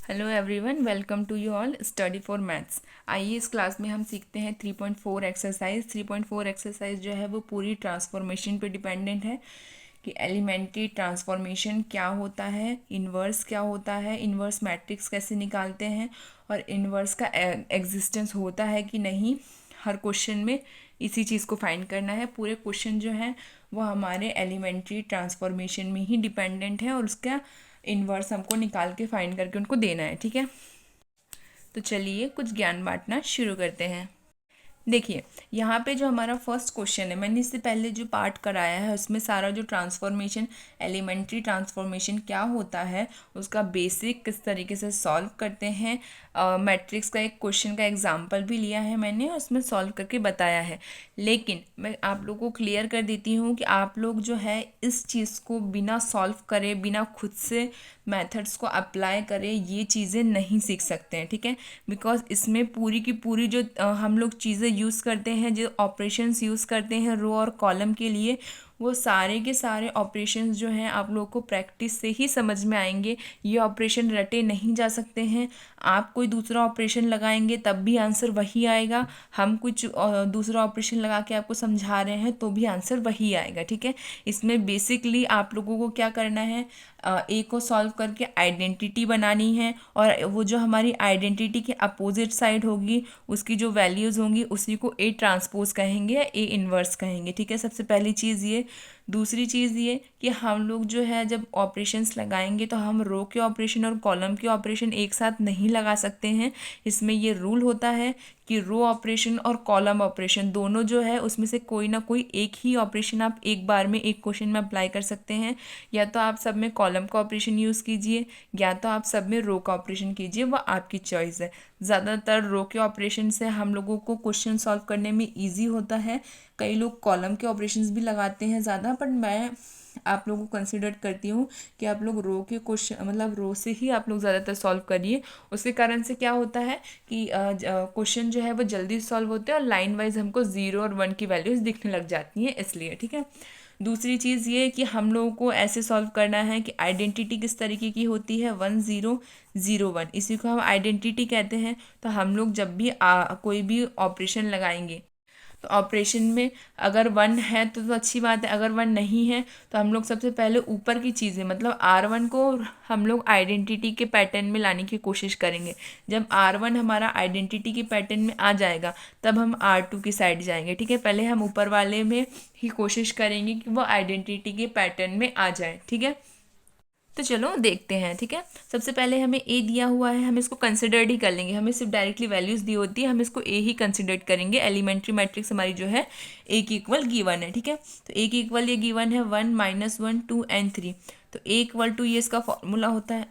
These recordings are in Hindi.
Hello everyone, welcome to you all study for maths. आइए इस क्लास में हम सीखते हैं 3.4 एक्सरसाइज। 3.4 एक्सरसाइज जो है वो पूरी ट्रांसफॉर्मेशन पे डिपेंडेंट है कि एलिमेंट्री ट्रांसफॉर्मेशन क्या होता है, इन्वर्स क्या होता है, इन्वर्स मैट्रिक्स कैसे निकालते हैं और इन्वर्स का एग्जिस्टेंस होता है कि नहीं। हर क्वेश्चन में इसी चीज़ को फाइंड करना है। पूरे क्वेश्चन जो है वो हमारे एलिमेंट्री ट्रांसफॉर्मेशन में ही डिपेंडेंट है और उसका इन्वर्स हमको निकाल के फाइंड करके उनको देना है। ठीक है, तो चलिए कुछ ज्ञान बांटना शुरू करते हैं। देखिए, यहाँ पे जो हमारा फर्स्ट क्वेश्चन है, मैंने इससे पहले जो पार्ट कराया है उसमें सारा जो ट्रांसफॉर्मेशन, एलिमेंट्री ट्रांसफॉर्मेशन क्या होता है उसका बेसिक किस तरीके से सॉल्व करते हैं, मैट्रिक्स का एक क्वेश्चन का एग्जांपल भी लिया है मैंने, उसमें सॉल्व करके बताया है। लेकिन मैं आप लोगों को क्लियर कर देती हूँ कि आप लोग जो है इस चीज़ को बिना सॉल्व करे, बिना खुद से मेथड्स को अप्लाई करे ये चीज़ें नहीं सीख सकते हैं। ठीक है, बिकॉज इसमें पूरी की पूरी जो हम लोग चीज़ें यूज़ करते हैं, जो ऑपरेशंस यूज़ करते हैं रो और कॉलम के लिए, वो सारे के सारे ऑपरेशंस जो हैं आप लोगों को प्रैक्टिस से ही समझ में आएंगे। ये ऑपरेशन रटे नहीं जा सकते हैं। आप कोई दूसरा ऑपरेशन लगाएंगे तब भी आंसर वही आएगा, हम कुछ दूसरा ऑपरेशन लगा के आपको समझा रहे हैं तो भी आंसर वही आएगा। ठीक है, इसमें बेसिकली आप लोगों को क्या करना है, ए को सॉल्व करके आइडेंटिटी बनानी है और वो जो हमारी आइडेंटिटी के अपोजिट साइड होगी उसकी जो वैल्यूज़ होंगी उसी को ए ट्रांसपोज कहेंगे या ए इन्वर्स कहेंगे। ठीक है, सबसे पहली चीज़ ये। दूसरी चीज़ ये कि हम लोग जो है जब ऑपरेशंस लगाएंगे तो हम रो के ऑपरेशन और कॉलम के ऑपरेशन एक साथ नहीं लगा सकते हैं। इसमें ये रूल होता है कि रो ऑपरेशन और कॉलम ऑपरेशन दोनों जो है उसमें से कोई ना कोई एक ही ऑपरेशन आप एक बार में एक क्वेश्चन में अप्लाई कर सकते हैं। या तो आप सब में कॉलम का ऑपरेशन यूज़ कीजिए या तो आप सब में रो का ऑपरेशन कीजिए, वह आपकी चॉइस है। ज़्यादातर रो के ऑपरेशन से हम लोगों को क्वेश्चन सॉल्व करने में ईजी होता है। कई लोग कॉलम के ऑपरेशंस भी लगाते हैं ज़्यादा, पर मैं आप लोगों को कंसिडर करती हूँ कि आप लोग रो के क्वेश्चन मतलब रो से ही आप लोग ज़्यादातर सॉल्व करिए। उसके कारण से क्या होता है कि क्वेश्चन जो है वो जल्दी सॉल्व होते हैं और लाइन वाइज हमको 0 और 1 की वैल्यूज़ दिखने लग जाती हैं, इसलिए। ठीक है, दूसरी चीज़ ये कि हम लोगों को ऐसे सॉल्व करना है कि आइडेंटिटी किस तरीके की होती है, 1 0 0 1, इसी को हम आइडेंटिटी कहते हैं। तो हम लोग जब भी कोई भी ऑपरेशन लगाएंगे तो ऑपरेशन में अगर 1 है तो अच्छी बात है, अगर 1 नहीं है तो हम लोग सबसे पहले ऊपर की चीज़ें मतलब R1 को हम लोग आइडेंटिटी के पैटर्न में लाने की कोशिश करेंगे। जब R1 हमारा आइडेंटिटी के पैटर्न में आ जाएगा तब हम R2 की साइड जाएंगे। ठीक है, पहले हम ऊपर वाले में ही कोशिश करेंगे कि वो आइडेंटिटी के पैटर्न में आ जाए। ठीक है, तो चलो देखते हैं। ठीक है, सबसे पहले हमें ए दिया हुआ है, हम इसको कंसिडर्ड ही कर लेंगे। हमें सिर्फ डायरेक्टली वैल्यूज़ दी होती है, हम इसको ए ही कंसिडर्ड करेंगे। एलिमेंट्री मैट्रिक्स हमारी जो है ए की इक्वल गिवन है। ठीक है, तो ए की इक्वल ये गिवन है 1 -1 2 एंड 3। तो ए इक्वल टू ये इसका फॉर्मूला होता है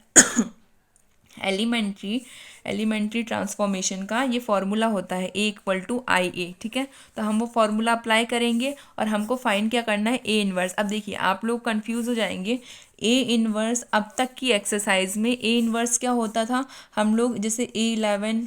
एलिमेंट्री ट्रांसफॉर्मेशन का ये फॉर्मूला होता है ए इक्वल टू आई ए। ठीक है, तो हम वो फॉर्मूला अप्लाई करेंगे और हमको फाइंड क्या करना है, ए इन्वर्स। अब देखिए आप लोग कंफ्यूज हो जाएंगे। ए इन्वर्स अब तक की एक्सरसाइज में ए इन्वर्स क्या होता था, हम लोग जैसे A11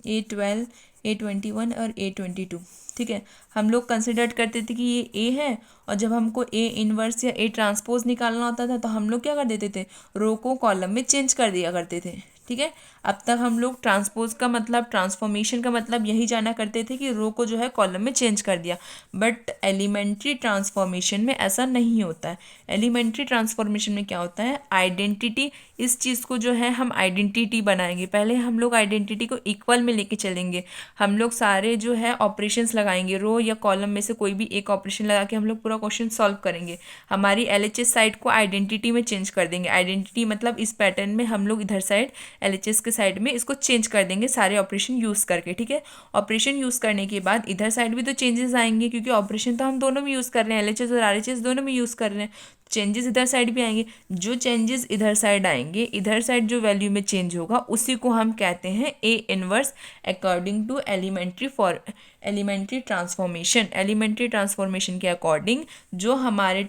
A12 A21 और A22, ठीक है, हम लोग कंसिडर करते थे कि ये ए है और जब हमको ए इन्वर्स या ए ट्रांसपोज निकालना होता था तो हम लोग क्या कर देते थे, रो को कॉलम में चेंज कर दिया करते थे। ठीक है, अब तक हम लोग ट्रांसपोज का मतलब, ट्रांसफॉर्मेशन का मतलब यही जाना करते थे कि रो को जो है कॉलम में चेंज कर दिया। बट एलिमेंट्री ट्रांसफॉर्मेशन में ऐसा नहीं होता है। एलिमेंट्री ट्रांसफॉर्मेशन में क्या होता है, आइडेंटिटी, इस चीज़ को जो है हम आइडेंटिटी बनाएंगे। पहले हम लोग आइडेंटिटी को इक्वल में लेके चलेंगे। हम लोग सारे जो है ऑपरेशंस लगाएंगे, रो या कॉलम में से कोई भी एक ऑपरेशन लगा के हम लोग पूरा क्वेश्चन सॉल्व करेंगे। हमारी LHS साइड को आइडेंटिटी में चेंज कर देंगे। आइडेंटिटी मतलब इस पैटर्न में हम लोग इधर साइड LHS के साइड में इसको चेंज कर देंगे सारे ऑपरेशन यूज़ करके। ठीक है, ऑपरेशन यूज़ करने के बाद इधर साइड भी तो चेंजेस आएंगे क्योंकि ऑपरेशन तो हम दोनों में यूज़ कर रहे हैं, LHS और RHS दोनों में यूज़ कर रहे हैं। चेंजेस इधर साइड भी आएंगे। जो चेंजेस इधर साइड आएंगे, इधर साइड जो वैल्यू में चेंज होगा उसी को हम कहते हैं A inverse according to elementary transformation. Elementary transformation के अकॉर्डिंग जो हमारे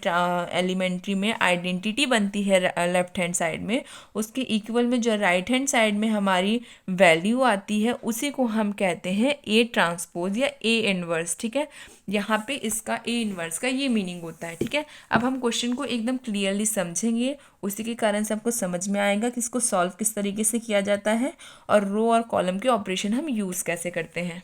एलिमेंट्री में आइडेंटिटी बनती है लेफ्ट हैंड साइड में, उसके इक्वल में जो राइट हैंड साइड में हमारी वैल्यू आती है उसी को हम कहते हैं ए ट्रांसपोज या ए इनवर्स। ठीक है, यहाँ पे इसका ए इनवर्स का ये मीनिंग होता है। ठीक है, अब हम क्वेश्चन को एकदम क्लियरली समझेंगे, उसी के कारण से आपको समझ में आएगा कि इसको सॉल्व किस तरीके से किया जाता है और रो और कॉलम के ऑपरेशन हम यूज़ कैसे करते हैं।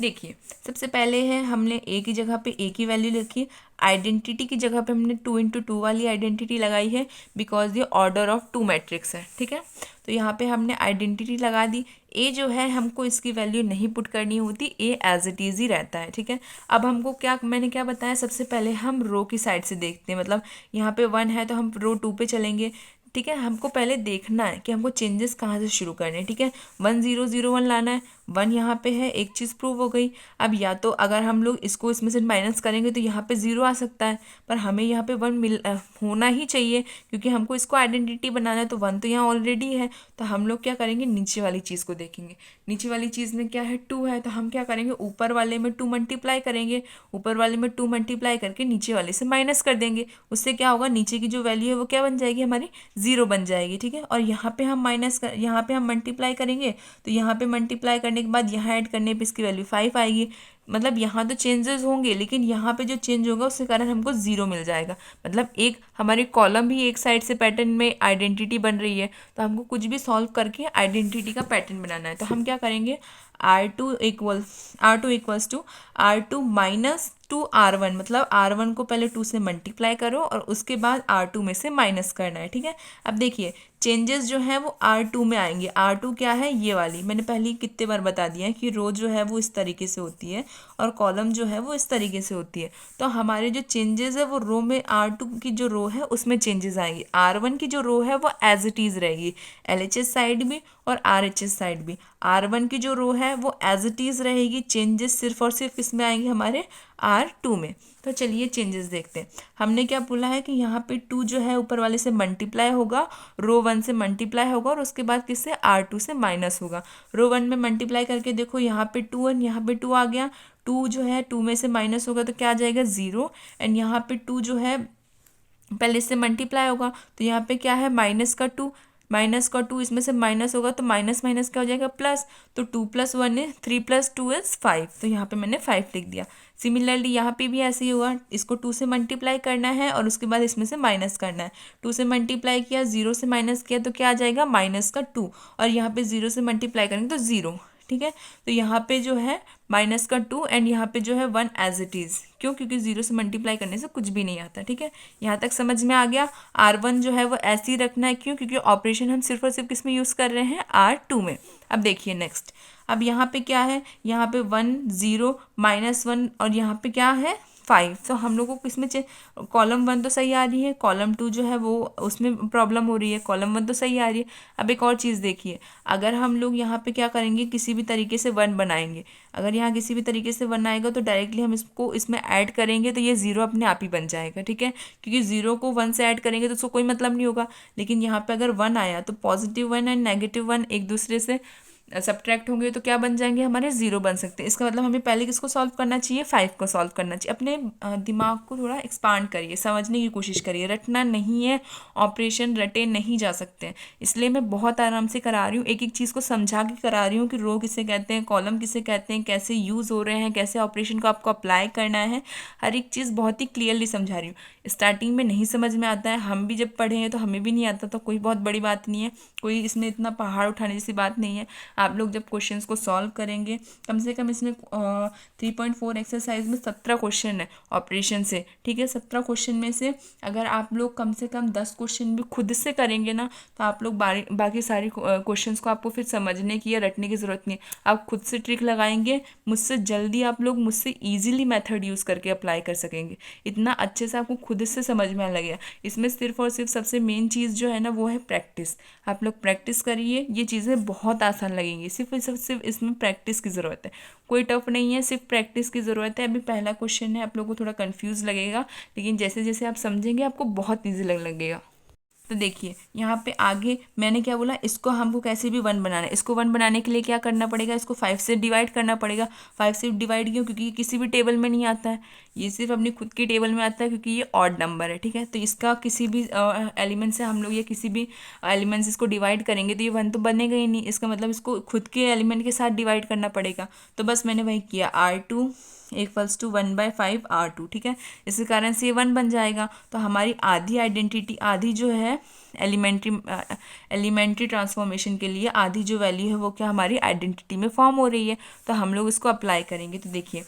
देखिए, सबसे पहले है हमने ए की जगह पे ए की वैल्यू लिखी, आइडेंटिटी की जगह पे हमने 2 × 2 वाली आइडेंटिटी लगाई है बिकॉज ये ऑर्डर ऑफ 2 मैट्रिक्स है। ठीक है, तो यहाँ पे हमने आइडेंटिटी लगा दी। ए जो है हमको इसकी वैल्यू नहीं पुट करनी होती, ए एज इट इज़ ही रहता है। ठीक है, अब हमको मैंने क्या बताया, सबसे पहले हम रो की साइड से देखते हैं, मतलब यहाँ पे 1 है तो हम रो 2 पे चलेंगे। ठीक है, हमको पहले देखना है कि हमको चेंजेस कहाँ से शुरू करने हैं। ठीक है, 1 0 0 1 लाना है, 1 यहाँ पे है, एक चीज़ प्रूव हो गई। अब या तो अगर हम लोग इसको इसमें से माइनस करेंगे तो यहाँ पे 0 आ सकता है, पर हमें यहाँ पे 1 होना ही चाहिए क्योंकि हमको इसको आइडेंटिटी बनाना है। तो 1 तो यहाँ ऑलरेडी है, तो हम लोग क्या करेंगे, नीचे वाली चीज़ को देखेंगे। नीचे वाली चीज़ में क्या है, 2 है, तो हम क्या करेंगे, ऊपर वाले में 2 मल्टीप्लाई करेंगे, ऊपर वाले में 2 मल्टीप्लाई करके नीचे वाले से माइनस कर देंगे। उससे क्या होगा, नीचे की जो वैल्यू है वो क्या बन जाएगी, हमारी 0 बन जाएगी। ठीक है, और यहाँ पे हम यहाँ पे हम मल्टीप्लाई करेंगे, तो यहाँ पे मल्टीप्लाई करने के बाद यहाँ ऐड करने पे इसकी वैल्यू 5 आएगी। मतलब यहाँ तो चेंजेस होंगे, लेकिन यहाँ पे जो चेंज होगा उसके कारण हमको 0 मिल जाएगा। मतलब एक हमारी कॉलम भी एक साइड से पैटर्न में आइडेंटिटी बन रही है, तो हमको कुछ भी सॉल्व करके आइडेंटिटी का पैटर्न बनाना है। तो हम क्या करेंगे, R2 equals to R2 minus 2R1, मतलब R1 को पहले 2 से मल्टीप्लाई करो और उसके बाद R2 में से माइनस करना है। ठीक है, अब देखिए चेंजेस जो है वो R2 में आएंगे। R2 क्या है, ये वाली, मैंने पहले कितने बार बता दिया है कि रो जो है वो इस तरीके से होती है और कॉलम जो है वो इस तरीके से होती है। तो हमारे जो चेंजेस है वो रो में R2 की जो रो है उसमें चेंजेस आएंगे। R1 की जो रो है वो एज इट इज़ रहेगी, LHS साइड भी और RHS साइड भी। R1 की जो रो है वो एज इट इज़ रहेगी, चेंजेस सिर्फ और सिर्फ किस में आएंगे, हमारे R2 में। तो चलिए चेंजेस देखते हैं। हमने क्या बोला है कि यहाँ पे 2 जो है ऊपर वाले से मल्टीप्लाई होगा, रो 1 से मल्टीप्लाई होगा और उसके बाद किससे, R2 से माइनस होगा। रो 1 में मल्टीप्लाई करके देखो, यहाँ पे 2 और यहाँ पे 2 आ गया। 2 जो है 2 में से माइनस होगा तो क्या आ जाएगा, 0। एंड यहाँ पे 2 जो है पहले इससे मल्टीप्लाई होगा, तो यहाँ पे क्या है, माइनस का 2 इसमें से माइनस होगा तो माइनस माइनस क्या हो जाएगा, प्लस। तो 2 + 1 है 3 + 2 = 5, तो यहाँ पे मैंने 5 लिख दिया। सिमिलरली यहाँ पे भी ऐसे ही होगा, इसको 2 से मल्टीप्लाई करना है और उसके बाद इसमें से माइनस करना है। 2 से मल्टीप्लाई किया, 0 से माइनस किया तो क्या आ जाएगा, -2, और यहाँ पे 0 से मल्टीप्लाई करेंगे तो 0। ठीक है, तो यहाँ पे जो है -2 एंड यहाँ पे जो है 1 एज इट इज़। क्यों, क्योंकि 0 से मल्टीप्लाई करने से कुछ भी नहीं आता। ठीक है, यहाँ तक समझ में आ गया। R1 जो है वो ऐसे ही रखना है, क्यों, क्योंकि ऑपरेशन हम सिर्फ और सिर्फ किस में यूज़ कर रहे हैं, R2 में। अब देखिए नेक्स्ट, अब यहाँ पे क्या है, यहाँ पे 1 0 -1 और यहाँ पे क्या है 5। तो हम लोग को किसमें कॉलम 1 तो सही आ रही है, कॉलम 2 जो है वो उसमें प्रॉब्लम हो रही है, कॉलम 1 तो सही आ रही है। अब एक और चीज़ देखिए, अगर हम लोग यहाँ पे क्या करेंगे, किसी भी तरीके से 1 बनाएंगे, अगर यहाँ किसी भी तरीके से 1 आएगा तो डायरेक्टली हम इसको इसमें ऐड करेंगे तो ये 0 अपने आप ही बन जाएगा। ठीक है, क्योंकि 0 को 1 से ऐड करेंगे तो उसको कोई मतलब नहीं होगा, लेकिन यहाँ पे अगर 1 आया तो +1 एंड -1 एक दूसरे से सब्ट्रैक्ट होंगे तो क्या बन जाएंगे, हमारे 0 बन सकते हैं। इसका मतलब हमें पहले किसको सॉल्व करना चाहिए, 5 को सॉल्व करना चाहिए। अपने दिमाग को थोड़ा एक्सपांड करिए, समझने की कोशिश करिए, रटना नहीं है, ऑपरेशन रटे नहीं जा सकते हैं। इसलिए मैं बहुत आराम से करा रही हूँ, एक एक चीज़ को समझा के करा रही हूँ कि रो किसे कहते हैं, कॉलम किसे कहते हैं, कैसे यूज़ हो रहे हैं, कैसे ऑपरेशन को आपको अप्लाई करना है, हर एक चीज़ बहुत ही क्लियरली समझा रही हूँ। स्टार्टिंग में नहीं समझ में आता है, हम भी जब पढ़े हैं तो हमें भी नहीं आता, तो कोई बहुत बड़ी बात नहीं है, कोई इसमें इतना पहाड़ उठाने जैसी बात नहीं है। आप लोग जब क्वेश्चंस को सॉल्व करेंगे, कम से कम इसमें 3.4 एक्सरसाइज में 17 क्वेश्चन है ऑपरेशन से। ठीक है, 17 क्वेश्चन में से अगर आप लोग कम से कम 10 क्वेश्चन भी खुद से करेंगे ना, तो आप लोग बाकी सारे क्वेश्चंस को आपको फिर समझने की या रटने की ज़रूरत नहीं है। आप खुद से ट्रिक लगाएंगे, मुझसे जल्दी आप लोग मुझसे ईजिली मेथड यूज़ करके अप्लाई कर सकेंगे। इतना अच्छे से आपको खुद से समझ में आ लगेगा। इसमें सिर्फ और सिर्फ सबसे मेन चीज़ जो है ना वो है प्रैक्टिस। आप लोग प्रैक्टिस करिए, ये चीज़ें बहुत आसान लगेंगी। सिर्फ इसमें प्रैक्टिस की ज़रूरत है, कोई टफ नहीं है, सिर्फ प्रैक्टिस की ज़रूरत है। अभी पहला क्वेश्चन है, आप लोगों को थोड़ा कंफ्यूज लगेगा, लेकिन जैसे जैसे आप समझेंगे आपको बहुत ईजी लगेगा। तो देखिए यहाँ पे आगे मैंने क्या बोला, इसको हमको कैसे भी 1 बनाना है। इसको 1 बनाने के लिए क्या करना पड़ेगा, इसको 5 से डिवाइड करना पड़ेगा। 5 से डिवाइड क्यों, क्योंकि ये किसी भी टेबल में नहीं आता है, ये सिर्फ अपनी खुद की टेबल में आता है, क्योंकि ये ऑड नंबर है। ठीक है, तो इसका किसी भी एलिमेंट से हम लोग ये किसी भी एलिमेंट से इसको डिवाइड करेंगे तो ये 1 तो बनेगा ही नहीं, इसका मतलब इसको खुद के एलिमेंट के साथ डिवाइड करना पड़ेगा। तो बस मैंने वही किया, R2 इक्वल्स टू 1/5 R2, ठीक है। इसी कारण से ये 1 बन जाएगा। तो हमारी आधी आइडेंटिटी, आधी जो है एलिमेंट्री ट्रांसफॉर्मेशन के लिए आधी जो वैल्यू है वो क्या हमारी आइडेंटिटी में फॉर्म हो रही है। तो हम लोग इसको अप्लाई करेंगे। तो देखिए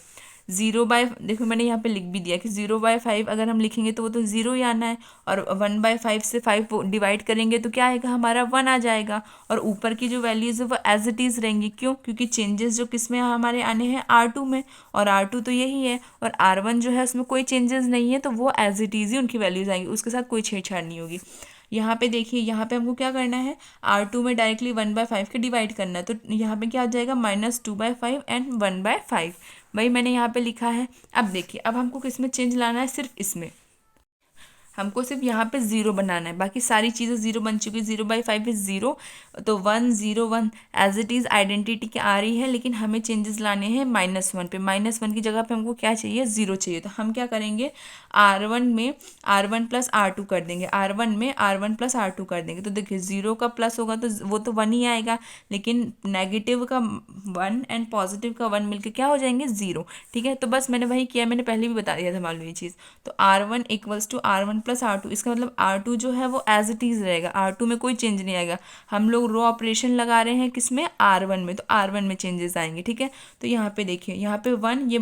0/, देखो मैंने यहाँ पे लिख भी दिया कि 0/5 अगर हम लिखेंगे तो वो तो 0 ही आना है, और 1/5 से 5 डिवाइड करेंगे तो क्या आएगा हमारा 1 आ जाएगा, और ऊपर की जो वैल्यूज़ है वो एज इट इज़ रहेंगी। क्यों? क्योंकि चेंजेस जो किस में हमारे आने हैं R2 में, और R2 तो यही है, और R1 जो है उसमें कोई चेंजेस नहीं है, तो वो एज इट इज़ ही उनकी वैल्यूज़ आएंगी, उसके साथ कोई छेड़छाड़ नहीं होगी। यहाँ पे देखिए, यहाँ पे हमको क्या करना है, R2 में डायरेक्टली 1/5 के डिवाइड करना है। तो यहाँ पे क्या आ जाएगा -2/5 एंड 1/5, वही मैंने यहाँ पे लिखा है। अब देखिए, अब हमको किस में चेंज लाना है, सिर्फ इसमें हमको सिर्फ यहाँ पे 0 बनाना है, बाकी सारी चीज़ें 0 बन चुकी। 0/5 इज 0, तो 1 0 1 एज इट इज़ आइडेंटिटी की आ रही है, लेकिन हमें चेंजेस लाने हैं -1 पे। -1 की जगह पे हमको क्या चाहिए, 0 चाहिए। तो हम क्या करेंगे, R1 में R1 + R2 कर देंगे, R1 में R1 + R2 कर देंगे। तो देखिए 0 का प्लस होगा तो वो तो 1 ही आएगा, लेकिन नेगेटिव का 1 एंड पॉजिटिव का 1 मिलके क्या हो जाएंगे 0, ठीक है। तो बस मैंने वही किया, मैंने पहले भी बता दिया था मालूम ये चीज़। तो R1 = R1 + R2, इसका मतलब R2 जो है वो एज इट इज़ रहेगा, R2 में कोई चेंज नहीं आएगा। हम लोग रो ऑपरेशन लगा रहे हैं किस में, R1 में, तो R1 में चेंजेस आएंगे, ठीक है। तो यहाँ पे देखिए, यहाँ पे 1, ये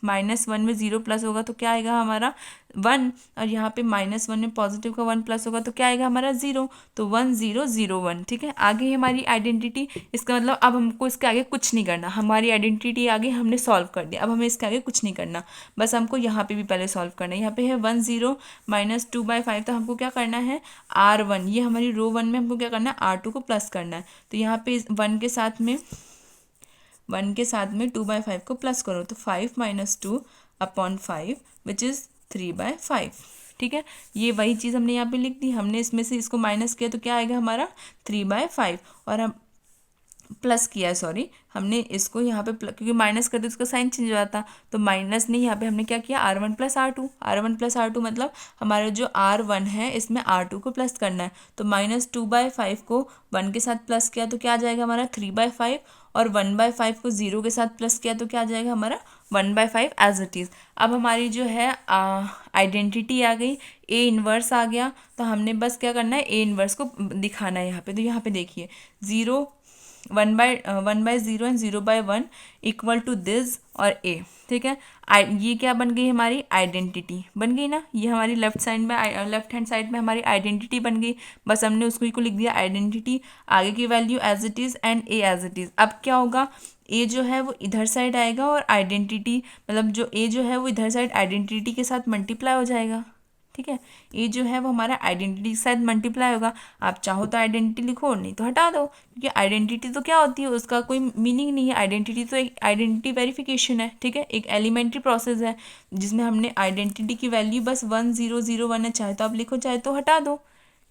-1 में 0 प्लस होगा तो क्या आएगा हमारा 1, और यहाँ पे -1 में पॉजिटिव का 1 प्लस होगा तो क्या आएगा हमारा 0, तो 1 0 0 1, ठीक है। आगे हमारी आइडेंटिटी, इसका मतलब अब हमको इसके आगे कुछ नहीं करना, हमारी आइडेंटिटी आगे हमने सॉल्व कर दिया, अब हमें इसके आगे कुछ नहीं करना, बस हमको यहाँ पे भी पहले सॉल्व करना है। यहाँ पे है 1 0 -2/5, तो हमको क्या करना है R1, ये हमारी रो 1 में हमको क्या करना है R2 को प्लस करना है। तो यहाँ पे 1 के साथ में 2/5 को प्लस करो, तो 5 - 2/5 विच इज़ 3/5, ठीक है। ये वही चीज़ हमने यहाँ पे लिख दी, हमने इसमें से इसको माइनस किया तो क्या आएगा हमारा 3/5, और हम प्लस किया है, सॉरी, हमने इसको यहाँ पे क्योंकि माइनस कर दो उसका साइन चेंज हो जाता, तो माइनस नहीं, यहाँ पे हमने क्या किया R1 + R2 मतलब हमारा जो R1 है इसमें R2 को प्लस करना है। तो -2/5 को 1 के साथ प्लस किया तो क्या आ जाएगा हमारा 3/5, और 1/5 को 0 के साथ प्लस किया तो क्या आ जाएगा हमारा 1/5 एज इट इज़। अब हमारी जो है आइडेंटिटी आ गई, A इन्वर्स आ गया, तो हमने बस क्या करना है A इन्वर्स को दिखाना है यहाँ पे। तो यहाँ पे देखिए 1/0 एंड 0/1 इक्वल टू दिस और A, ठीक है। ये क्या बन गई हमारी आइडेंटिटी बन गई ना, ये हमारी लेफ्ट हैंड साइड में हमारी आइडेंटिटी बन गई। बस हमने उसको को लिख दिया आइडेंटिटी, आगे की value as it is and A as it is. अब क्या होगा, A जो है वो इधर साइड आएगा, और आइडेंटिटी मतलब जो A जो है वो इधर साइड आइडेंटिटी के साथ मल्टीप्लाई हो जाएगा, ठीक है। ये जो है वो हमारा आइडेंटिटी के साथ मल्टीप्लाई होगा। आप चाहो तो आइडेंटिटी लिखो, नहीं तो हटा दो, क्योंकि आइडेंटिटी तो क्या होती है, उसका कोई मीनिंग नहीं है। आइडेंटिटी तो एक आइडेंटिटी वेरिफिकेशन है, ठीक है, एक एलिमेंट्री प्रोसेस है जिसमें हमने आइडेंटिटी की वैल्यू बस 1 0 0 1 है, चाहे तो आप लिखो चाहे तो हटा दो,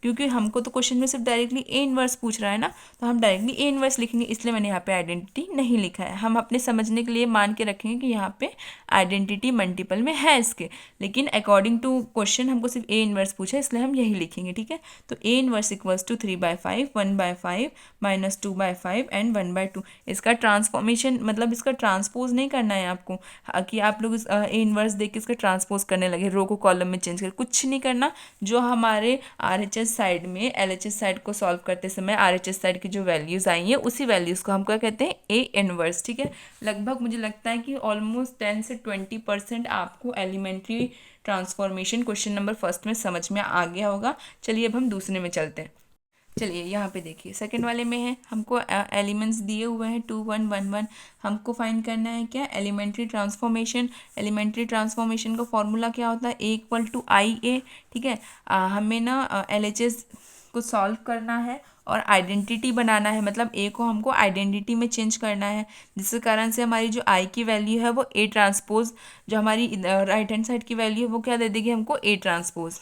क्योंकि हमको तो क्वेश्चन में सिर्फ डायरेक्टली A इन्वर्स पूछ रहा है ना, तो हम डायरेक्टली A इन्वर्स लिखेंगे, इसलिए मैंने यहाँ पे आइडेंटिटी नहीं लिखा है। हम अपने समझने के लिए मान के रखेंगे कि यहाँ पे आइडेंटिटी मल्टीपल में है इसके, लेकिन अकॉर्डिंग टू क्वेश्चन हमको सिर्फ A इन्वर्स पूछा है, इसलिए हम यही लिखेंगे, ठीक है। तो A inverse equals to 3/5 1/5 -2/5 and 1/2। इसका ट्रांसफॉर्मेशन मतलब इसका ट्रांसपोज नहीं करना है आपको, कि आप लोग A इन्वर्स देख के इसका ट्रांसपोज करने लगे, रो को कॉलम में चेंज कर, कुछ नहीं करना। जो हमारे RHS साइड में LHS साइड को सॉल्व करते समय RHS साइड की जो वैल्यूज़ आई हैं उसी वैल्यूज़ को हम क्या कहते हैं A इन्वर्स, ठीक है। लगभग मुझे लगता है कि ऑलमोस्ट 10 से 20% आपको elementary transformation question number first में समझ में आ गया होगा। चलिए अब हम दूसरे में चलते हैं। चलिए यहाँ पे देखिए सेकंड वाले में है, हमको एलिमेंट्स दिए हुए हैं 2 1 1 1। हमको फाइंड करना है क्या, एलिमेंट्री ट्रांसफॉर्मेशन। एलिमेंट्री ट्रांसफॉर्मेशन का फॉर्मूला क्या होता है, A = IA, ठीक है। हमें ना LHS को सॉल्व करना है और आइडेंटिटी बनाना है, मतलब A को हमको आइडेंटिटी में चेंज करना है, जिसके कारण से हमारी जो I की वैल्यू है वो A ट्रांसपोज, जो हमारी राइट हैंड साइड की वैल्यू है वो क्या दे देगी हमको A ट्रांसपोज,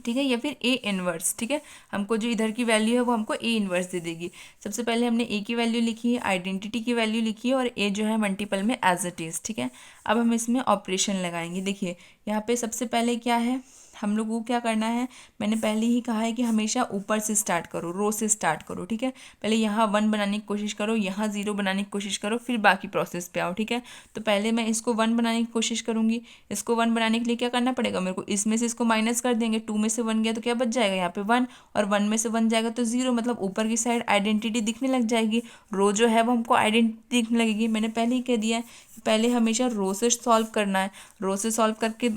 ठीक है, या फिर A इन्वर्स, ठीक है। हमको जो इधर की वैल्यू है वो हमको A इन्वर्स दे देगी। सबसे पहले हमने A की वैल्यू लिखी है, आइडेंटिटी की वैल्यू लिखी है, और A जो है मल्टीपल में एज इट इज़, ठीक है। अब हम इसमें ऑपरेशन लगाएंगे। देखिए यहाँ पे सबसे पहले क्या है, हम लोग को क्या करना है, मैंने पहले ही कहा है कि हमेशा ऊपर से स्टार्ट करो, रो से स्टार्ट करो, ठीक है। पहले यहाँ 1 बनाने की कोशिश करो, यहाँ 0 बनाने की कोशिश करो, फिर बाकी प्रोसेस पे आओ, ठीक है। तो पहले मैं इसको 1 बनाने की कोशिश करूँगी। इसको 1 बनाने के लिए क्या करना पड़ेगा मेरे को, इसमें से इसको माइनस कर देंगे, 2 में से 1 गया तो क्या बच जाएगा यहाँ पे 1, और 1 में से 1 जाएगा तो 0, मतलब ऊपर की साइड आइडेंटिटी दिखने लग जाएगी, रो जो है वो हमको आइडेंटिटी दिखने लगेगी। मैंने पहले ही कह दिया है कि पहले हमेशा रो से सॉल्व करना है, रो से सॉल्व करके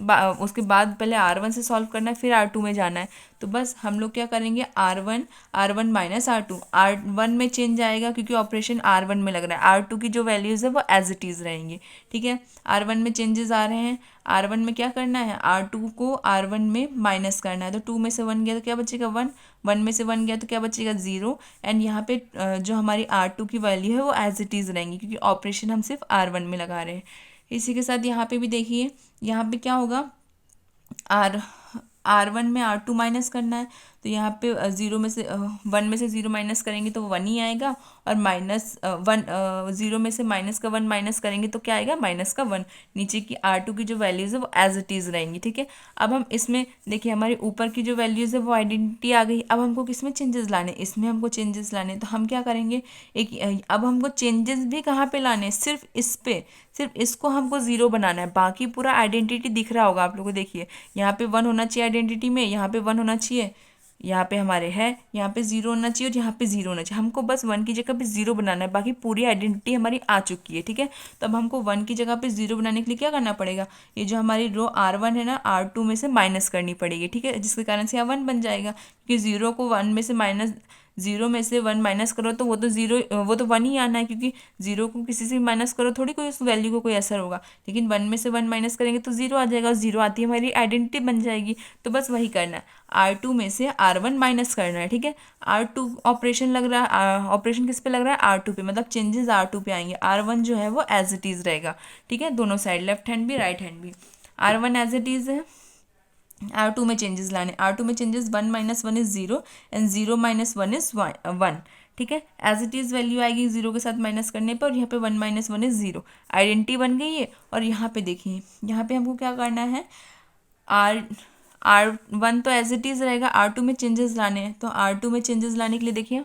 उसके बाद पहले R1 से सॉल्व करना है, फिर R2 में जाना है। तो बस हम लोग क्या करेंगे, R1 माइनस R2, R1 में चेंज आएगा क्योंकि ऑपरेशन R1 में लग रहा है, R2 की जो वैल्यूज़ है वो एज इट इज़ रहेंगी, ठीक है। R1 में चेंजेस आ रहे हैं, R1 में क्या करना है, R2 को R1 में माइनस करना है। तो 2 में से 1 गया तो क्या बचेगा 1, 1 में से 1 गया तो क्या बचेगा 0, एंड यहाँ पे जो हमारी R2 की वैल्यू है वो एज इट इज़ रहेंगी क्योंकि ऑपरेशन हम सिर्फ R1 में लगा रहे हैं। इसी के साथ यहाँ पे भी देखिए, यहाँ पे क्या होगा, R1 में R2 माइनस करना है, तो यहाँ पे 0 में से 1 में से 0 माइनस करेंगे तो 1 ही आएगा, और माइनस 0 में से माइनस का 1 माइनस करेंगे तो क्या आएगा, माइनस का 1। नीचे की R2 की जो वैल्यूज़ है वो एज इट इज़ रहेंगी, ठीक है। अब हम इसमें देखिए हमारे ऊपर की जो वैल्यूज़ है वो आइडेंटिटी आ गई। अब हमको किस में चेंजेस लाने, इसमें हमको चेंजेस लाने, तो हम क्या करेंगे, अब हमको चेंजेस भी कहाँ पे लाने, सिर्फ इस पे, सिर्फ इसको हमको 0 बनाना है, बाकी पूरा आइडेंटिटी दिख रहा होगा आप लोगों को। देखिए यहाँ पे 1 होना चाहिए आइडेंटिटी में, यहाँ पे 1 होना चाहिए, यहाँ पे हमारे है, यहाँ पे 0 होना चाहिए और यहाँ पे 0 होना चाहिए। हमको बस 1 की जगह पे 0 बनाना है, बाकी पूरी आइडेंटिटी हमारी आ चुकी है, ठीक है। तो अब हमको 1 की जगह पे 0 बनाने के लिए क्या करना पड़ेगा, ये जो हमारी रो R1 है ना, R2 में से माइनस करनी पड़ेगी, ठीक है, जिसके कारण से यहाँ 1 बन जाएगा, क्योंकि 0 को 1 में से माइनस, 0 में से 1 माइनस करो तो वो तो 0, वो तो 1 ही आना है, क्योंकि 0 को किसी से भी माइनस करो थोड़ी कोई उस वैल्यू को कोई असर होगा, लेकिन 1 में से 1 माइनस करेंगे तो 0 आ जाएगा, और 0 आती है हमारी आइडेंटिटी बन जाएगी। तो बस वही करना है, R2 में से R1 माइनस करना है, ठीक है। R2 ऑपरेशन लग रहा है, ऑपरेशन किस पे लग रहा है, R2 पे, मतलब चेंजेस R2 पे आएंगे, R1 जो है वो एज इट इज़ रहेगा, ठीक है, दोनों साइड, लेफ्ट हैंड भी राइट हैंड भी। R1 एज इट इज़ है, R2 में चेंजेस लाने, R2 में changes 1 minus 1 is 0 and 0 minus 1 is 1, ठीक है। एज इट इज़ वैल्यू आएगी 0 के साथ माइनस करने पर, और यहाँ पे 1 माइनस 1 इज़ 0, आइडेंटिटी बन गई है। और यहाँ पे देखिए, यहाँ पे हमको क्या करना है, R1 तो एज इट इज़ रहेगा, R2 में चेंजेस लाने हैं। तो R2 में चेंजेस लाने के लिए देखिए,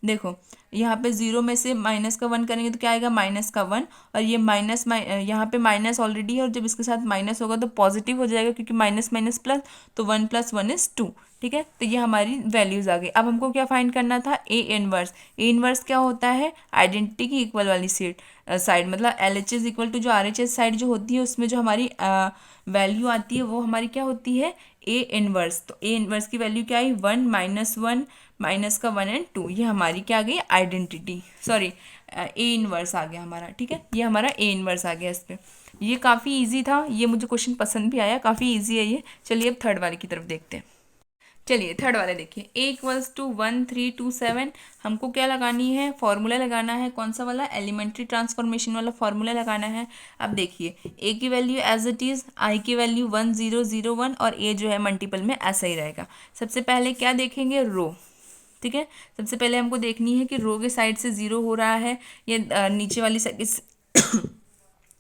देखो यहाँ पे 0 में से माइनस का 1 करेंगे तो क्या आएगा, माइनस का 1, और ये माइनस यहाँ पे माइनस ऑलरेडी है, और जब इसके साथ माइनस होगा तो पॉजिटिव हो जाएगा, क्योंकि माइनस माइनस प्लस, तो 1 + 1 इज़ 2, ठीक है। तो ये हमारी वैल्यूज़ आ गई। अब हमको क्या फाइंड करना था, ए इनवर्स। ए इनवर्स क्या होता है, आइडेंटिटी की इक्वल वाली साइड, मतलब LHS इक्वल टू जो RHS साइड जो होती है, उसमें जो हमारी वैल्यू आती है वो हमारी क्या होती है, ए इनवर्स। तो ए इनवर्स की वैल्यू क्या आई, 1 माइनस 1 माइनस का 1 एंड 2, ये हमारी क्या आ गई, आइडेंटिटी, सॉरी ए इनवर्स आ गया हमारा, ठीक है। ये हमारा ए इनवर्स आ गया इस पर। ये काफ़ी इजी था, ये मुझे क्वेश्चन पसंद भी आया, काफ़ी इजी है ये। चलिए अब थर्ड वाले की तरफ देखते हैं। चलिए थर्ड वाले देखिए, A = 1 3 2 7, हमको क्या लगानी है, फॉर्मूला लगाना है, कौन सा वाला, एलिमेंट्री ट्रांसफॉर्मेशन वाला फॉर्मूला लगाना है। अब देखिए A की value as it is, I की वैल्यू 1 0 0 1, और A जो है मल्टीपल में ऐसा ही रहेगा। सबसे पहले क्या देखेंगे, रो, ठीक है। सबसे पहले हमको देखनी है कि रो के साइड से 0 हो रहा है या नीचे वाली साइड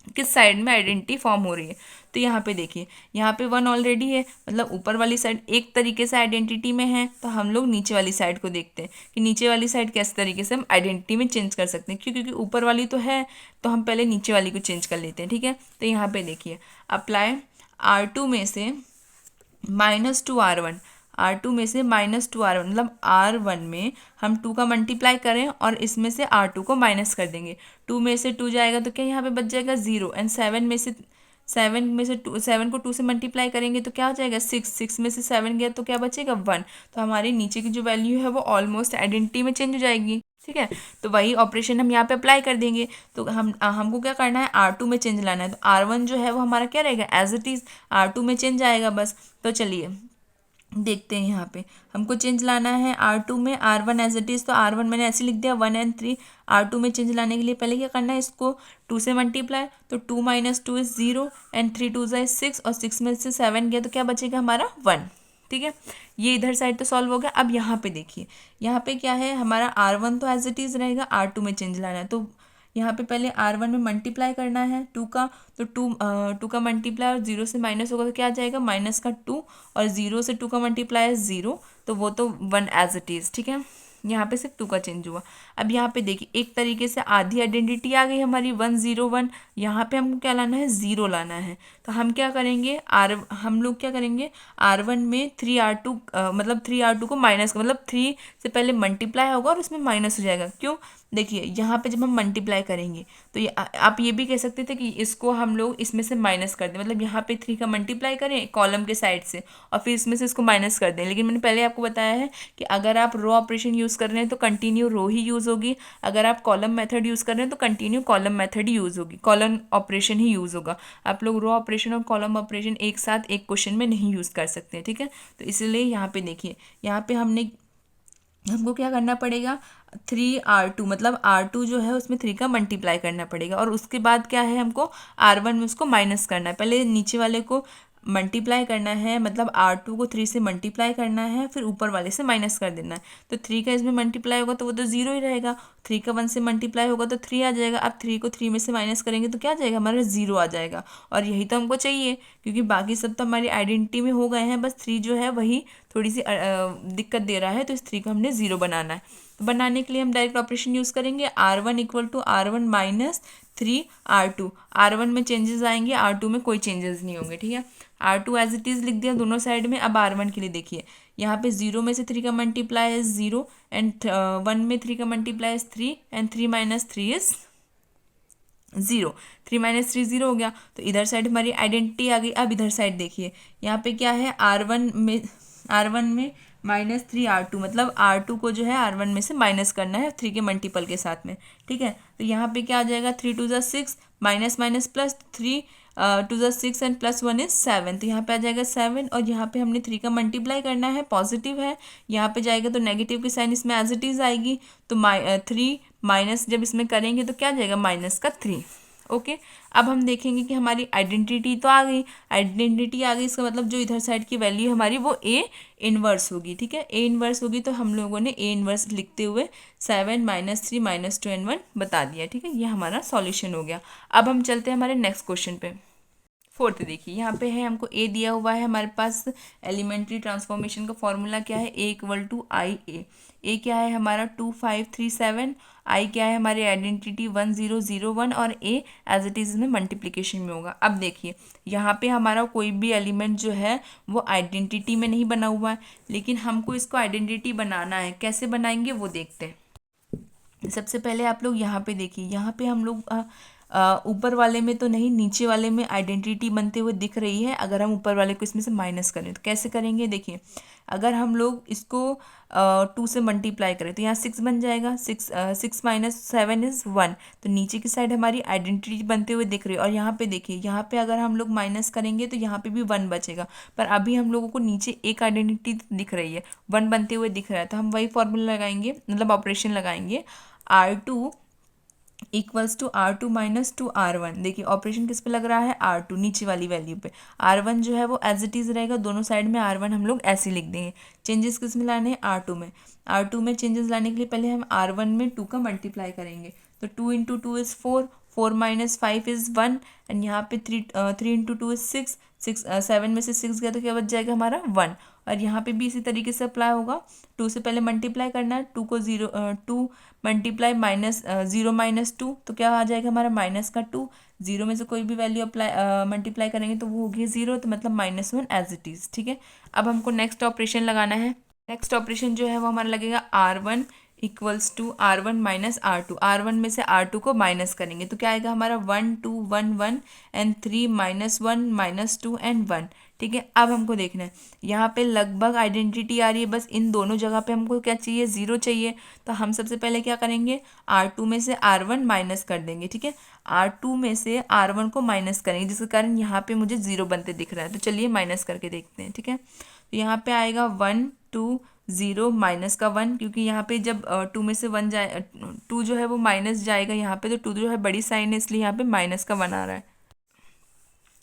किस साइड में आइडेंटिटी फॉर्म हो रही है। तो यहाँ पे देखिए, यहाँ पे 1 ऑलरेडी है, मतलब ऊपर वाली साइड एक तरीके से आइडेंटिटी में है, तो हम लोग नीचे वाली साइड को देखते हैं कि नीचे वाली साइड किस तरीके से हम आइडेंटिटी में चेंज कर सकते हैं। क्यों, क्योंकि ऊपर वाली तो है, तो हम पहले नीचे वाली को चेंज कर लेते हैं, ठीक है। तो यहाँ पे देखिए, अप्लाई R2 में से -2 R1, R2 में से -2 R1, मतलब R1 में हम 2 का मल्टीप्लाई करें और इसमें से R2 को माइनस कर देंगे। 2 में से 2 जाएगा तो क्या यहाँ पे बच जाएगा 0, एंड 7 में से 7 को 2 से मल्टीप्लाई करेंगे तो क्या हो जाएगा 6, 6 में से 7 गया तो क्या बचेगा 1। तो हमारी नीचे की जो वैल्यू है वो ऑलमोस्ट आइडेंटिटी में चेंज हो जाएगी, ठीक है। तो वही ऑपरेशन हम यहाँ पे अप्लाई कर देंगे। तो हमको क्या करना है, R2 में चेंज लाना है। तो R1 जो है वो हमारा क्या रहेगा, एज इट इज़, R2 में चेंज आएगा बस। तो चलिए देखते हैं, यहाँ पे हमको चेंज लाना है R2 में, R1 एज इट इज़, तो R1 मैंने ऐसे लिख दिया 1 and 3। R2 में चेंज लाने के लिए पहले क्या करना है, इसको 2 से मल्टीप्लाई, तो 2 - 2 इज़ 0 एंड 3 2 इज़ 6, और 6 में से 7 गया तो क्या बचेगा हमारा 1, ठीक है। ये इधर साइड तो सॉल्व हो गया। अब यहाँ पे देखिए, यहाँ पे क्या है हमारा, R1 तो एज इट इज़ रहेगा, R2 में चेंज लाना है। तो यहाँ पे पहले R1 में मल्टीप्लाई करना है 2 का, तो 2 का मल्टीप्लाई और 0 से माइनस होगा तो क्या आ जाएगा माइनस का 2, और 0 से 2 का मल्टीप्लाई है 0, तो वो तो 1 एज इट इज़। ठीक है, यहाँ पे सिर्फ 2 का चेंज हुआ। अब यहाँ पे देखिए एक तरीके से आधी आइडेंटिटी आ गई हमारी 1 0 1। यहाँ पे हमको क्या लाना है, 0 लाना है। तो हम क्या करेंगे, हम लोग क्या करेंगे, R1 में 3R2 मतलब 3R2 को माइनस का मतलब 3 से पहले मल्टीप्लाई होगा और उसमें माइनस हो जाएगा। क्यों, देखिए यहाँ पे जब हम मल्टीप्लाई करेंगे तो आप ये भी कह सकते थे कि इसको हम लोग इसमें से माइनस कर दें, मतलब यहाँ पे 3 का मल्टीप्लाई करें कॉलम के साइड से और फिर इसमें से इसको माइनस कर दें। लेकिन मैंने पहले आपको बताया है कि अगर आप रो ऑपरेशन यूज़ कर रहे हैं तो कंटिन्यू रो ही यूज़ होगी, अगर आप कॉलम मेथड यूज़ कर रहे हैं तो कंटिन्यू कॉलम मेथड ही यूज़ होगी, कॉलम ऑपरेशन ही यूज़ होगा। आप लोग रो ऑपरेशन और कॉलम ऑपरेशन एक साथ एक क्वेश्चन में नहीं यूज़ कर सकते। ठीक है, तो इसलिए यहाँ पे देखिए, यहाँ पे हमको क्या करना पड़ेगा, 3R2 मतलब R2 जो है उसमें 3 का मल्टीप्लाई करना पड़ेगा, और उसके बाद क्या है, हमको R1 में उसको माइनस करना है। पहले नीचे वाले को मल्टीप्लाई करना है, मतलब R2 को 3 से मल्टीप्लाई करना है, फिर ऊपर वाले से माइनस कर देना है। तो 3 का इसमें मल्टीप्लाई होगा तो वो तो 0 ही रहेगा, 3 का 1 से मल्टीप्लाई होगा तो 3 आ जाएगा। अब 3 को 3 में से माइनस करेंगे तो क्या आ जाएगा, हमारा 0 आ जाएगा। और यही तो हमको चाहिए, क्योंकि बाकी सब तो हमारी आइडेंटिटी में हो गए हैं, बस 3 जो है वही थोड़ी सी दिक्कत दे रहा है, तो इस 3 को हमने 0 बनाना है। तो बनाने के लिए हम डायरेक्ट ऑपरेशन यूज़ करेंगे, R1 equal to R1 minus 3R2। R1 में चेंजेस आएंगे, R2 में कोई चेंजेस नहीं होंगे। ठीक है, R2 एज इट इज़ लिख दिया दोनों साइड में। अब R1 के लिए देखिए, यहाँ पे 0 में से 3 का मल्टीप्लाई है 0, एंड 1 में 3 का मल्टीप्लाई है 3, एंड 3 माइनस 3 इज 0। 3 माइनस 3 0 हो गया, तो इधर साइड हमारी आइडेंटिटी आ गई। अब इधर साइड देखिए, यहाँ पे क्या है, R1 में -3R2, मतलब R2 को जो है R1 में से माइनस करना है 3 के मल्टीपल के साथ में। ठीक है, तो यहाँ पे क्या आ जाएगा, 3 2 6, minus minus plus 3 2 6 and plus 1 is 7, तो यहाँ पे आ जाएगा 7, और यहाँ पे हमने 3 का मल्टीप्लाई करना है, पॉजिटिव है, यहाँ पे जाएगा तो नेगेटिव की साइन इसमें एज इट इज़ आएगी। तो 3 माइनस जब इसमें करेंगे तो क्या जाएगा, माइनस का 3। ओके, अब हम देखेंगे कि हमारी आइडेंटिटी तो आ गई, आइडेंटिटी आ गई, इसका मतलब जो इधर साइड की वैल्यू हमारी वो ए इनवर्स होगी। ठीक है, ए इनवर्स होगी, तो हम लोगों ने ए इनवर्स लिखते हुए 7 -3 -2 एंड 1 बता दिया। ठीक है, ये हमारा सॉल्यूशन हो गया। अब हम चलते हैं हमारे नेक्स्ट क्वेश्चन पे। फोर्थ देखिए, यहाँ पे है हमको ए दिया हुआ है हमारे पास, एलिमेंट्री ट्रांसफॉर्मेशन का फॉर्मूला क्या है, ए इक्वल टू आई ए क्या है हमारा 2537, आई क्या है हमारी आइडेंटिटी 1001, और ए एज इट इज़ में मल्टीप्लिकेशन में होगा। अब देखिए, यहाँ पे हमारा कोई भी एलिमेंट जो है वो आइडेंटिटी में नहीं बना हुआ है, लेकिन हमको इसको आइडेंटिटी बनाना है। कैसे बनाएंगे वो देखते हैं। सबसे पहले आप लोग यहाँ पे देखिए, यहाँ पे हम लोग ऊपर वाले में तो नहीं, नीचे वाले में आइडेंटिटी बनते हुए दिख रही है। अगर हम ऊपर वाले को इसमें से माइनस करें तो कैसे करेंगे, देखिए, अगर हम लोग इसको 2 से मल्टीप्लाई करें तो यहाँ 6 बन जाएगा, 6 माइनस 7 इज़ 1, तो नीचे की साइड हमारी आइडेंटिटी बनते हुए दिख रही है। और यहाँ पे देखिए, यहाँ पे अगर हम लोग माइनस करेंगे तो यहाँ पे भी 1 बचेगा, पर अभी हम लोगों को नीचे एक आइडेंटिटी दिख रही है, 1 बनते हुए दिख रहा है, तो हम वही फॉर्मूला लगाएंगे, मतलब ऑपरेशन लगाएंगे, R2 equals to R2 minus 2R1। देखिए ऑपरेशन किस पे लग रहा है, R2 नीचे वाली वैल्यू पे, R1 जो है वो एज इट इज़ रहेगा, दोनों साइड में R1 हम लोग ऐसे लिख देंगे। चेंजेस किस में लाने हैं, R2 में। R2 में चेंजेस लाने के लिए पहले हम R1 में 2 का मल्टीप्लाई करेंगे, तो 2 into 2 is 4, 4 minus 5 is 1, and यहाँ पे 3 इंटू 2 इज़ 6, 7 में से 6 गया तो क्या बच जाएगा हमारा 1। और यहाँ पे भी इसी तरीके से अप्लाई होगा, 2 से पहले मल्टीप्लाई करना है, 2 को 2 मल्टीप्लाई माइनस 0 माइनस 2, तो क्या आ जाएगा हमारा माइनस का 2, 0 में से कोई भी वैल्यू मल्टीप्लाई करेंगे तो वो होगी 0, तो मतलब -1 एज इट इज़। ठीक है, अब हमको नेक्स्ट ऑपरेशन लगाना है। नेक्स्ट ऑपरेशन जो है वो हमारा लगेगा R1 equals to R1 minus R2। R1 में से R2 को माइनस करेंगे तो क्या आएगा हमारा 1 2 1 1 एंड 3 -1 -2 एंड 1। ठीक है, अब हमको देखना है, यहाँ पे लगभग आइडेंटिटी आ रही है, बस इन दोनों जगह पे हमको क्या चाहिए, 0 चाहिए। तो हम सबसे पहले क्या करेंगे, R2 में से R1 माइनस कर देंगे। ठीक है, R2 में से R1 को माइनस करेंगे, जिसके कारण यहाँ पे मुझे 0 बनते दिख रहा है, तो चलिए माइनस करके देखते हैं। ठीक है, तो यहाँ पे आएगा 1 2 0 माइनस का 1, क्योंकि यहाँ पे जब 2 में से 1 जाए, 2 जो है वो माइनस जाएगा यहाँ पे, तो 2 जो है बड़ी साइन है, इसलिए यहाँ पे माइनस का 1 आ रहा है।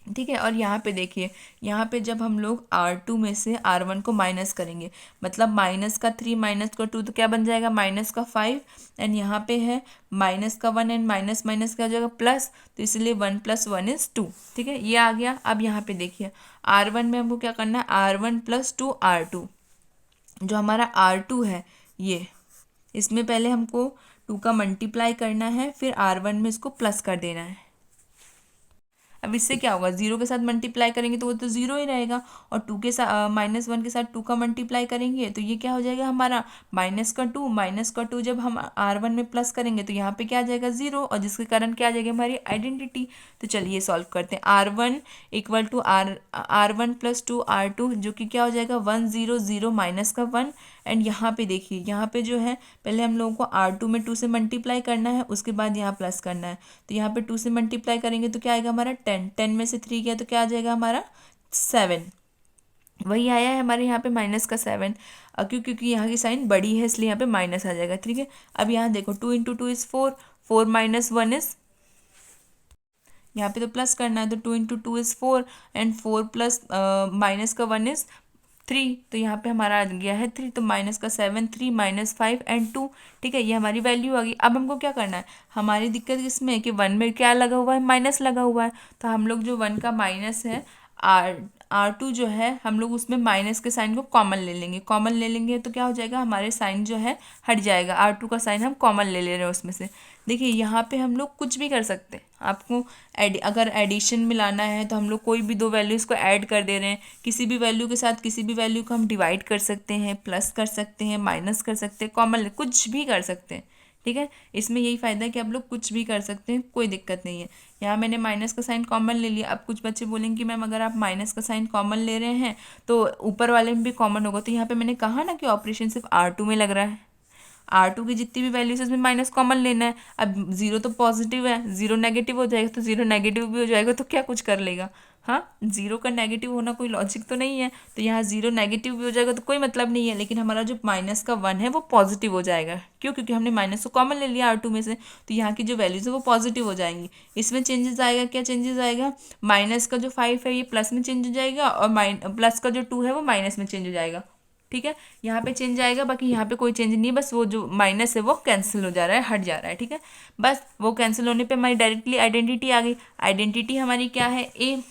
ठीक है। और यहाँ पे देखिए, यहाँ पे जब हम लोग R2 में से R1 को माइनस करेंगे, मतलब -3 -2 तो क्या बन जाएगा, -5, एंड यहाँ पे है -1 एंड माइनस माइनस क्या हो जाएगा, प्लस, तो इसलिए 1 + 1 = 2। ठीक है, ये आ गया। अब यहाँ पे देखिए R1 में हमको क्या करना है, R1 + 2 R2, जो हमारा R2 है ये, इसमें पहले हमको 2 का मल्टीप्लाई करना है, फिर R1 में इसको प्लस कर देना है। अब इससे क्या होगा, 0 के साथ मल्टीप्लाई करेंगे तो वो तो 0 ही रहेगा, और 2 के साथ -1 के साथ 2 का मल्टीप्लाई करेंगे तो ये क्या हो जाएगा हमारा -2 जब हम R1 में प्लस करेंगे तो यहाँ पे क्या आ जाएगा 0, और जिसके कारण क्या आ जाएगी हमारी आइडेंटिटी। तो चलिए सॉल्व करते हैं। R1 = R1 + 2 R2, जो कि क्या हो जाएगा 1 0 0 -1, एंड यहाँ पे देखिए, यहाँ पे जो है पहले हम लोगों को R2 में 2 से मल्टीप्लाई करना है, उसके बाद यहाँ प्लस करना है। तो यहाँ पे 2 से मल्टीप्लाई करेंगे तो क्या आएगा हमारा 10 में से 3 गया तो क्या आ जाएगा हमारा 7। वही आया है हमारे यहाँ पे -7, क्योंकि यहाँ की साइन बड़ी है इसलिए यहाँ पे माइनस आ जाएगा। ठीक है, अब यहाँ देखो 2 × 2 = 4, 4 - 1 = यहाँ पे तो प्लस करना है, तो 2 × 2 = 4, एंड 4 प्लस -1 = 3, तो यहाँ पे हमारा आ गया है 3, तो -7 3 -5 एंड 2। ठीक है, ये हमारी वैल्यू आ गई। अब हमको क्या करना है, हमारी दिक्कत इसमें है कि 1 में क्या लगा हुआ है, माइनस लगा हुआ है, तो हम लोग जो 1 का माइनस है R2 जो है, हम लोग उसमें माइनस के साइन को कॉमन ले लेंगे। कॉमन ले लेंगे तो क्या हो जाएगा, हमारे साइन जो है हट जाएगा। R2 का साइन हम कॉमन ले ले रहे हैं उसमें से। देखिए यहाँ पे हम लोग कुछ भी कर सकते हैं। आपको अगर एडिशन मिलाना है तो हम लोग कोई भी दो वैल्यूज़ को ऐड कर दे रहे हैं, किसी भी वैल्यू के साथ किसी भी वैल्यू को हम डिवाइड कर सकते हैं, प्लस कर सकते हैं, माइनस कर सकते हैं, कॉमन कुछ भी कर सकते हैं। ठीक है, इसमें यही फ़ायदा है कि आप लोग कुछ भी कर सकते हैं, कोई दिक्कत नहीं है। यहाँ मैंने माइनस का साइन कॉमन ले लिया। अब कुछ बच्चे बोलेंगे कि मैम अगर आप माइनस का साइन कॉमन ले रहे हैं तो ऊपर वाले में भी कॉमन होगा, तो यहाँ पे मैंने कहा ना कि ऑपरेशन सिर्फ R2 में लग रहा है। R2 की जितनी भी वैल्यूज है उसमें माइनस कॉमन लेना है। अब 0 तो पॉजिटिव है, 0 नेगेटिव हो जाएगा, तो 0 नेगेटिव भी हो जाएगा तो क्या कुछ कर लेगा। हाँ, 0 का नेगेटिव होना कोई लॉजिक तो नहीं है, तो यहाँ 0 नेगेटिव भी हो जाएगा तो कोई मतलब नहीं है, लेकिन हमारा जो -1 है वो पॉजिटिव हो जाएगा। क्यों? क्योंकि हमने माइनस को कॉमन ले लिया R2 में से, तो यहाँ की जो वैल्यूज है वो पॉजिटिव हो जाएंगी। इसमें चेंजेस आएगा, क्या चेंजेस आएगा, माइनस का जो 5 है ये प्लस में चेंज हो जाएगा, और प्लस का जो 2 है वो माइनस में चेंज हो जाएगा। ठीक है, यहाँ पे चेंज आएगा, बाकी यहाँ पे कोई चेंज नहीं है, बस वो जो माइनस है वो कैंसिल हो जा रहा है, हट जा रहा है। ठीक है, बस वो कैंसिल होने पे हमारी डायरेक्टली आइडेंटिटी आ गई। आइडेंटिटी हमारी क्या है, ए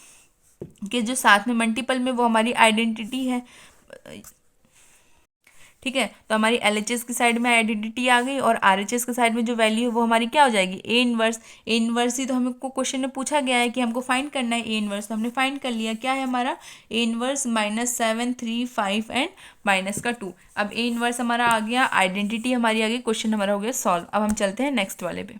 के जो साथ में मल्टीपल में वो हमारी आइडेंटिटी है। ठीक है, तो हमारी LHS की साइड में आइडेंटिटी आ गई, और RHS की साइड में जो वैल्यू है वो हमारी क्या हो जाएगी, ए इनवर्स। ए इनवर्स ही तो हमको क्वेश्चन में पूछा गया है कि हमको फाइंड करना है ए इनवर्स, तो हमने फाइंड कर लिया। क्या है हमारा ए इनवर्स, -7 3 5 एंड -2। अब ए इनवर्स हमारा आ गया, आइडेंटिटी हमारी आ गई, क्वेश्चन हमारा हो गया सॉल्व। अब हम चलते हैं नेक्स्ट वाले पे।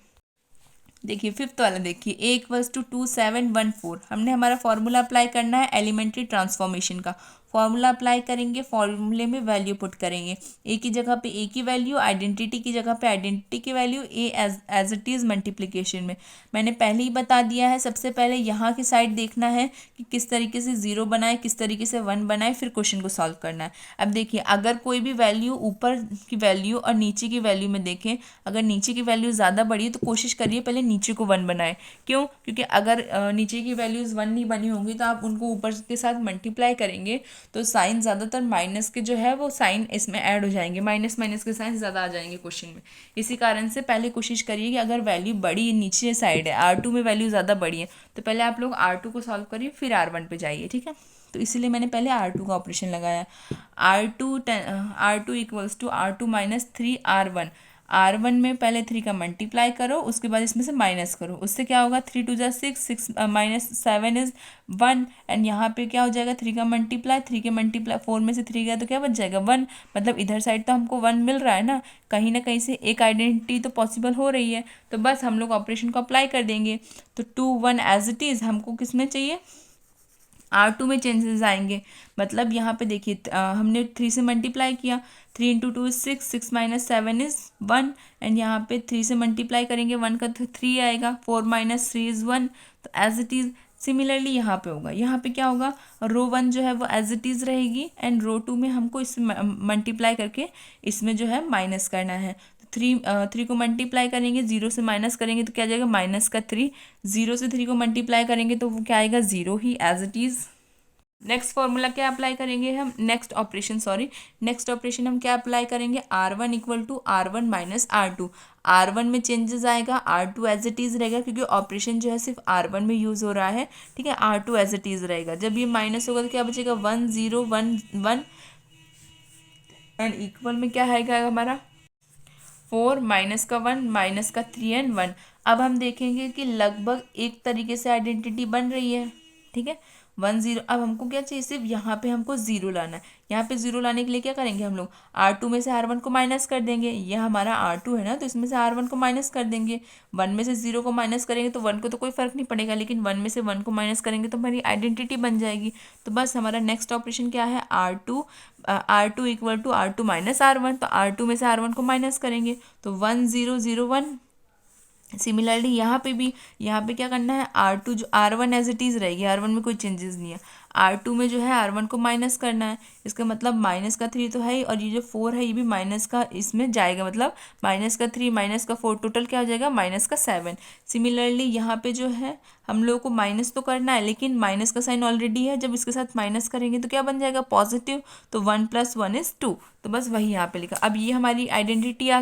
देखिए फिफ्थ वाला, देखिए A = 2 7 1 4। हमने हमारा फॉर्मूला अप्लाई करना है एलिमेंट्री ट्रांसफॉर्मेशन का। फॉर्मूला अप्लाई करेंगे, फॉर्मूले में वैल्यू पुट करेंगे। ए की जगह पे ए की वैल्यू, आइडेंटिटी की जगह पे आइडेंटिटी की value, A as it is multiplication में। मैंने पहले ही बता दिया है, सबसे पहले यहाँ की साइड देखना है कि किस तरीके से 0 बनाए, किस तरीके से 1 बनाए, फिर क्वेश्चन को सॉल्व करना है। अब देखिए, अगर कोई भी वैल्यू ऊपर की वैल्यू और नीचे की वैल्यू में देखें, अगर नीचे की वैल्यू ज़्यादा बड़ी है तो कोशिश करिए पहले नीचे को 1 बनाए। क्यों? क्योंकि अगर नीचे की वैल्यूज़ 1 नहीं बनी होंगी तो आप उनको ऊपर के साथ मल्टीप्लाई करेंगे तो साइन ज़्यादातर माइनस के जो है वो साइन इसमें ऐड हो जाएंगे, माइनस माइनस के साइन ज़्यादा आ जाएंगे क्वेश्चन में। इसी कारण से पहले कोशिश करिए कि अगर वैल्यू बड़ी नीचे साइड है, R2 में वैल्यू ज़्यादा बड़ी है, तो पहले आप लोग R2 को सॉल्व करिए, फिर R1 पे जाइए। ठीक है, तो इसीलिए मैंने पहले R2 का ऑपरेशन लगाया। R2 = R2 - 3 R1। R1 में पहले 3 का मल्टीप्लाई करो, उसके बाद इसमें से माइनस करो, उससे क्या होगा 3 2 6 6 -7 = 1, एंड यहाँ पे क्या हो जाएगा 3 का मल्टीप्लाई, 3 के मल्टीप्लाई 4 में से 3 गया तो क्या बच जाएगा 1। मतलब इधर साइड तो हमको 1 मिल रहा है ना कहीं से एक आइडेंटिटी तो पॉसिबल हो रही है, तो बस हम लोग ऑपरेशन को अप्लाई कर देंगे। तो 2 1 एज इट इज़ हमको किस में चाहिए, R2 में चेंजेस आएंगे। मतलब यहाँ पे देखिए हमने 3 से मल्टीप्लाई किया, 3 × 2 = 6 6 - 7 = 1, एंड यहाँ पे 3 से मल्टीप्लाई करेंगे, 1 का तो 3 आएगा, 4 - 3 = 1। तो एज इट इज़ सिमिलरली यहाँ पे होगा। यहाँ पे क्या होगा, रो 1 जो है वो एज इट इज़ रहेगी, एंड रो 2 में हमको इससे मल्टीप्लाई करके इसमें जो है माइनस करना है। थ्री को मल्टीप्लाई करेंगे, 0 से माइनस करेंगे तो क्या आ जाएगा -3। 0 से 3 को मल्टीप्लाई करेंगे तो वो क्या आएगा 0 ही as it is. Next formula क्या अप्लाई करेंगे हम, नेक्स्ट ऑपरेशन हम क्या अप्लाई करेंगे, R1 equal to R1 minus R2। R1 में चेंजेस आएगा, R2 एज इट इज़ रहेगा क्योंकि ऑपरेशन जो है सिर्फ R1 में यूज़ हो रहा है, ठीक है। R2 एज इट इज़ रहेगा। जब ये माइनस होगा तो क्या बचेगा 1 0 1 1 एंड इक्वल में क्या आएगा हमारा 4 माइनस का 1 माइनस का 3 एंड 1। अब हम देखेंगे कि लगभग एक तरीके से आइडेंटिटी बन रही है, ठीक है। 1 0। अब हमको क्या चाहिए, सिर्फ यहाँ पे हमको 0 लाना है। यहाँ पे 0 लाने के लिए क्या करेंगे हम लोग, R2 में से R1 को माइनस कर देंगे। ये हमारा R2 है ना, तो इसमें से R1 को माइनस कर देंगे। 1 में से 0 को माइनस करेंगे तो 1 को तो कोई फ़र्क नहीं पड़ेगा, लेकिन 1 में से 1 को माइनस करेंगे तो हमारी आइडेंटिटी बन जाएगी। तो बस हमारा नेक्स्ट ऑपरेशन क्या है, R2 equal to R2 minus R1। तो R2 में से R1 को माइनस करेंगे तो 1 0 0 1। सिमिलरली यहाँ पे क्या करना है, R2 जो R1 एज इट इज़ रहेगी, R1 में कोई चेंजेस नहीं है। R2 में जो है R1 को माइनस करना है, इसका मतलब माइनस का 3 तो है ही, और ये जो 4 है ये भी माइनस का इसमें जाएगा, मतलब माइनस का 3 माइनस का 4 टोटल क्या हो जाएगा माइनस का 7। सिमिलरली यहाँ पे जो है हम लोगों को माइनस तो करना है, लेकिन माइनस का साइन ऑलरेडी है। जब इसके साथ माइनस करेंगे तो क्या बन जाएगा पॉजिटिव, तो 1 + 1 = 2। तो बस वही यहाँ पे लिखा। अब ये हमारी आइडेंटिटी आ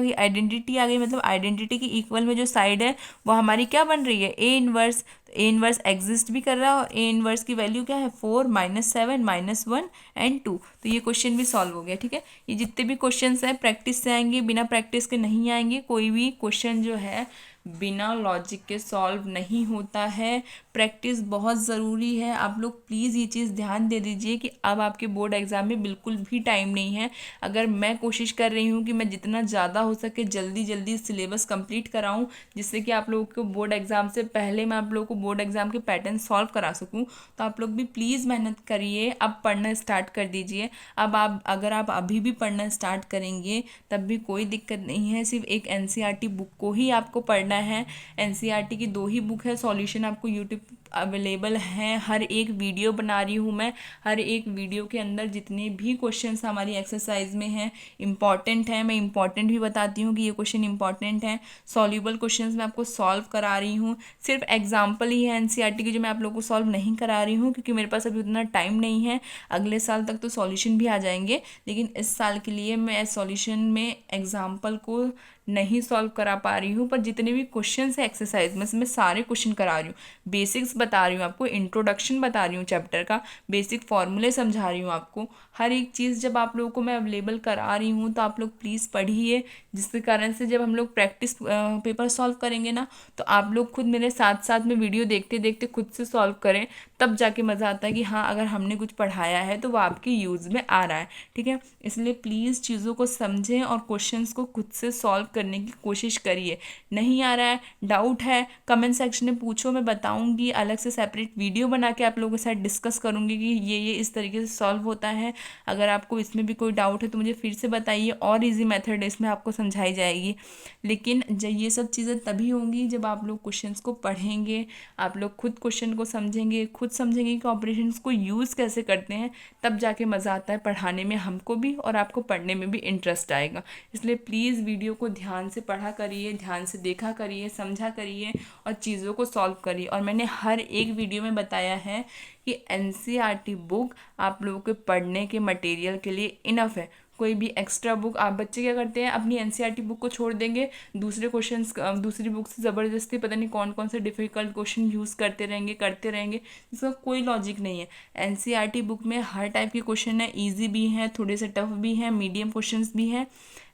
गई, मतलब आइडेंटिटी की इक्वल में जो साइड है वो हमारी क्या बन रही है, ए इनवर्स एग्जिस्ट भी कर रहा है, और ए इनवर्स की वैल्यू क्या है 4 -7 -1 एंड 2। तो ये क्वेश्चन भी सॉल्व हो गया, ठीक है। ये जितने भी क्वेश्चन हैं प्रैक्टिस से आएंगे, बिना प्रैक्टिस के नहीं आएंगे। कोई भी क्वेश्चन जो है बिना लॉजिक के सॉल्व नहीं होता है। प्रैक्टिस बहुत ज़रूरी है। आप लोग प्लीज़ ये चीज़ ध्यान दे दीजिए कि अब आपके बोर्ड एग्ज़ाम में बिल्कुल भी टाइम नहीं है। अगर मैं कोशिश कर रही हूँ कि मैं जितना ज़्यादा हो सके जल्दी जल्दी सिलेबस कंप्लीट कराऊँ, जिससे कि आप लोगों को बोर्ड एग्ज़ाम से पहले मैं आप लोगों को बोर्ड एग्ज़ाम के पैटर्न सॉल्व करा सकूँ, तो आप लोग भी प्लीज़ मेहनत करिए। अब पढ़ना स्टार्ट कर दीजिए। अब अगर आप अभी भी पढ़ना स्टार्ट करेंगे तब भी कोई दिक्कत नहीं है। सिर्फ एक NCERT बुक को ही आपको पढ़ना है। NCERT की 2 ही बुक है, सॉल्यूशन आपको यूट्यूब अवेलेबल हैं। हर एक वीडियो बना रही हूँ मैं, हर एक वीडियो के अंदर जितने भी क्वेश्चंस हमारी एक्सरसाइज में हैं इंपॉर्टेंट है, मैं इंपॉर्टेंट भी बताती हूँ कि ये क्वेश्चन इंपॉर्टेंट है। सॉल्यूबल क्वेश्चंस मैं आपको सॉल्व करा रही हूँ। सिर्फ एग्जाम्पल ही है NCERT की जो मैं आप लोगों को सॉल्व नहीं करा रही हूँ, क्योंकि मेरे पास अभी उतना टाइम नहीं है। अगले साल तक तो सॉल्यूशन भी आ जाएंगे, लेकिन इस साल के लिए मैं सॉल्यूशन में एग्जाम्पल को नहीं सॉल्व करा पा रही हूँ। पर जितने भी क्वेश्चन है एक्सरसाइज में मैं सारे क्वेश्चन करा रही हूँ। बेसिक्स बता रही हूँ आपको, इंट्रोडक्शन बता रही हूँ चैप्टर का, बेसिक फॉर्मूले समझा रही हूँ आपको। हर एक चीज़ जब आप लोगों को मैं अवेलेबल करा रही हूँ तो आप लोग प्लीज़ पढ़िए, जिसके कारण से जब हम लोग प्रैक्टिस पेपर सॉल्व करेंगे ना, तो आप लोग खुद मेरे साथ साथ में वीडियो देखते देखते खुद से सॉल्व करें, तब जाके मज़ा आता है कि हाँ अगर हमने कुछ पढ़ाया है तो वो आपके यूज़ में आ रहा है, ठीक है। इसलिए प्लीज़ चीज़ों को समझें और क्वेश्चंस को खुद से सॉल्व करने की कोशिश करिए। नहीं आ रहा है, डाउट है, कमेंट सेक्शन में पूछो, मैं बताऊंगी। अलग से सेपरेट वीडियो बना के आप लोगों के साथ डिस्कस करूंगी कि ये इस तरीके से सॉल्व होता है। अगर आपको इसमें भी कोई डाउट है तो मुझे फिर से बताइए, और ईजी मेथड इसमें आपको समझाई जाएगी। लेकिन जब ये सब चीज़ें तभी होंगी जब आप लोग क्वेश्चंस को पढ़ेंगे, आप लोग खुद क्वेश्चन को समझेंगे, खुद समझेंगे कि ऑपरेशंस को यूज़ कैसे करते हैं, तब जाके मज़ा आता है पढ़ाने में हमको भी, और आपको पढ़ने में भी इंटरेस्ट आएगा। इसलिए प्लीज़ वीडियो को ध्यान से पढ़ा करिए, ध्यान से देखा करिए, समझा करिए और चीज़ों को सॉल्व करिए। और मैंने हर एक वीडियो में बताया है कि NCERT बुक आप लोगों के पढ़ने के मटेरियल के लिए इनफ है। कोई भी एक्स्ट्रा बुक, आप बच्चे क्या करते हैं अपनी NCERT बुक को छोड़ देंगे, दूसरे क्वेश्चंस दूसरी बुक से ज़बरदस्ती पता नहीं कौन कौन से डिफ़िकल्ट क्वेश्चन यूज़ करते रहेंगे, इसका कोई लॉजिक नहीं है। NCERT बुक में हर टाइप के क्वेश्चन है, ईजी भी हैं, थोड़े से टफ भी हैं, मीडियम क्वेश्चंस भी हैं।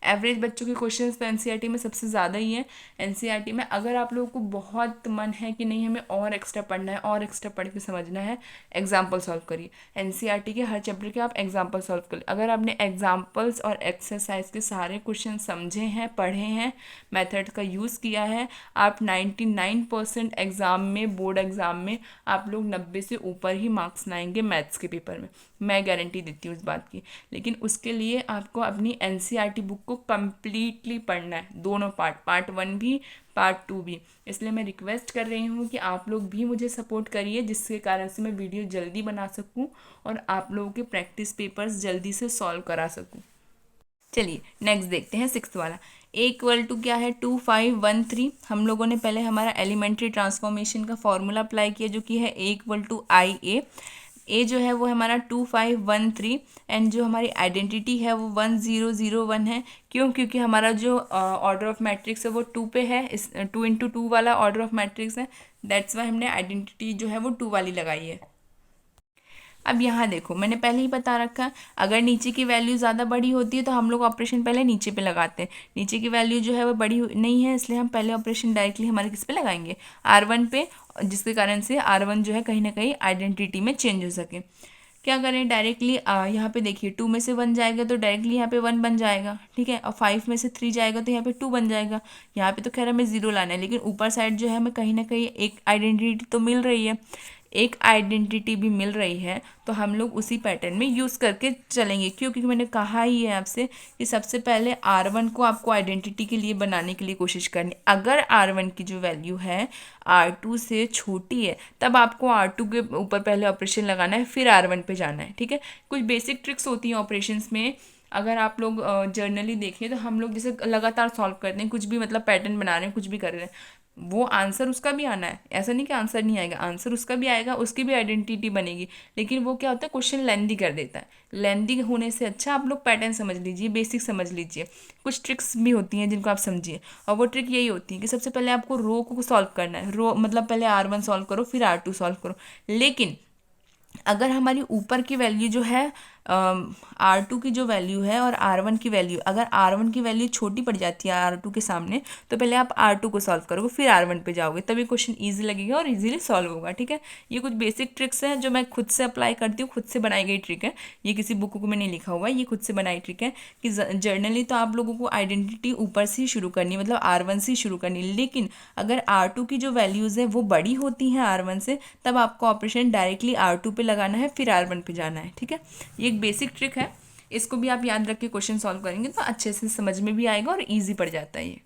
एवरेज बच्चों के क्वेश्चंस तो NCERT में सबसे ज़्यादा ही है। NCERT में अगर आप लोगों को बहुत मन है कि नहीं हमें और एक्स्ट्रा पढ़ना है, और एक्स्ट्रा पढ़ के समझना है, एग्जाम्पल सॉल्व करिए। NCERT के हर चैप्टर के आप एग्जाम्पल सॉल्व करिए। अगर आपने एग्जाम्पल्स और एक्सरसाइज के सारे क्वेश्चन समझे हैं, पढ़े हैं, मेथड का यूज़ किया है, आप 99% एग्ज़ाम में, बोर्ड एग्ज़ाम में आप लोग 90 से ऊपर ही मार्क्स लाएंगे मैथ्स के पेपर में, मैं गारंटी देती हूँ इस बात की। लेकिन उसके लिए आपको अपनी NCERT बुक को कम्प्लीटली पढ़ना है, दोनों पार्ट 1 भी, पार्ट 2 भी। इसलिए मैं रिक्वेस्ट कर रही हूँ कि आप लोग भी मुझे सपोर्ट करिए, जिसके कारण से मैं वीडियो जल्दी बना सकूँ और आप लोगों के प्रैक्टिस पेपर्स जल्दी से सॉल्व करा सकूँ। चलिए नेक्स्ट देखते हैं सिक्स्थ वाला। ए इक्वल टू क्या है 2513। हम लोगों ने पहले हमारा एलिमेंट्री ट्रांसफॉर्मेशन का फॉर्मूला अप्लाई किया जो कि है ए इक्वल टू आई ए जो है वो हमारा 2513 एंड जो हमारी आइडेंटिटी है वो 1001 है। क्यों? क्योंकि हमारा जो ऑर्डर ऑफ मैट्रिक्स है वो 2 पे है, इस 2 × 2 वाला ऑर्डर ऑफ मैट्रिक्स है, दैट्स वाई हमने आइडेंटिटी जो है वो 2 वाली लगाई है। अब यहाँ देखो मैंने पहले ही बता रखा, अगर नीचे की वैल्यू ज़्यादा बड़ी होती है तो हम लोग ऑपरेशन पहले नीचे पे लगाते हैं। नीचे की वैल्यू जो है वो बड़ी नहीं है, इसलिए हम पहले ऑपरेशन डायरेक्टली हमारे किस पे लगाएंगे, R1 पे, जिसके कारण से R1 जो है कहीं ना कहीं आइडेंटिटी में चेंज हो सके। क्या करें, डायरेक्टली यहाँ पे देखिए 2 में से 1 जाएगा तो डायरेक्टली यहाँ पे 1 बन जाएगा, ठीक है। और 5 में से 3 जाएगा तो यहाँ पे 2 बन जाएगा। यहाँ पे तो खैर हमें 0 लाना है, लेकिन ऊपर साइड जो है हमें कहीं ना कहीं एक आइडेंटिटी तो मिल रही है, एक आइडेंटिटी भी मिल रही है, तो हम लोग उसी पैटर्न में यूज़ करके चलेंगे। क्यों? क्योंकि मैंने कहा ही है आपसे कि सबसे पहले R1 को आपको आइडेंटिटी के लिए बनाने के लिए कोशिश करनी। अगर R1 की जो वैल्यू है R2 से छोटी है तब आपको R2 के ऊपर पहले ऑपरेशन लगाना है, फिर R1 पे जाना है, ठीक है। कुछ बेसिक ट्रिक्स होती हैं ऑपरेशंस में, अगर आप लोग जर्नली देखें तो हम लोग जैसे लगातार सॉल्व करते हैं, कुछ भी मतलब पैटर्न बना रहे हैं, कुछ भी कर रहे हैं, वो आंसर उसका भी आना है, ऐसा नहीं कि आंसर नहीं आएगा, आंसर उसका भी आएगा, उसकी भी आइडेंटिटी बनेगी। लेकिन वो क्या होता है, क्वेश्चन लेंदी कर देता है। लेंदी होने से अच्छा आप लोग पैटर्न समझ लीजिए, बेसिक समझ लीजिए, कुछ ट्रिक्स भी होती हैं जिनको आप समझिए। और वो ट्रिक यही होती है कि सबसे पहले आपको रो को सॉल्व करना है, रो मतलब पहले R1 सॉल्व करो फिर R2 सॉल्व करो। लेकिन अगर हमारी ऊपर की वैल्यू जो है R2 की जो वैल्यू है और R1 की वैल्यू, अगर R1 की वैल्यू छोटी पड़ जाती है R2 के सामने, तो पहले आप R2 को सॉल्व करोगे फिर R1 पे जाओगे, तभी क्वेश्चन ईजी लगेगा और इजीली सॉल्व होगा, ठीक है। ये कुछ बेसिक ट्रिक्स हैं जो मैं खुद से अप्लाई करती हूँ, खुद से बनाई गई ट्रिक है, ये किसी बुक में नहीं लिखा हुआ है, ये खुद से बनाई ट्रिक है कि जर्नली तो आप लोगों को आइडेंटिटी ऊपर से ही शुरू करनी है, मतलब R1 से ही शुरू करनी है। लेकिन अगर R2 की जो वैल्यूज़ है वो बड़ी होती हैं R1 से, तब आपको ऑपरेशन डायरेक्टली R2 पे लगाना है, फिर R1 पे जाना है, ठीक है। ये एक बेसिक ट्रिक है, इसको भी आप याद रख के क्वेश्चन सॉल्व करेंगे तो अच्छे से समझ में भी आएगा और इजी पड़ जाता है ये।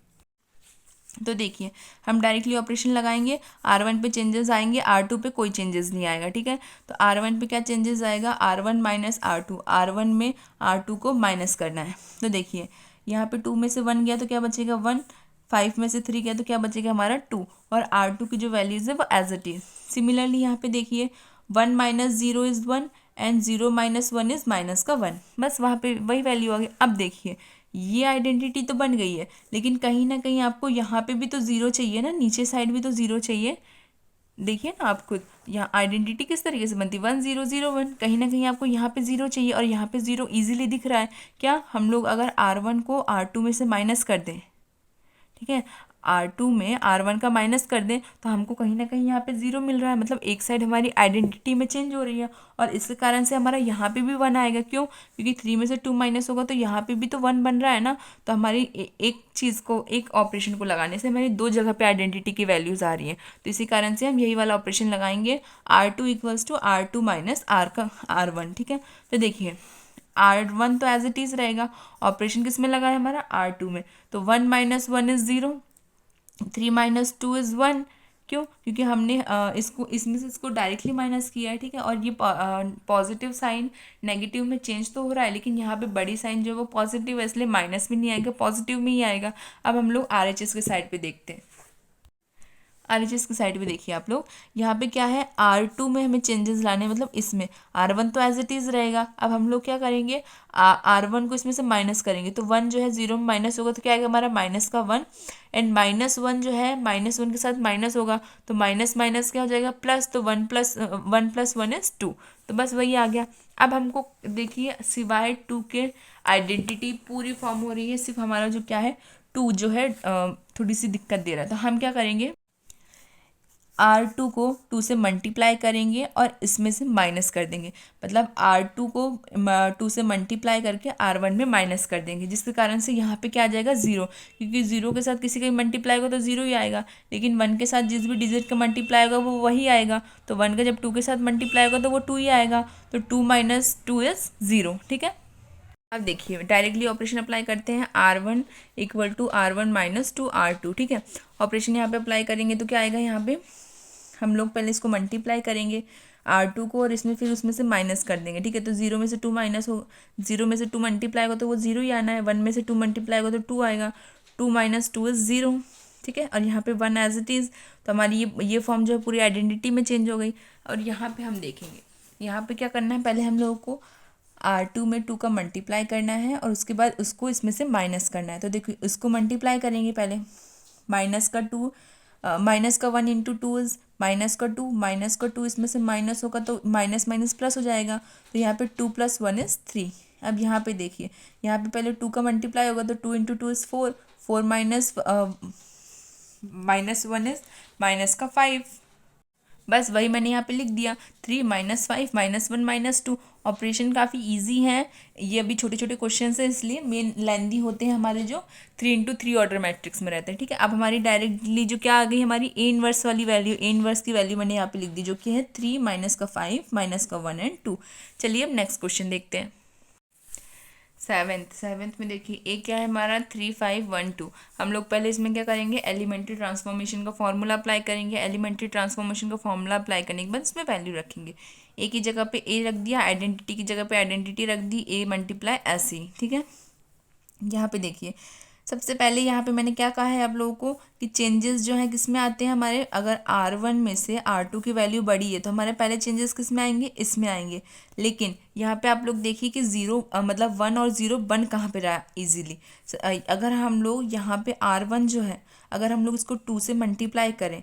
तो देखिए हम डायरेक्टली ऑपरेशन लगाएंगे, R1 पे चेंजेस आएंगे, R2 पे कोई चेंजेस नहीं आएगा, ठीक है। तो R1 पे क्या चेंजेस आएगा, R1 माइनस R2, R1 में R2 को माइनस करना है। तो देखिए यहाँ पे 2 में से 1 गया तो क्या बचेगा 1, 5 में से 3 गया तो क्या बचेगा हमारा 2, और R2 की जो वैल्यूज़ है वो एज इट इज। सिमिलरली यहाँ पे देखिए 1 minus 0 is 1 and 0 minus 1 is minus का 1, बस वहाँ पे वही वैल्यू आ गई। अब देखिए ये आइडेंटिटी तो बन गई है, लेकिन कहीं ना कहीं आपको यहाँ पे भी तो ज़ीरो चाहिए ना, नीचे साइड भी तो ज़ीरो चाहिए। देखिए ना आप खुद, यहाँ आइडेंटिटी किस तरीके से बनती है 1 0 0 1, कहीं ना कहीं आपको यहाँ पे ज़ीरो चाहिए, और यहाँ पे ज़ीरो इजीली दिख रहा है। क्या हम लोग अगर R1 को R2 में से माइनस कर दें, ठीक है, R2 में R1 का माइनस कर दें, तो हमको कहीं ना कहीं यहाँ पे ज़ीरो मिल रहा है, मतलब एक साइड हमारी आइडेंटिटी में चेंज हो रही है, और इसके कारण से हमारा यहाँ पे भी 1 आएगा। क्यों? क्योंकि 3 में से 2 माइनस होगा तो यहाँ पे भी तो 1 बन रहा है ना। तो हमारी एक चीज़ को, एक ऑपरेशन को लगाने से हमारी 2 जगह पे आइडेंटिटी की वैल्यूज़ आ रही हैं, तो इसी कारण से हम यही वाला ऑपरेशन लगाएंगे, R2 equals to R2 minus R1, ठीक है। तो देखिए R1 तो एज इट इज़ रहेगा, ऑपरेशन किस में लगा है हमारा R2 में, तो 1 माइनस 1 इज़ 0, 3 माइनस 2 इज़ 1। क्यों? क्योंकि हमने इसको इसमें से इसको डायरेक्टली माइनस किया है, ठीक है। और ये पॉजिटिव साइन नेगेटिव में चेंज तो हो रहा है, लेकिन यहाँ पे बड़ी साइन जो है वो पॉजिटिव है, इसलिए माइनस भी नहीं आएगा, पॉजिटिव में ही आएगा। अब हम लोग RHS के साइड पे देखते हैं। RHS की साइड पे देखिए आप लोग, यहाँ पे क्या है R2 में हमें चेंजेस लाने, मतलब इसमें R1 तो एज इट इज़ रहेगा। अब हम लोग क्या करेंगे, R1 को इसमें से माइनस करेंगे, तो 1 जो है 0 में माइनस होगा तो क्या आएगा हमारा माइनस का 1, एंड -1 जो है -1 के साथ माइनस होगा, तो माइनस माइनस क्या हो जाएगा प्लस, तो 1 + 1 इज़ 2, तो बस वही आ गया। अब हमको देखिए सिवाय 2 के आइडेंटिटी पूरी फॉर्म हो रही है, सिर्फ हमारा जो क्या है 2 जो है थोड़ी सी दिक्कत दे रहा है, तो हम क्या करेंगे R2 को 2 से मल्टीप्लाई करेंगे और इसमें से माइनस कर देंगे, मतलब R2 को 2 से मल्टीप्लाई करके R1 में माइनस कर देंगे, जिसके कारण से यहाँ पे क्या आ जाएगा 0, क्योंकि 0 के साथ किसी का मल्टीप्लाई होगा तो 0 ही आएगा, लेकिन 1 के साथ जिस भी डिजिट का मल्टीप्लाई होगा वो वही आएगा, तो 1 का जब 2 के साथ मल्टीप्लाई होगा तो वो 2 ही आएगा, तो 2 माइनस 2 इज़ 0, ठीक है। अब देखिए डायरेक्टली ऑपरेशन अप्लाई करते हैं, R1 equal to R1 minus 2 R2, ठीक है। ऑपरेशन यहाँ पे अप्लाई करेंगे तो क्या आएगा, यहाँ पे हम लोग पहले इसको मल्टीप्लाई करेंगे, R2 को और इसमें फिर उसमें से माइनस कर देंगे, ठीक है। तो 0 में से 2 माइनस हो, 0 में से 2 मल्टीप्लाई होगा तो वो 0 ही आना है, 1 में से 2 मल्टीप्लाई होगा तो 2 आएगा, 2 माइनस 2 इज़ 0, ठीक है। और यहाँ पे 1 एज इट इज़, तो हमारी ये फॉर्म जो है पूरी आइडेंटिटी में चेंज हो गई। और यहाँ पे हम देखेंगे, यहाँ पे क्या करना है, पहले हम लोगों को R2 में 2 का मल्टीप्लाई करना है और उसके बाद उसको इसमें से माइनस करना है। तो देखिए इसको मल्टीप्लाई करेंगे पहले, माइनस का 2, माइनस का 1 इंटू 2 इज़ माइनस का 2, माइनस का 2 इसमें से माइनस होगा तो माइनस माइनस प्लस हो जाएगा, तो यहाँ पे 2 + 1 इज़ 3। अब यहाँ पे देखिए, यहाँ पे पहले 2 का मल्टीप्लाई होगा तो 2 into 2 is 4, 4 minus minus 1 is minus का 5। बस वही मैंने यहाँ पे लिख दिया, 3 - 5 -1 -2। ऑपरेशन काफ़ी इजी है, ये अभी छोटे छोटे क्वेश्चन हैं इसलिए मेन लेंदी होते हैं हमारे, जो 3x3 ऑर्डर मैट्रिक्स में रहते हैं, ठीक है। अब हमारी डायरेक्टली जो क्या आ गई, हमारी ए इनवर्स वाली वैल्यू, ए इनवर्स की वैल्यू मैंने यहाँ पे लिख दी, जो कि है 3 - 5 - 1 एंड 2। चलिए अब नेक्स्ट क्वेश्चन देखते हैं। सेवेंथ में देखिए ए क्या है हमारा, 3 5 1 2। हम लोग पहले इसमें क्या करेंगे, एलिमेंट्री ट्रांसफॉर्मेशन का फॉर्मूला अप्लाई करेंगे। एलिमेंट्री ट्रांसफॉर्मेशन का फॉर्मूला अप्लाई करने के बाद इसमें वैल्यू रखेंगे। ए की जगह पे ए रख दिया, आइडेंटिटी की जगह पे आइडेंटिटी रख दी, ए मल्टीप्लाई ऐसे, ठीक है। यहाँ पे देखिए सबसे पहले यहाँ पे मैंने क्या कहा है आप लोगों को कि चेंजेस जो है किस में आते हैं हमारे, अगर R1 में से R2 की वैल्यू बड़ी है तो हमारे पहले चेंजेस किस में आएंगे, इसमें आएंगे। लेकिन यहाँ पे आप लोग देखिए कि 0 मतलब 1 और 0 बन कहाँ पे रहा इजीली। अगर हम लोग यहाँ पे R1 जो है, अगर हम लोग इसको 2 से मल्टीप्लाई करें,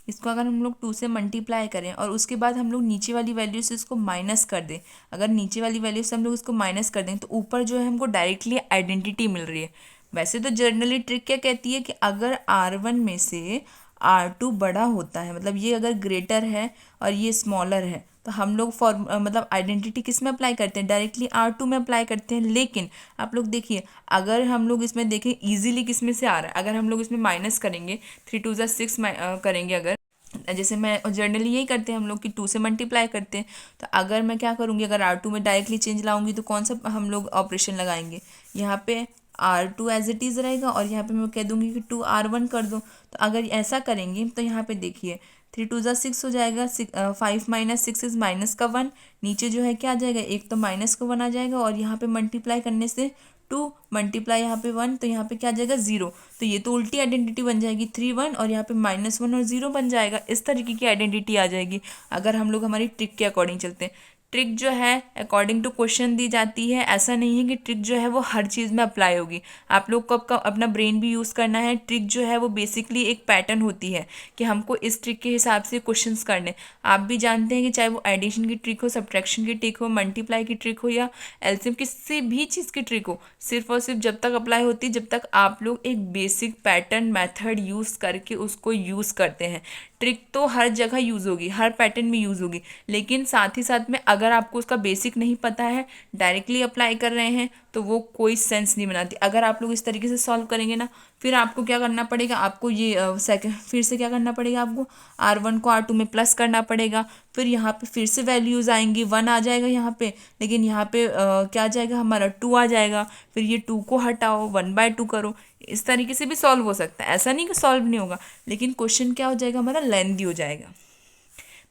इसको अगर हम लोग 2 से मल्टीप्लाई करें और उसके बाद हम लोग नीचे वाली वैल्यू से इसको माइनस कर दें, अगर नीचे वाली वैल्यू से हम लोग इसको माइनस कर दें तो ऊपर जो है हमको डायरेक्टली आइडेंटिटी मिल रही है। वैसे तो जनरली ट्रिक क्या कहती है कि अगर R1 में से R2 बड़ा होता है, मतलब ये अगर ग्रेटर है और ये स्मॉलर है, तो हम लोग मतलब आइडेंटिटी किस में अप्लाई करते हैं, डायरेक्टली R2 में अप्लाई करते हैं। लेकिन आप लोग देखिए, अगर हम लोग इसमें देखें इजीली किस में से आ रहा है, अगर हम लोग इसमें माइनस करेंगे, 3 2 6 करेंगे, अगर जैसे मैं जनरली यही करते हैं हम लोग कि 2 से मल्टीप्लाई करते हैं, तो अगर मैं क्या करूँगी, अगर R2 में डायरेक्टली चेंज लाऊंगी तो कौन सा हम लोग ऑपरेशन लगाएंगे, यहाँ पे R2 एज इट इज़ रहेगा और यहाँ पे मैं कह दूँगी कि 2R1 कर दो। तो अगर ऐसा करेंगे तो यहाँ पे देखिए 3 2 6 हो जाएगा, 5 - 6 इज़ -1, नीचे जो है क्या आ जाएगा, एक तो -1 आ जाएगा और यहाँ पे मल्टीप्लाई करने से 2 मल्टीप्लाई यहाँ पे 1, तो यहाँ पे क्या आ जाएगा 0। तो ये तो उल्टी आइडेंटिटी बन जाएगी, 3 1 और यहाँ पे -1 और 0 बन जाएगा। इस तरीके की आइडेंटिटी आ जाएगी अगर हम लोग हमारी ट्रिक के अकॉर्डिंग चलते हैं। ट्रिक जो है अकॉर्डिंग टू क्वेश्चन दी जाती है, ऐसा नहीं है कि ट्रिक जो है वो हर चीज़ में अप्लाई होगी। आप लोग को अपना ब्रेन भी यूज़ करना है। ट्रिक जो है वो बेसिकली एक पैटर्न होती है कि हमको इस ट्रिक के हिसाब से क्वेश्चंस करने। आप भी जानते हैं कि चाहे वो एडिशन की ट्रिक हो, सब्ट्रैक्शन की ट्रिक हो, मल्टीप्लाई की ट्रिक हो या एलसीएम किसी भी चीज़ की ट्रिक हो, सिर्फ और सिर्फ जब तक अप्लाई होती है जब तक आप लोग एक बेसिक पैटर्न मेथड यूज़ करके उसको यूज़ करते हैं। ट्रिक तो हर जगह यूज़ होगी, हर पैटर्न में यूज़ होगी, लेकिन साथ ही साथ में अगर आपको उसका बेसिक नहीं पता है, डायरेक्टली अप्लाई कर रहे हैं, तो वो कोई सेंस नहीं बनाती। अगर आप लोग इस तरीके से सॉल्व करेंगे ना, फिर आपको क्या करना पड़ेगा, आपको ये सेकंड फिर से क्या करना पड़ेगा, आपको R1 को R2 में प्लस करना पड़ेगा। फिर यहाँ पे फिर से वैल्यूज़ आएंगी, 1 आ जाएगा यहाँ पे, लेकिन यहाँ पे क्या आ जाएगा हमारा 2 आ जाएगा। फिर ये 2 को हटाओ, 1/2 करो। इस तरीके से भी सॉल्व हो सकता है, ऐसा नहीं कि सॉल्व नहीं होगा, लेकिन क्वेश्चन क्या हो जाएगा हमारा, लेंथी हो जाएगा।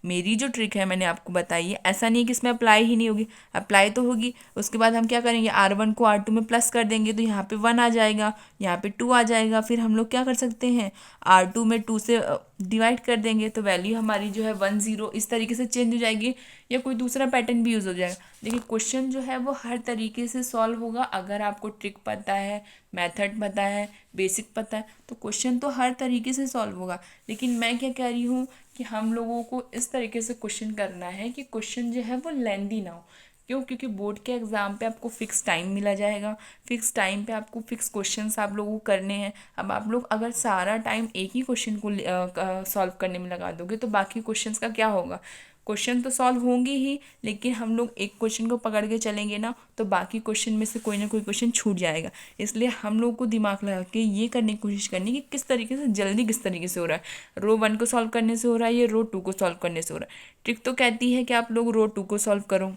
मेरी जो ट्रिक है मैंने आपको बताई है, ऐसा नहीं कि इसमें अप्लाई ही नहीं होगी, अप्लाई तो होगी। उसके बाद हम क्या करेंगे, R1 को R2 में प्लस कर देंगे तो यहाँ पे 1 आ जाएगा, यहाँ पे 2 आ जाएगा। फिर हम लोग क्या कर सकते हैं, R2 में 2 से डिवाइड कर देंगे तो वैल्यू हमारी जो है 1 0 इस तरीके से चेंज हो जाएगी, या कोई दूसरा पैटर्न भी यूज़ हो जाएगा। देखिए क्वेश्चन जो है वो हर तरीके से सॉल्व होगा अगर आपको ट्रिक पता है, मेथड पता है, बेसिक पता है, तो क्वेश्चन तो हर तरीके से सॉल्व होगा। लेकिन मैं क्या कह रही हूँ कि हम लोगों को इस तरीके से क्वेश्चन करना है कि क्वेश्चन जो है वो लेंदी ना हो। क्यों? क्योंकि बोर्ड के एग्ज़ाम पे आपको फिक्स टाइम मिला जाएगा, फिक्स टाइम पे आपको फिक्स क्वेश्चंस आप लोगों को करने हैं। अब आप लोग अगर सारा टाइम एक ही क्वेश्चन को सॉल्व करने में लगा दोगे तो बाकी क्वेश्चंस का क्या होगा, क्वेश्चन तो सॉल्व होंगे ही, लेकिन हम लोग एक क्वेश्चन को पकड़ के चलेंगे ना तो बाकी क्वेश्चन में से कोई ना कोई क्वेश्चन छूट जाएगा। इसलिए हम लोग को दिमाग लगा के ये करने की कोशिश करनी कि किस तरीके से जल्दी किस तरीके से हो रहा है, रो 1 को सॉल्व करने से हो रहा है, ये रो 2 को सॉल्व करने से हो रहा है। ट्रिक तो कहती है कि आप लोग रो 2 को सॉल्व करो,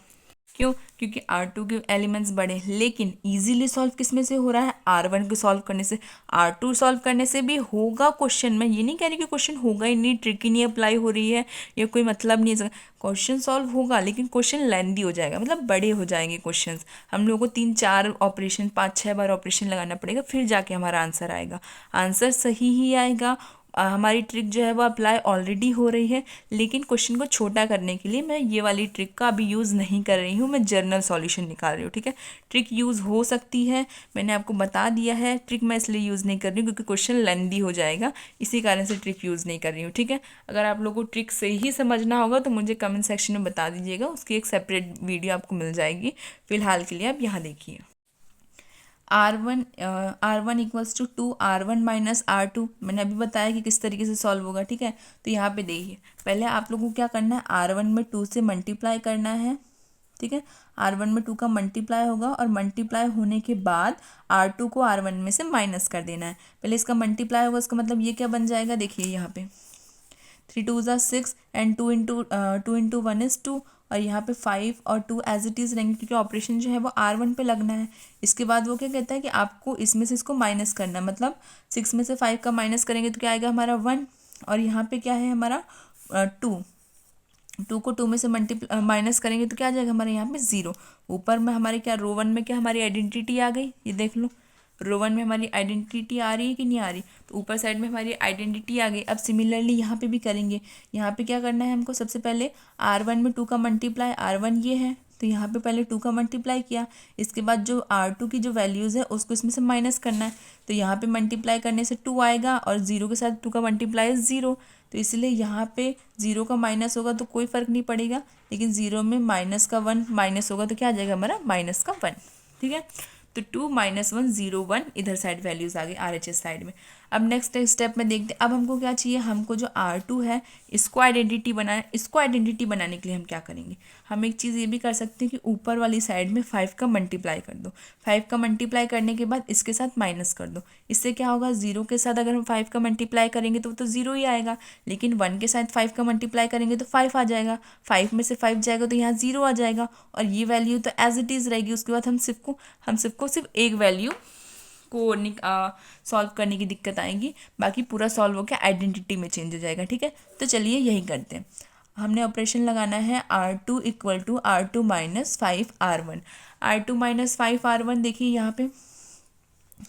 क्यों? क्योंकि R2 के एलिमेंट्स बड़े हैं, लेकिन इजीली सॉल्व किस में से हो रहा है? R1 को सॉल्व करने से। R2 सॉल्व करने से भी होगा क्वेश्चन, मैं ये नहीं कह रही कि क्वेश्चन होगा ही नहीं, ट्रिक ही नहीं अप्लाई हो रही है या कोई मतलब नहीं है, क्वेश्चन सॉल्व होगा लेकिन क्वेश्चन लेंदी हो जाएगा, मतलब बड़े हो जाएंगे क्वेश्चंस। हम लोगों को 3-4 ऑपरेशन 5-6 बार ऑपरेशन लगाना पड़ेगा, फिर जाके हमारा आंसर आएगा। आंसर सही ही आएगा। हमारी ट्रिक जो है वो अप्लाई ऑलरेडी हो रही है, लेकिन क्वेश्चन को छोटा करने के लिए मैं ये वाली ट्रिक का अभी यूज़ नहीं कर रही हूँ, मैं जर्नल सॉल्यूशन निकाल रही हूँ। ठीक है, ट्रिक यूज़ हो सकती है, मैंने आपको बता दिया है। ट्रिक मैं इसलिए यूज़ नहीं कर रही हूँ क्योंकि क्वेश्चन लेंदी हो जाएगा, इसी कारण से ट्रिक यूज़ नहीं कर रही हूँ। ठीक है, अगर आप लोगों को ट्रिक से ही समझना होगा तो मुझे कमेंट सेक्शन में बता दीजिएगा, उसकी एक सेपरेट वीडियो आपको मिल जाएगी। फिलहाल के लिए आप यहाँ देखिए। R1 equals to 2R1 minus R2, मैंने अभी बताया कि किस तरीके से सॉल्व होगा। ठीक है, तो यहाँ पे देखिए, पहले आप लोगों को क्या करना है, R1 में 2 से मल्टीप्लाई करना है। ठीक है, R1 में 2 का मल्टीप्लाई होगा और मल्टीप्लाई होने के बाद R2 को R1 में से माइनस कर देना है। पहले इसका मल्टीप्लाई होगा, इसका मतलब ये क्या बन जाएगा, देखिए यहाँ पे 3 2 ज़ा 6 एंड 2 इंटू 1 इज़ 2, और यहाँ पे 5 और 2 एज इट इज़ रहेंगे क्योंकि ऑपरेशन जो है वो R1 पे लगना है। इसके बाद वो क्या कहता है कि आपको इसमें से इसको माइनस करना है, मतलब 6 में से 5 का माइनस करेंगे तो क्या आएगा हमारा 1, और यहाँ पे क्या है हमारा 2 को 2 में से माइनस करेंगे तो क्या आ जाएगा हमारे यहाँ पे 0। ऊपर में हमारे क्या रो 1 में क्या हमारी आइडेंटिटी आ गई, ये देख लो, रो 1 में हमारी आइडेंटिटी आ रही है कि नहीं आ रही, तो ऊपर साइड में हमारी आइडेंटिटी आ गई। अब सिमिलरली यहाँ पे भी करेंगे। यहाँ पे क्या करना है हमको, सबसे पहले R1 में 2 का मल्टीप्लाई, R1 ये है तो यहाँ पे पहले 2 का मल्टीप्लाई किया, इसके बाद जो R2 की जो वैल्यूज़ है उसको इसमें से माइनस करना है, तो यहाँ पे मल्टीप्लाई करने से 2 आएगा और 0 के साथ 2 का मल्टीप्लाई 0, तो इसलिए यहाँ पे 0 का माइनस होगा तो कोई फ़र्क नहीं पड़ेगा, लेकिन 0 में माइनस का 1 माइनस होगा तो क्या आ जाएगा हमारा माइनस का 1। ठीक है, तो 2 - 1 0 1 इधर साइड वैल्यूज़ आ गई RHS साइड में। अब नेक्स्ट स्टेप में देखते हैं, अब हमको क्या चाहिए, हमको जो R2 है इसको आइडेंटिटी बनाना। इसको आइडेंटिटी बनाने के लिए हम क्या करेंगे, हम एक चीज़ ये भी कर सकते हैं कि ऊपर वाली साइड में 5 का मल्टीप्लाई कर दो। 5 का मल्टीप्लाई करने के बाद इसके साथ माइनस कर दो, इससे क्या होगा, 0 के साथ अगर हम 5 का मल्टीप्लाई करेंगे तो वो तो 0 ही आएगा, लेकिन 1 के साथ 5 का मल्टीप्लाई करेंगे तो 5 आ जाएगा, 5 में से 5 जाएगा तो यहाँ 0 आ जाएगा, और ये वैल्यू तो एज इट इज़ रहेगी। उसके बाद हम सिर्फ एक वैल्यू को सॉल्व करने की दिक्कत आएगी, बाकी पूरा सॉल्व होकर आइडेंटिटी में चेंज हो जाएगा। ठीक है, तो चलिए यही करते हैं। हमने ऑपरेशन लगाना है R2 equal to R2 minus 5R1। R2 minus 5R1, देखिए यहाँ पे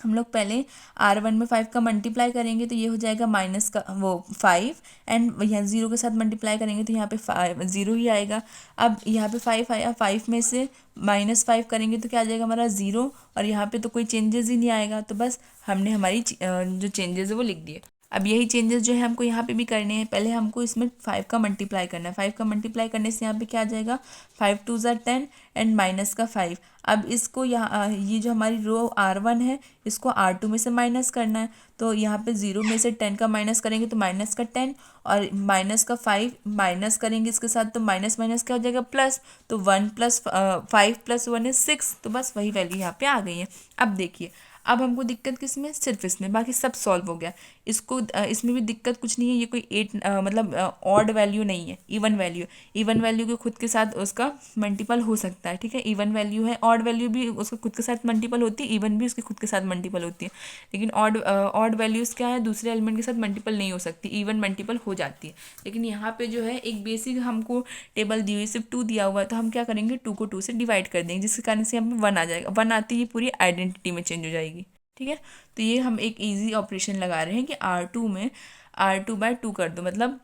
हम लोग पहले R1 में 5 का मल्टीप्लाई करेंगे तो ये हो जाएगा माइनस का वो 5, एंड यहाँ 0 के साथ मल्टीप्लाई करेंगे तो यहाँ पे 5 0 ही आएगा। अब यहाँ पे 5 आया, 5 में से -5 करेंगे तो क्या आ जाएगा हमारा 0, और यहाँ पे तो कोई चेंजेस ही नहीं आएगा, तो बस हमने हमारी जो चेंजेस है वो लिख दिए। अब यही चेंजेस जो है हमको यहाँ पे भी करने हैं। पहले हमको इसमें 5 का मल्टीप्लाई करना है, 5 का मल्टीप्लाई करने से यहाँ पे क्या आ जाएगा, 5 2 ज़ा 10 एंड माइनस का 5। अब इसको यहाँ ये जो हमारी रो R1 है इसको R2 में से माइनस करना है, तो यहाँ पे 0 में से 10 का माइनस करेंगे तो माइनस का 10, और माइनस का 5 माइनस करेंगे इसके साथ तो माइनस माइनस क्या हो जाएगा प्लस, तो 1 + 5 + 1 = 6, तो बस वही वैल्यू यहाँ पे आ गई है। अब देखिए, अब हमको दिक्कत किस में, सिर्फ इसमें, बाकी सब सॉल्व हो गया। इसको इसमें भी दिक्कत कुछ नहीं है, ये कोई 8 मतलब ऑड वैल्यू नहीं है, इवन वैल्यू। इवन वैल्यू के खुद के साथ उसका मल्टीपल हो सकता है। ठीक है, इवन वैल्यू है, ऑड वैल्यू भी उसके खुद के साथ मल्टीपल होती है, इवन भी उसके खुद के साथ मल्टीपल होती है, लेकिन ऑड वैल्यूज़ क्या है, दूसरे एलिमेंट के साथ मल्टीपल नहीं हो सकती, इवन मल्टीपल हो जाती है। लेकिन यहाँ पे जो है एक बेसिक हमको टेबल दी हुई, सिर्फ 2 दिया हुआ है, तो हम क्या करेंगे, 2 को 2 से डिवाइड कर देंगे, जिसके कारण से यहाँ पे 1 आ जाएगा। 1 आती ही पूरी आइडेंटिटी में चेंज हो जाएगी। ठीक है, तो ये हम एक इजी ऑपरेशन लगा रहे हैं कि R2 में R2/2 कर दो, मतलब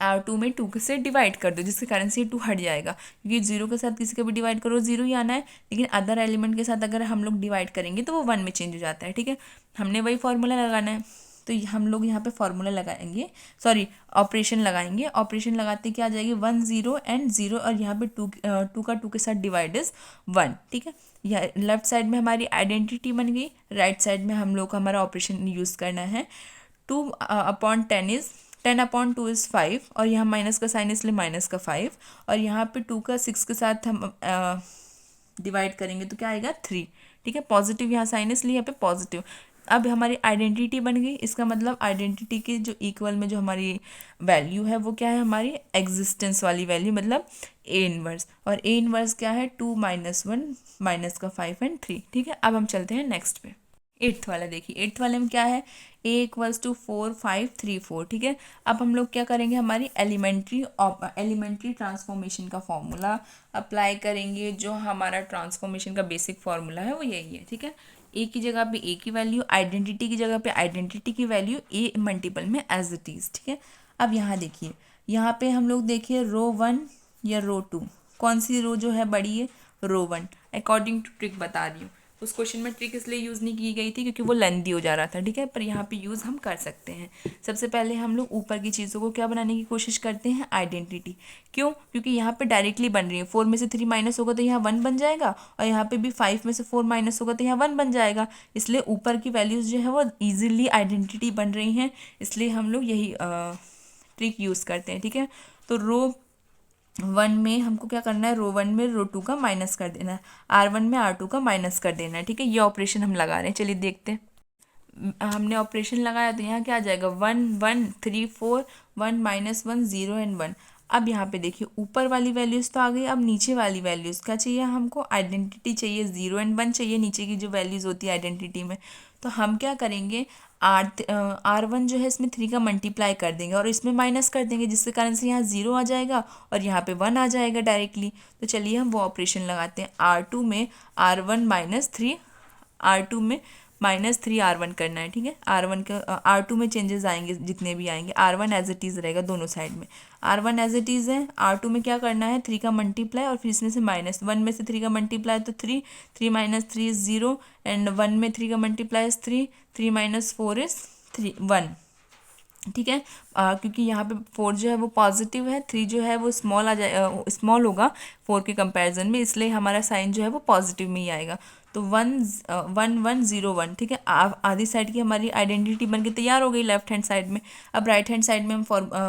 R2 में 2 से डिवाइड कर दो, जिसके कारण से ये 2 हट जाएगा, क्योंकि 0 के साथ किसी का भी डिवाइड करो 0 ही आना है, लेकिन अदर एलिमेंट के साथ अगर हम लोग डिवाइड करेंगे तो वो 1 में चेंज हो जाता है। ठीक है, हमने वही फॉर्मूला लगाना है, तो हम लोग यहाँ पे फॉर्मूला लगाएंगे, सॉरी ऑपरेशन लगाएंगे। ऑपरेशन लगाते क्या आ जाएगी, 1 0 एंड 0, और यहाँ पे 2 का 2 के साथ डिवाइड इज 1। ठीक है, यह लेफ्ट साइड में हमारी आइडेंटिटी बन गई, राइट साइड में हम लोग का हमारा ऑपरेशन यूज़ करना है। 2/10 इज़ 10/2 इज़ 5, और यहाँ माइनस का साइन इसलिए माइनस का 5, और यहाँ पे 2 का 6 के साथ हम डिवाइड करेंगे तो क्या आएगा 3। ठीक है, पॉजिटिव यहाँ साइन इसलिए यहाँ पे पॉजिटिव, अब हमारी आइडेंटिटी बन गई, इसका मतलब आइडेंटिटी के जो इक्वल में जो हमारी वैल्यू है वो क्या है, हमारी एग्जिस्टेंस वाली वैल्यू, मतलब ए इनवर्स। और ए इनवर्स क्या है, 2 - 1 -5 एंड 3। ठीक है, अब हम चलते हैं नेक्स्ट पे। एट्थ वाला देखिए, एट्थ वाले में क्या है, a = 4 5 3 4। ठीक है, अब हम लोग क्या करेंगे, हमारी एलिमेंट्री ट्रांसफॉर्मेशन का फॉर्मूला अप्लाई करेंगे। जो हमारा ट्रांसफॉर्मेशन का बेसिक फॉर्मूला है वो यही है। ठीक है, ए की जगह पे ए की वैल्यू, आइडेंटिटी की जगह पे आइडेंटिटी की वैल्यू ए मल्टीपल में एज इट इज़। ठीक है, अब यहाँ देखिए, यहाँ पे हम लोग देखिए रो 1 या रो 2, कौन सी रो जो है बड़ी है, रो 1। अकॉर्डिंग टू ट्रिक बता रही हूँ, उस क्वेश्चन में ट्रिक इसलिए यूज़ नहीं की गई थी क्योंकि वो लेंदी हो जा रहा था। ठीक है, पर यहाँ पे यूज़ हम कर सकते हैं। सबसे पहले हम लोग ऊपर की चीज़ों को क्या बनाने की कोशिश करते हैं, आइडेंटिटी। क्यों, क्योंकि यहाँ पे डायरेक्टली बन रही है, 4 में से 3 माइनस होगा तो यहाँ 1 बन जाएगा, और यहाँ पे भी 5 में से 4 माइनस होगा तो यहाँ 1 बन जाएगा। इसलिए ऊपर की वैल्यूज़ जो है वो ईजिली आइडेंटिटी बन रही हैं, इसलिए हम लोग यही ट्रिक यूज़ करते हैं। ठीक है, तो रो 1 में हमको क्या करना है, रो 1 में रो 2 का माइनस कर देना है, R1 में R2 का माइनस कर देना है। ठीक है, ये ऑपरेशन हम लगा रहे हैं, चलिए देखते हैं। हमने ऑपरेशन लगाया तो यहाँ क्या आ जाएगा, 1 1 3 4 1 -1 0 एंड 1। अब यहाँ पे देखिए ऊपर वाली वैल्यूज़ तो आ गई, अब नीचे वाली वैल्यूज़ क्या चाहिए हमको, आइडेंटिटी चाहिए, 0 एंड 1 चाहिए नीचे की जो वैल्यूज़ होती है आइडेंटिटी में। तो हम क्या करेंगे, R1 जो है इसमें 3 का मल्टीप्लाई कर देंगे और इसमें माइनस कर देंगे, जिसके कारण से यहाँ 0 आ जाएगा और यहाँ पे 1 आ जाएगा डायरेक्टली। तो चलिए हम वो ऑपरेशन लगाते हैं, R2 में R1 -3, R2 में -3 R1 करना है। ठीक है, R1 का R2 में चेंजेस आएंगे, जितने भी आएंगे, R1 एज इट इज़ रहेगा दोनों साइड में। R1 एज इट इज़ है, R2 में क्या करना है, 3 का मल्टीप्लाई और फिर इसमें से माइनस, 1 में से 3 का मल्टीप्लाई तो 3, 3 - 3 इज़ 0 एंड 1 में 3 का मल्टीप्लाई इज़ 3, 3 - 4 इज़ 1। ठीक है, क्योंकि यहाँ पे 4 जो है वो पॉजिटिव है, 3 जो है वो स्मॉल आ जाए, स्मॉल होगा 4 के कंपैरिजन में, इसलिए हमारा साइन जो है वो पॉजिटिव में ही आएगा। तो 1 1 1 0 1। ठीक है, आधी साइड की हमारी आइडेंटिटी बन के तैयार हो गई लेफ्ट हैंड साइड में। अब राइट हैंड साइड में हम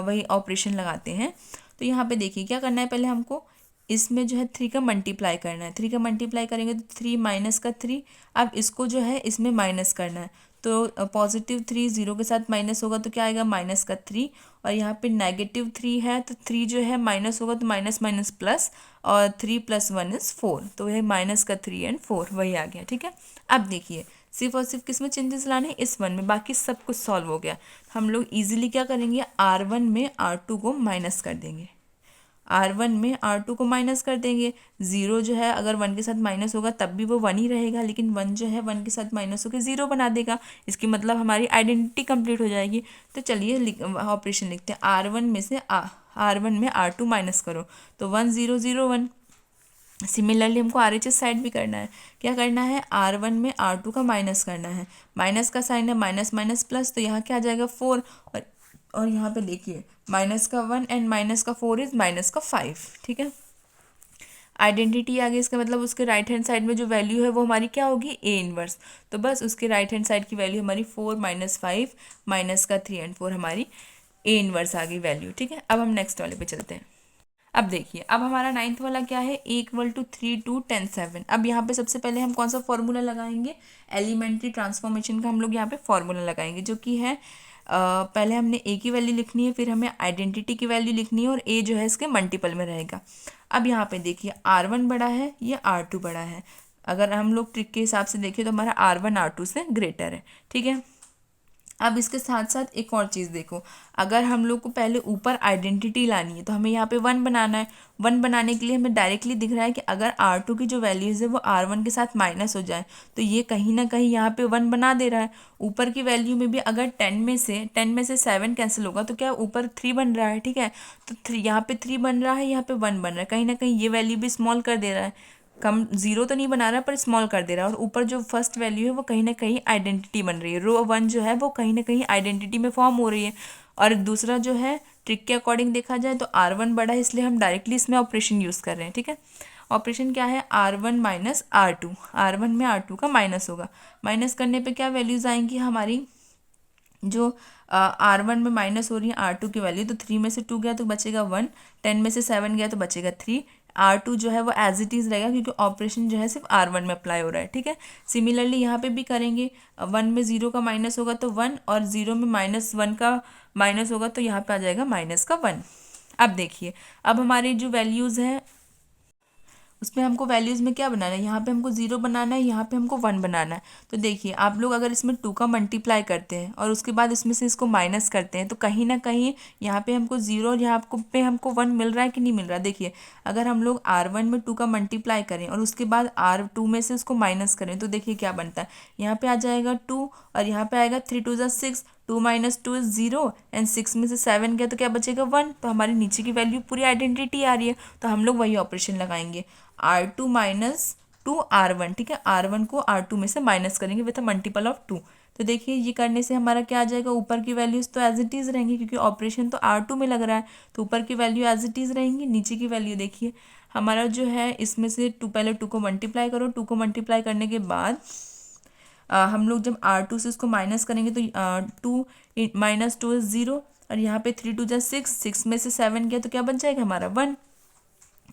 वही ऑपरेशन लगाते हैं। तो यहाँ पे देखिए क्या करना है, पहले हमको इसमें जो है 3 का मल्टीप्लाई करना है, 3 का मल्टीप्लाई करेंगे तो 3 माइनस का 3। अब इसको जो है इसमें माइनस करना है, तो +3 0 के साथ माइनस होगा तो क्या आएगा, -3। और यहाँ पे -3 है तो 3 जो है माइनस होगा तो माइनस माइनस प्लस, और 3 + 1 इज़ 4, तो वह -3 एंड 4 वही आ गया। ठीक है, अब देखिए सिर्फ और सिर्फ किस में चेंजेस लाने हैं, इस 1 में, बाकी सब कुछ सॉल्व हो गया। हम लोग ईजिली क्या करेंगे, R1 में R2 को माइनस कर देंगे, R1 में R2 को माइनस कर देंगे। 0 जो है अगर 1 के साथ माइनस होगा तब भी वो 1 ही रहेगा, लेकिन 1 जो है 1 के साथ माइनस होकर 0 बना देगा। इसकी मतलब हमारी आइडेंटिटी कंप्लीट हो जाएगी। तो चलिए ऑपरेशन लिखते हैं, R1 में से R1 में R2 माइनस करो तो 1 0 0 1। सिमिलरली हमको RHS साइड भी करना है, क्या करना है, R1 में R2 का माइनस करना है, माइनस का साइन है, माइनस माइनस प्लस, तो यहाँ क्या आ जाएगा 4, और यहाँ पे देखिए माइनस का 1 एंड माइनस का 4 इज -5। ठीक है, आइडेंटिटी आ गई, इसका मतलब उसके राइट हैंड साइड में जो वैल्यू है वो हमारी क्या होगी, ए इनवर्स। तो बस उसके राइट हैंड साइड की वैल्यू हमारी 4 - 5 -3 एंड 4 हमारी ए इनवर्स आ गई वैल्यू। ठीक है, अब हम नेक्स्ट वाले पे चलते हैं। अब देखिए, अब हमारा 9th वाला क्या है, A = 3 2 10 7। अब यहाँ पे सबसे पहले हम कौन सा फॉर्मूला लगाएंगे, एलिमेंट्री ट्रांसफॉर्मेशन का हम लोग यहाँ पे फॉर्मूला लगाएंगे, जो कि है पहले हमने A की वैल्यू लिखनी है, फिर हमें आइडेंटिटी की वैल्यू लिखनी है, और A जो है इसके मल्टीपल में रहेगा। अब यहाँ पे देखिए R1 बड़ा है या R2 बड़ा है, अगर हम लोग ट्रिक के हिसाब से देखें तो हमारा R1 R2 से ग्रेटर है। ठीक है, अब इसके साथ साथ एक और चीज़ देखो, अगर हम लोग को पहले ऊपर आइडेंटिटी लानी है तो हमें यहाँ पे 1 बनाना है। 1 बनाने के लिए हमें डायरेक्टली दिख रहा है कि अगर R2 की जो वैल्यूज़ है वो R1 के साथ माइनस हो जाए तो ये कहीं ना कहीं यहाँ पे 1 बना दे रहा है। ऊपर की वैल्यू में भी अगर 10 में से 7 कैंसिल होगा तो क्या ऊपर 3 बन रहा है। ठीक है, तो 3 यहाँ पे 3 बन रहा है, यहाँ पे 1 बन रहा है, कहीं ना कहीं ये वैल्यू भी स्मॉल कर दे रहा है, कम 0 तो नहीं बना रहा पर स्मॉल कर दे रहा है। और ऊपर जो फर्स्ट वैल्यू है वो कहीं ना कहीं आइडेंटिटी बन रही है, रो 1 जो है वो कहीं ना कहीं आइडेंटिटी में फॉर्म हो रही है। और दूसरा जो है ट्रिक के अकॉर्डिंग देखा जाए तो R1 बड़ा है, इसलिए हम डायरेक्टली इसमें ऑपरेशन यूज़ कर रहे हैं। ठीक है, ऑपरेशन क्या है, R1 - R2, R1 में R2 का माइनस होगा, माइनस करने पे क्या वैल्यूज़ आएंगी हमारी, जो R1 में माइनस हो रही है R2 की वैल्यू, तो 3 में से 2 गया तो बचेगा 1, 10 में से 7 गया तो बचेगा 3, R2 जो है वो एज इट इज़ रहेगा क्योंकि ऑपरेशन जो है सिर्फ R1 में अप्लाई हो रहा है, ठीक है। सिमिलरली यहाँ पे भी करेंगे, 1 में 0 का माइनस होगा तो 1, और 0 में -1 का माइनस होगा तो यहाँ पे आ जाएगा -1। अब देखिए, अब हमारी जो वैल्यूज़ हैं उसमें हमको वैल्यूज़ में क्या बनाना है, यहाँ पे हमको 0 बनाना है, यहाँ पे हमको 1 बनाना है। तो देखिए आप लोग अगर इसमें 2 का मल्टीप्लाई करते हैं और उसके बाद इसमें से इसको माइनस करते हैं तो कहीं ना कहीं यहाँ पे हमको 0 और यहाँ पे हमको 1 मिल रहा है कि नहीं मिल रहा। देखिए अगर हम लोग R1 में 2 का मल्टीप्लाई करें और उसके बाद R2 में से उसको माइनस करें तो देखिए क्या बनता है, यहाँ पे आ जाएगा 2 और यहाँ पे आएगा 3 2 ज़ा 6, 2 - 2 इज 0 एंड 6 में से 7 गया तो क्या बचेगा 1। तो हमारी नीचे की वैल्यू पूरी आइडेंटिटी आ रही है, तो हम लोग वही ऑपरेशन लगाएंगे, R2 - 2 R1, ठीक है। R1 को R2 में से माइनस करेंगे विथ अ मल्टीपल ऑफ 2। तो देखिए ये करने से हमारा क्या आ जाएगा, ऊपर की वैल्यूज़ तो एज इट इज़ रहेंगी क्योंकि ऑपरेशन तो R2 में लग रहा है, तो ऊपर की वैल्यू एज इट इज़ रहेंगी। नीचे की वैल्यू देखिए हमारा जो है इसमें से पहले 2 को मल्टीप्लाई करो, 2 को मल्टीप्लाई करने के बाद हम लोग जब R2 से इसको माइनस करेंगे तो 2 - 2 इज 0 और यहाँ पे 3 2 ज़ा 6, 6 में से 7 गया तो क्या बच जाएगा हमारा 1।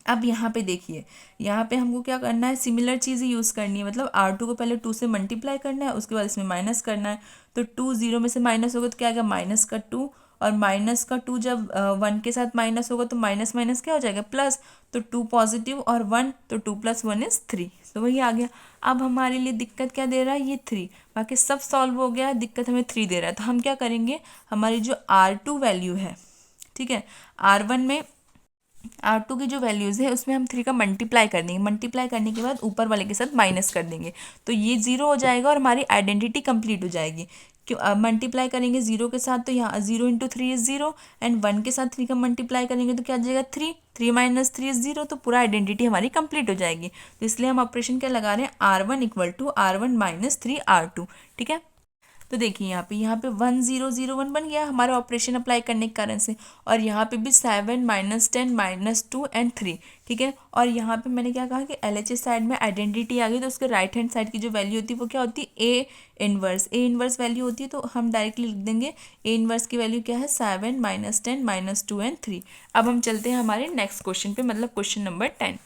अब यहाँ पे देखिए, यहाँ पे हमको क्या करना है, सिमिलर चीज़ें यूज़ करनी है, मतलब R2 को पहले 2 से मल्टीप्लाई करना है, उसके बाद इसमें माइनस करना है। तो 2 0 में से माइनस होगा तो क्या आएगा -2, और -2 जब 1 के साथ माइनस होगा तो माइनस माइनस क्या हो जाएगा प्लस, तो 2 पॉजिटिव और 1, तो 2 + 1 इज 3, तो वही आ गया। अब हमारे लिए दिक्कत क्या दे रहा है, ये 3, बाकी सब सॉल्व हो गया है, दिक्कत हमें 3 दे रहा है। तो हम क्या करेंगे, हमारी जो R2 वैल्यू है, ठीक है, R1 में R2 की जो वैल्यूज़ है उसमें हम 3 का मल्टीप्लाई कर देंगे, मल्टीप्लाई करने के बाद ऊपर वाले के साथ माइनस कर देंगे तो ये 0 हो जाएगा और हमारी आइडेंटिटी कंप्लीट हो जाएगी। क्यों मल्टीप्लाई करेंगे 0 के साथ तो यहाँ 0 × 3 इज 0 एंड 1 के साथ 3 का मल्टीप्लाई करेंगे तो क्या आ जाएगा 3, 3 - 3 इज 0, तो पूरा आइडेंटिटी हमारी कंप्लीट हो जाएगी। तो इसलिए हम ऑपरेशन क्या लगा रहे हैं, R1 = R1 - 3 R2, ठीक है। तो देखिए यहाँ पे 1 0 0 1 बन गया हमारा ऑपरेशन अप्लाई करने के कारण से, और यहाँ पे भी 7 - 10 - 2 एंड 3, ठीक है। और यहाँ पे मैंने क्या कहा कि LHS साइड में आइडेंटिटी आ गई तो उसके राइट हैंड साइड की जो वैल्यू होती है वो क्या होती है, A इनवर्स वैल्यू होती है, तो हम डायरेक्टली लिख देंगे A इनवर्स की वैल्यू क्या है 7 - 10 - 2 एंड 3। अब हम चलते हैं हमारे नेक्स्ट क्वेश्चन पे, मतलब क्वेश्चन नंबर 10।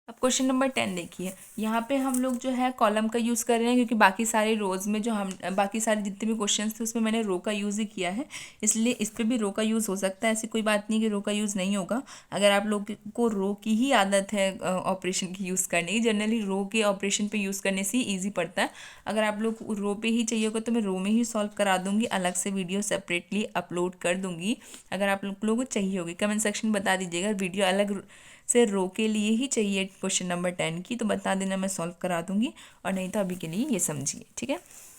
अब क्वेश्चन नंबर 10 देखिए, यहाँ पे हम लोग जो है कॉलम का यूज़ कर रहे हैं क्योंकि बाकी सारे रोज़ में जो हम बाकी सारे जितने भी क्वेश्चंस थे उसमें मैंने रो का यूज़ ही किया है, इसलिए इस पर भी रो का यूज़ हो सकता है। ऐसी कोई बात नहीं कि रो का यूज़ नहीं होगा। अगर आप लोग को रो की ही आदत है ऑपरेशन की यूज़ करने की, जनरली रो के ऑपरेशन पे यूज़ करने से ही ईजी पड़ता है। अगर आप लोग रो पे ही चाहिए होगा तो मैं रो में ही सॉल्व करा दूँगी, अलग से वीडियो सेपरेटली अपलोड कर दूँगी। अगर आप लोगों को चाहिए होगी कमेंट सेक्शन में बता दीजिएगा, वीडियो अलग से रो के लिए ही चाहिए क्वेश्चन नंबर 10 की, तो बता देना, मैं सॉल्व करा दूंगी। और नहीं तो अभी के लिए ये समझिए, ठीक है।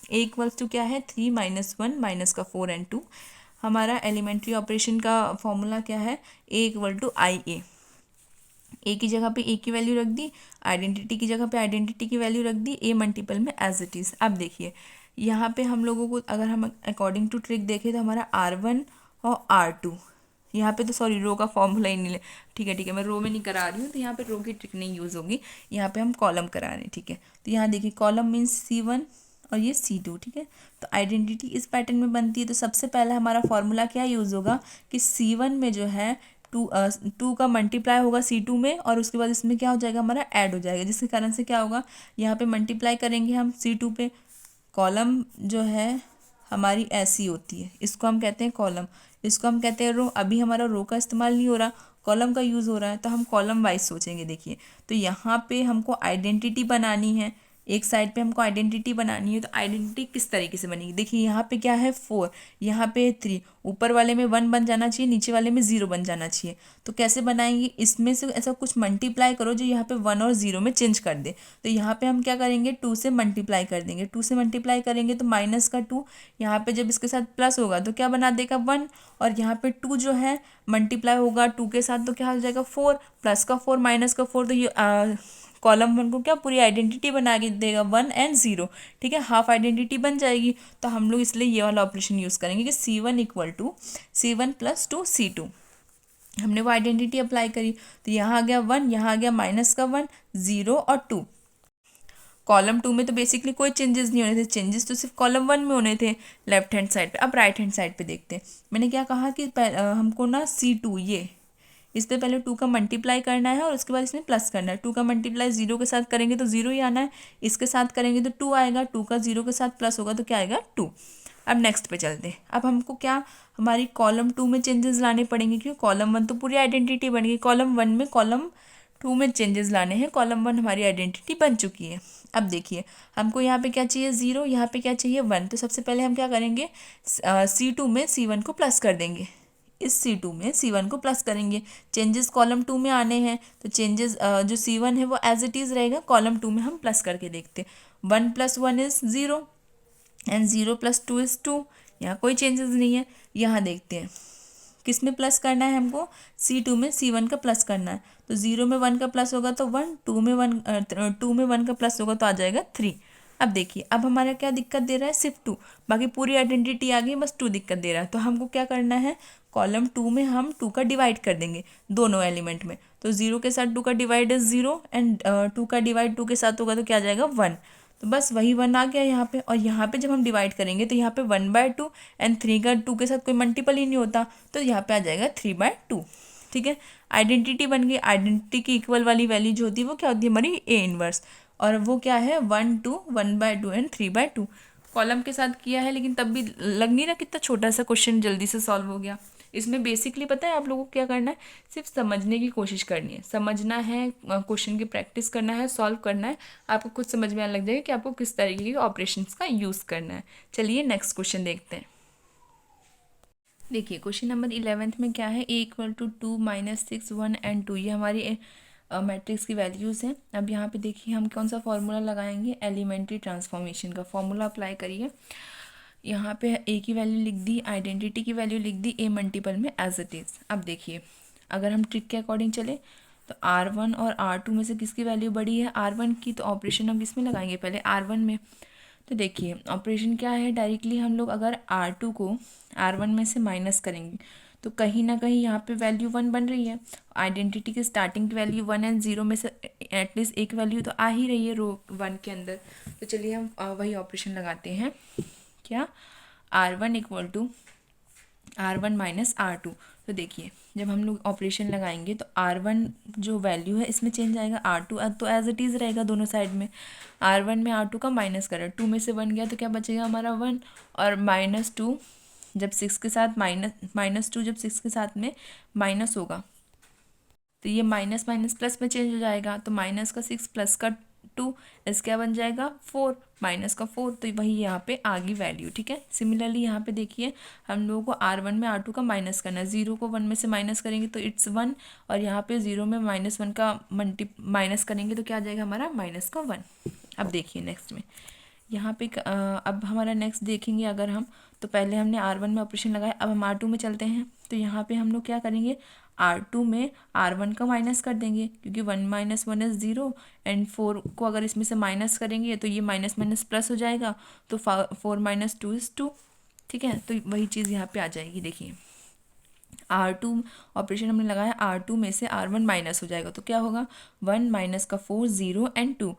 A = क्या है 3 - 1 माइनस का 4 एंड 2। हमारा एलिमेंट्री ऑपरेशन का फॉर्मूला क्या है, A = IA। ए की जगह पे ए की वैल्यू रख दी, आइडेंटिटी की जगह पे आइडेंटिटी की वैल्यू रख दी, A मल्टीपल में एज इट इज़। अब देखिए यहाँ पे हम लोगों को अगर हम अकॉर्डिंग टू ट्रिक देखें तो हमारा R1 और R2, यहाँ पे तो सॉरी रो का फॉर्मूला ही नहीं, ठीक है मैं रो में नहीं करा रही हूँ, तो यहाँ पे रो की ट्रिक नहीं यूज़ होगी, यहाँ पे हम कॉलम करा रहे हैं, ठीक है। तो यहाँ देखिए कॉलम मीन्स C1 और ये C2, ठीक है। तो आइडेंटिटी इस पैटर्न में बनती है, तो सबसे पहला हमारा फॉर्मूला क्या यूज़ होगा कि C1 में जो है 2 का मल्टीप्लाई होगा C2 में, और उसके बाद इसमें क्या हो जाएगा हमारा ऐड हो जाएगा, जिसके कारण से क्या होगा, यहाँ पे मल्टीप्लाई करेंगे हम C2 पे। कॉलम जो है हमारी ऐसी होती है, इसको हम कहते हैं कॉलम, इसको हम कहते हैं रो। अभी हमारा रो का इस्तेमाल नहीं हो रहा, कॉलम का यूज़ हो रहा है, तो हम कॉलम वाइज सोचेंगे। देखिए तो यहाँ पे हमको आइडेंटिटी बनानी है, एक साइड पे हमको आइडेंटिटी बनानी है, तो आइडेंटिटी किस तरीके से बनेगी, देखिए यहाँ पे क्या है 4, यहाँ पे 3, ऊपर वाले में 1 बन जाना चाहिए, नीचे वाले में 0 बन जाना चाहिए। तो कैसे बनाएंगे, इसमें से ऐसा कुछ मल्टीप्लाई करो जो यहाँ पे 1 और 0 में चेंज कर दे। तो यहाँ पे हम क्या करेंगे 2 से मल्टीप्लाई कर देंगे, 2 से मल्टीप्लाई करेंगे तो माइनस का 2, यहाँ पे जब इसके साथ प्लस होगा तो क्या बना देगा 1, और यहाँ पे 2 जो है मल्टीप्लाई होगा 2 के साथ तो क्या हो जाएगा 4, प्लस का 4 माइनस का 4, तो ये कॉलम 1 को क्या पूरी आइडेंटिटी बना के देगा 1 एंड 0, ठीक है, हाफ आइडेंटिटी बन जाएगी। तो हम लोग इसलिए ये वाला ऑपरेशन यूज़ करेंगे कि C1 = C1 + 2 C2। हमने वो आइडेंटिटी अप्लाई करी, तो यहाँ आ गया 1, यहाँ आ गया माइनस का 1, 0 और 2। कॉलम 2 में तो बेसिकली कोई चेंजेस नहीं होने थे, चेंजेस तो सिर्फ कॉलम 1 में होने थे लेफ्ट हैंड साइड पे। अब राइट हैंड साइड पे देखते हैं, मैंने क्या कहा कि हमको ना C2 ये इस पे पहले 2 का मल्टीप्लाई करना है और उसके बाद इसमें प्लस करना है। 2 का मल्टीप्लाई 0 के साथ करेंगे तो 0 ही आना है, इसके साथ करेंगे तो 2 आएगा, 2 का 0 के साथ प्लस होगा तो क्या आएगा 2। अब नेक्स्ट पे चलते हैं। अब हमको क्या हमारी कॉलम 2 में चेंजेस लाने पड़ेंगे, क्योंकि कॉलम 1 तो पूरी आइडेंटिटी बन गई, कॉलम 1 में कॉलम 2 में चेंजेस लाने हैं। कॉलम 1 हमारी आइडेंटिटी बन चुकी है। अब देखिए हमको यहाँ पे क्या चाहिए 0, यहाँ पे क्या चाहिए 1। तो सबसे पहले हम क्या करेंगे C2 में C1 को प्लस कर देंगे, इस C2 में C1 को प्लस करेंगे। चेंजेस कॉलम 2 में आने हैं तो चेंजेस जो C1 है वो एज इट इज़ रहेगा, कॉलम 2 में हम प्लस करके देखते हैं। 1 + 1 इज़ 0 एंड 0 + 2 इज़ 2। यहाँ कोई चेंजेस नहीं है। यहाँ देखते हैं किस में प्लस करना है हमको, C2 में C1 का प्लस करना है। तो 0 में 1 का प्लस होगा तो 1, 2 में 1 का प्लस होगा तो आ जाएगा 3। अब देखिए अब हमारा क्या दिक्कत दे रहा है, सिर्फ 2, बाकी पूरी आइडेंटिटी आ गई, बस 2 दिक्कत दे रहा है। तो हमको क्या करना है, कॉलम 2 में हम 2 का डिवाइड कर देंगे दोनों एलिमेंट में। तो 0 के साथ 2 का डिवाइड इज 0 एंड 2 का डिवाइड 2 के साथ होगा तो क्या आ जाएगा 1। तो बस वही 1 आ गया यहाँ पे। और यहाँ पे जब हम डिवाइड करेंगे तो यहाँ पे 1/2 एंड 3 का 2 के साथ कोई मल्टीपल ही नहीं होता, तो यहाँ पे आ जाएगा 3/2। ठीक है, आइडेंटिटी बन गई। आइडेंटिटी की इक्वल वाली वैल्यू जो होती है वो क्या होती है हमारी A 1, और वो क्या है 1, 2, 1/2 एंड 3/2। कॉलम के साथ किया है लेकिन तब भी लग नहीं रहा कितना छोटा सा क्वेश्चन जल्दी से सॉल्व हो गया। इसमें बेसिकली पता है आप लोगों को क्या करना है, सिर्फ समझने की कोशिश करनी है, समझना है, क्वेश्चन की प्रैक्टिस करना है, सॉल्व करना है। आपको खुद समझ में आने लग जाएगा कि आपको किस तरीके के ऑपरेशंस का यूज़ करना है। चलिए नेक्स्ट क्वेश्चन देखते हैं। देखिए क्वेश्चन नंबर 11 में क्या है, A = 2, -6, 1 एंड 2। ये हमारी मैट्रिक्स की वैल्यूज़ हैं। अब यहाँ पे देखिए हम कौन सा फॉर्मूला लगाएंगे, एलिमेंट्री ट्रांसफॉर्मेशन का फॉर्मूला अप्लाई करिए। यहाँ पे A की वैल्यू लिख दी, आइडेंटिटी की वैल्यू लिख दी A मल्टीपल में एज इट इज़। अब देखिए अगर हम ट्रिक के अकॉर्डिंग चले तो R1 और R2 में से किसकी वैल्यू बड़ी है, R1 की। तो ऑपरेशन हम किस में लगाएंगे, पहले R1 में। तो देखिए ऑपरेशन क्या है, डायरेक्टली हम लोग अगर R2 को R1 में से माइनस करेंगे तो कहीं ना कहीं यहाँ पे वैल्यू 1 बन रही है। आइडेंटिटी की स्टार्टिंग की वैल्यू 1 एंड 0 में से एटलीस्ट एक वैल्यू तो आ ही रही है रो 1 के अंदर। तो चलिए हम वही ऑपरेशन लगाते हैं, क्या R1 = R1 - R2। तो देखिए जब हम लोग ऑपरेशन लगाएंगे तो R1 जो वैल्यू है इसमें चेंज आएगा, R2 तो एज इट इज़ रहेगा दोनों साइड में। R1 में R2 का माइनस करा, 2 में से 1 गया तो क्या बचेगा हमारा 1, और -2 जब 6 के साथ -2 जब 6 के साथ में माइनस होगा तो ये माइनस माइनस प्लस में चेंज हो जाएगा। तो -6 प्लस 2 इस क्या बन जाएगा 4, -4। तो वही यहाँ पे आ गई वैल्यू। ठीक है, सिमिलरली यहाँ पे देखिए हम लोगों को R1 में R2 का माइनस करना है। 0 को 1 में से माइनस करेंगे तो इट्स 1, और यहाँ पे 0 में -1 का माइनस करेंगे तो क्या आ जाएगा हमारा -1। अब देखिए नेक्स्ट में यहाँ पे अब हमारा नेक्स्ट देखेंगे अगर हम, तो पहले हमने R1 में ऑपरेशन लगाया, अब हम R2 में चलते हैं। तो यहाँ पे हम लोग क्या करेंगे, R2 में R1 का माइनस कर देंगे, क्योंकि 1 - 1 इज़ 0 एंड 4 को अगर इसमें से माइनस करेंगे तो ये माइनस माइनस प्लस हो जाएगा, तो 4 - 2 इज़ 2। ठीक है, तो वही चीज़ यहाँ पे आ जाएगी। देखिए R2 ऑपरेशन हमने लगाया, R2 में से R1 माइनस हो जाएगा तो क्या होगा 1 - 4 0 एंड 2।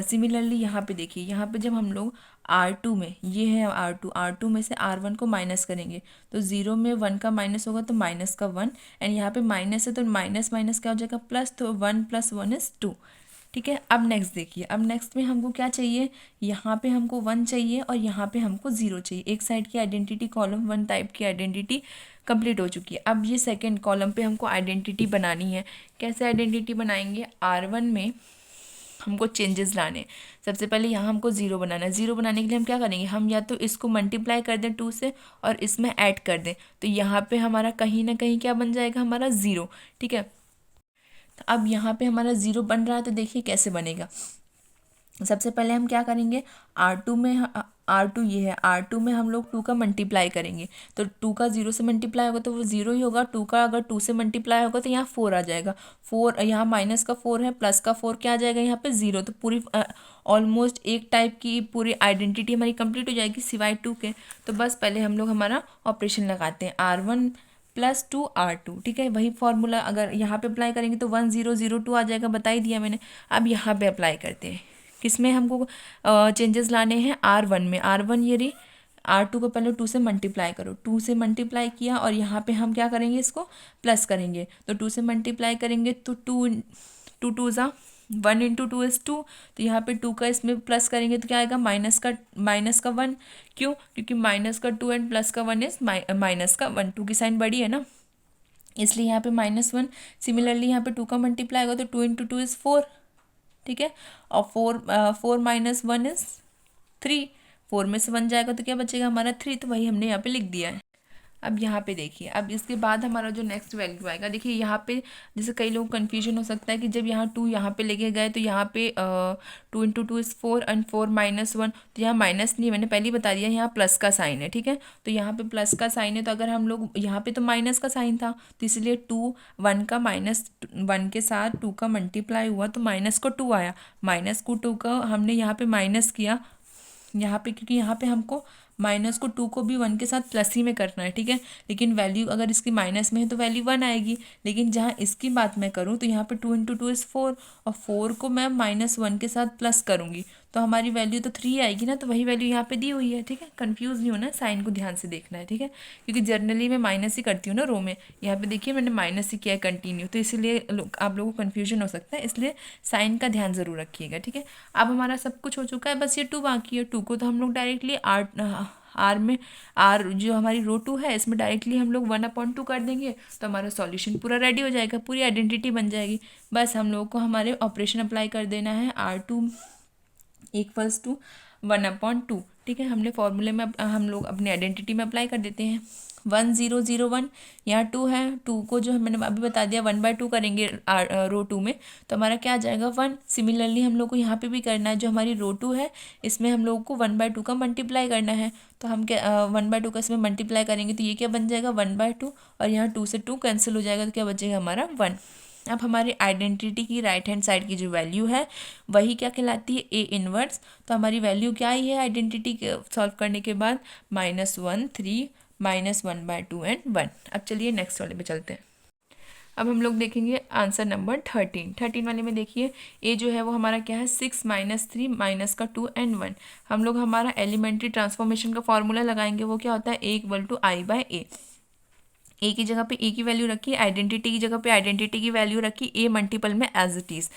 सिमिलरली यहाँ पे देखिए, यहाँ पे जब हम लोग R2 में, ये है R2 में से R1 को माइनस करेंगे तो 0 में 1 का माइनस होगा तो -1, एंड यहाँ पे माइनस है तो माइनस माइनस क्या हो जाएगा प्लस, तो 1 + 1 इज़ 2। ठीक है, अब नेक्स्ट देखिए, अब नेक्स्ट में हमको क्या चाहिए, यहाँ पे हमको 1 चाहिए और यहाँ पे हमको 0 चाहिए। एक साइड की आइडेंटिटी कॉलम 1 टाइप की आइडेंटिटी कंप्लीट हो चुकी है। अब ये सेकेंड कॉलम पे हमको आइडेंटिटी बनानी है। कैसे आइडेंटिटी बनाएंगे, R1 में हमको चेंजेस लाने। सबसे पहले यहाँ हमको 0 बनाना है। 0 बनाने के लिए हम क्या करेंगे, हम या तो इसको मल्टीप्लाई कर दें 2 से और इसमें ऐड कर दें, तो यहाँ पे हमारा कहीं ना कहीं क्या बन जाएगा हमारा 0। ठीक है, तो अब यहाँ पे हमारा 0 बन रहा है, तो देखिए कैसे बनेगा। सबसे पहले हम क्या करेंगे, R2 ये है, R2 में हम लोग 2 का मल्टीप्लाई करेंगे, तो 2 का 0 से मल्टीप्लाई होगा तो वो 0 ही होगा। 2 का अगर 2 से मल्टीप्लाई होगा तो यहाँ 4 आ जाएगा। 4 यहाँ माइनस का 4 है, प्लस का 4 क्या आ जाएगा यहाँ पे 0। तो पूरी ऑलमोस्ट एक टाइप की पूरी आइडेंटिटी हमारी कंप्लीट हो जाएगी सिवाय 2 के। तो बस पहले हम लोग हमारा ऑपरेशन लगाते हैं, R1 + 2 R2। ठीक है, वही फॉर्मूला अगर यहाँ पे अप्लाई करेंगे तो 1 0 0 2 आ जाएगा, बता ही दिया मैंने। अब यहाँ पे अप्लाई करते हैं, किसमें हमको चेंजेस लाने हैं, R1 में। R1 ये रही, R2 को पहले 2 से मल्टीप्लाई करो, 2 से मल्टीप्लाई किया और यहाँ पे हम क्या करेंगे, इसको प्लस करेंगे। तो 2 से मल्टीप्लाई करेंगे तो 2 ज़ा 1 इंटू 2 इज़ 2। तो यहाँ पे 2 का इसमें प्लस करेंगे तो क्या आएगा, माइनस का 1। क्यों? क्योंकि माइनस का 2 एंड प्लस का 1 इज माइनस का 1, 2 की साइन बड़ी है ना, इसलिए यहाँ पे -1। सिमिलरली यहाँ पे 2 का मल्टीप्लाई होगा तो 2 इंटू 2 इज़ 4, ठीक है। और 4 माइनस 1 इज़ 3, 4 में से 1 जाएगा तो क्या बचेगा हमारा 3, तो वही हमने यहाँ पे लिख दिया है। अब यहाँ पे देखिए, अब इसके बाद हमारा जो नेक्स्ट वैल्यू आएगा, देखिए यहाँ पे जैसे कई लोग कन्फ्यूजन हो सकता है कि जब यहाँ 2 यहाँ पे लेके गए तो यहाँ पे 2 इंटू 2 इज़ 4 एंड 4 माइनस 1, तो यहाँ माइनस नहीं, मैंने पहले ही बता दिया, यहाँ प्लस का साइन है, ठीक है। तो यहाँ पे प्लस का साइन है, तो अगर हम लोग यहाँ पे तो माइनस का साइन था, तो इसलिए 2 1 का -1 के साथ 2 का मल्टीप्लाई हुआ तो माइनस को 2 आया, माइनस को 2 का हमने यहाँ पे माइनस किया यहाँ पे, क्योंकि यहाँ पे हमको माइनस को 2 को भी 1 के साथ प्लस ही में करना है, ठीक है। लेकिन वैल्यू अगर इसकी माइनस में है तो वैल्यू 1 आएगी, लेकिन जहाँ इसकी बात मैं करूँ तो यहाँ पे 2 इंटू 2 इज़ 4 और 4 को मैं -1 के साथ प्लस करूँगी तो हमारी वैल्यू तो 3 आएगी ना, तो वही वैल्यू यहाँ पे दी हुई है, ठीक है। कंफ्यूज नहीं होना है, साइन को ध्यान से देखना है, ठीक है, क्योंकि जनरली मैं माइनस ही करती हूँ ना रो में, यहाँ पे देखिए मैंने माइनस ही किया है कंटिन्यू, तो इसीलिए आप लोगों को कन्फ्यूजन हो सकता है, इसलिए साइन का ध्यान ज़रूर रखिएगा, ठीक है। अब हमारा सब कुछ हो चुका है, बस ये 2 बाकी है। 2 को तो हम लोग डायरेक्टली आर में, आर जो हमारी रो 2 है इसमें डायरेक्टली हम लोग 1/2 कर देंगे तो हमारा सॉल्यूशन पूरा रेडी हो जाएगा, पूरी आइडेंटिटी बन जाएगी। बस हम लोगों को हमारे ऑपरेशन अप्लाई कर देना है, R2 इक्वल्स टू 1/2, ठीक है। हमने फॉर्मूले में हम लोग अपनी आइडेंटिटी में अप्लाई कर देते हैं। 1 0 0 1, यहाँ 2 है, 2 को जो है मैंने अभी बता दिया 1/2 करेंगे रो 2 में तो हमारा क्या आ जाएगा 1। सिमिलरली हम लोग को यहाँ पे भी करना है, जो हमारी रो 2 है इसमें हम लोगों को 1/2 का मल्टीप्लाई करना है, तो हम क्या 1/2 का इसमें मल्टीप्लाई करेंगे तो ये क्या बन जाएगा 1/2 और यहाँ 2 से 2 कैंसिल हो जाएगा तो क्या बचेगा हमारा 1। अब हमारी आइडेंटिटी की राइट हैंड साइड की जो वैल्यू है वही क्या कहलाती है ए इनवर्स, तो हमारी वैल्यू क्या आई है आइडेंटिटी सॉल्व करने के बाद -1 3 -1/2 एंड 1। अब चलिए नेक्स्ट वाले पे चलते हैं। अब हम लोग देखेंगे आंसर नंबर 13 वाले में देखिए ए जो है वो हमारा क्या है 6 -3 माइनस का 2 एंड 1। हम लोग हमारा एलिमेंट्री ट्रांसफॉर्मेशन का फॉर्मूला लगाएंगे, वो क्या होता है ए इक्वल टू I/A। ए की जगह पे ए की वैल्यू रखी, आइडेंटिटी की जगह पे आइडेंटिटी की वैल्यू रखी, ए मल्टीपल में एज इट इज़।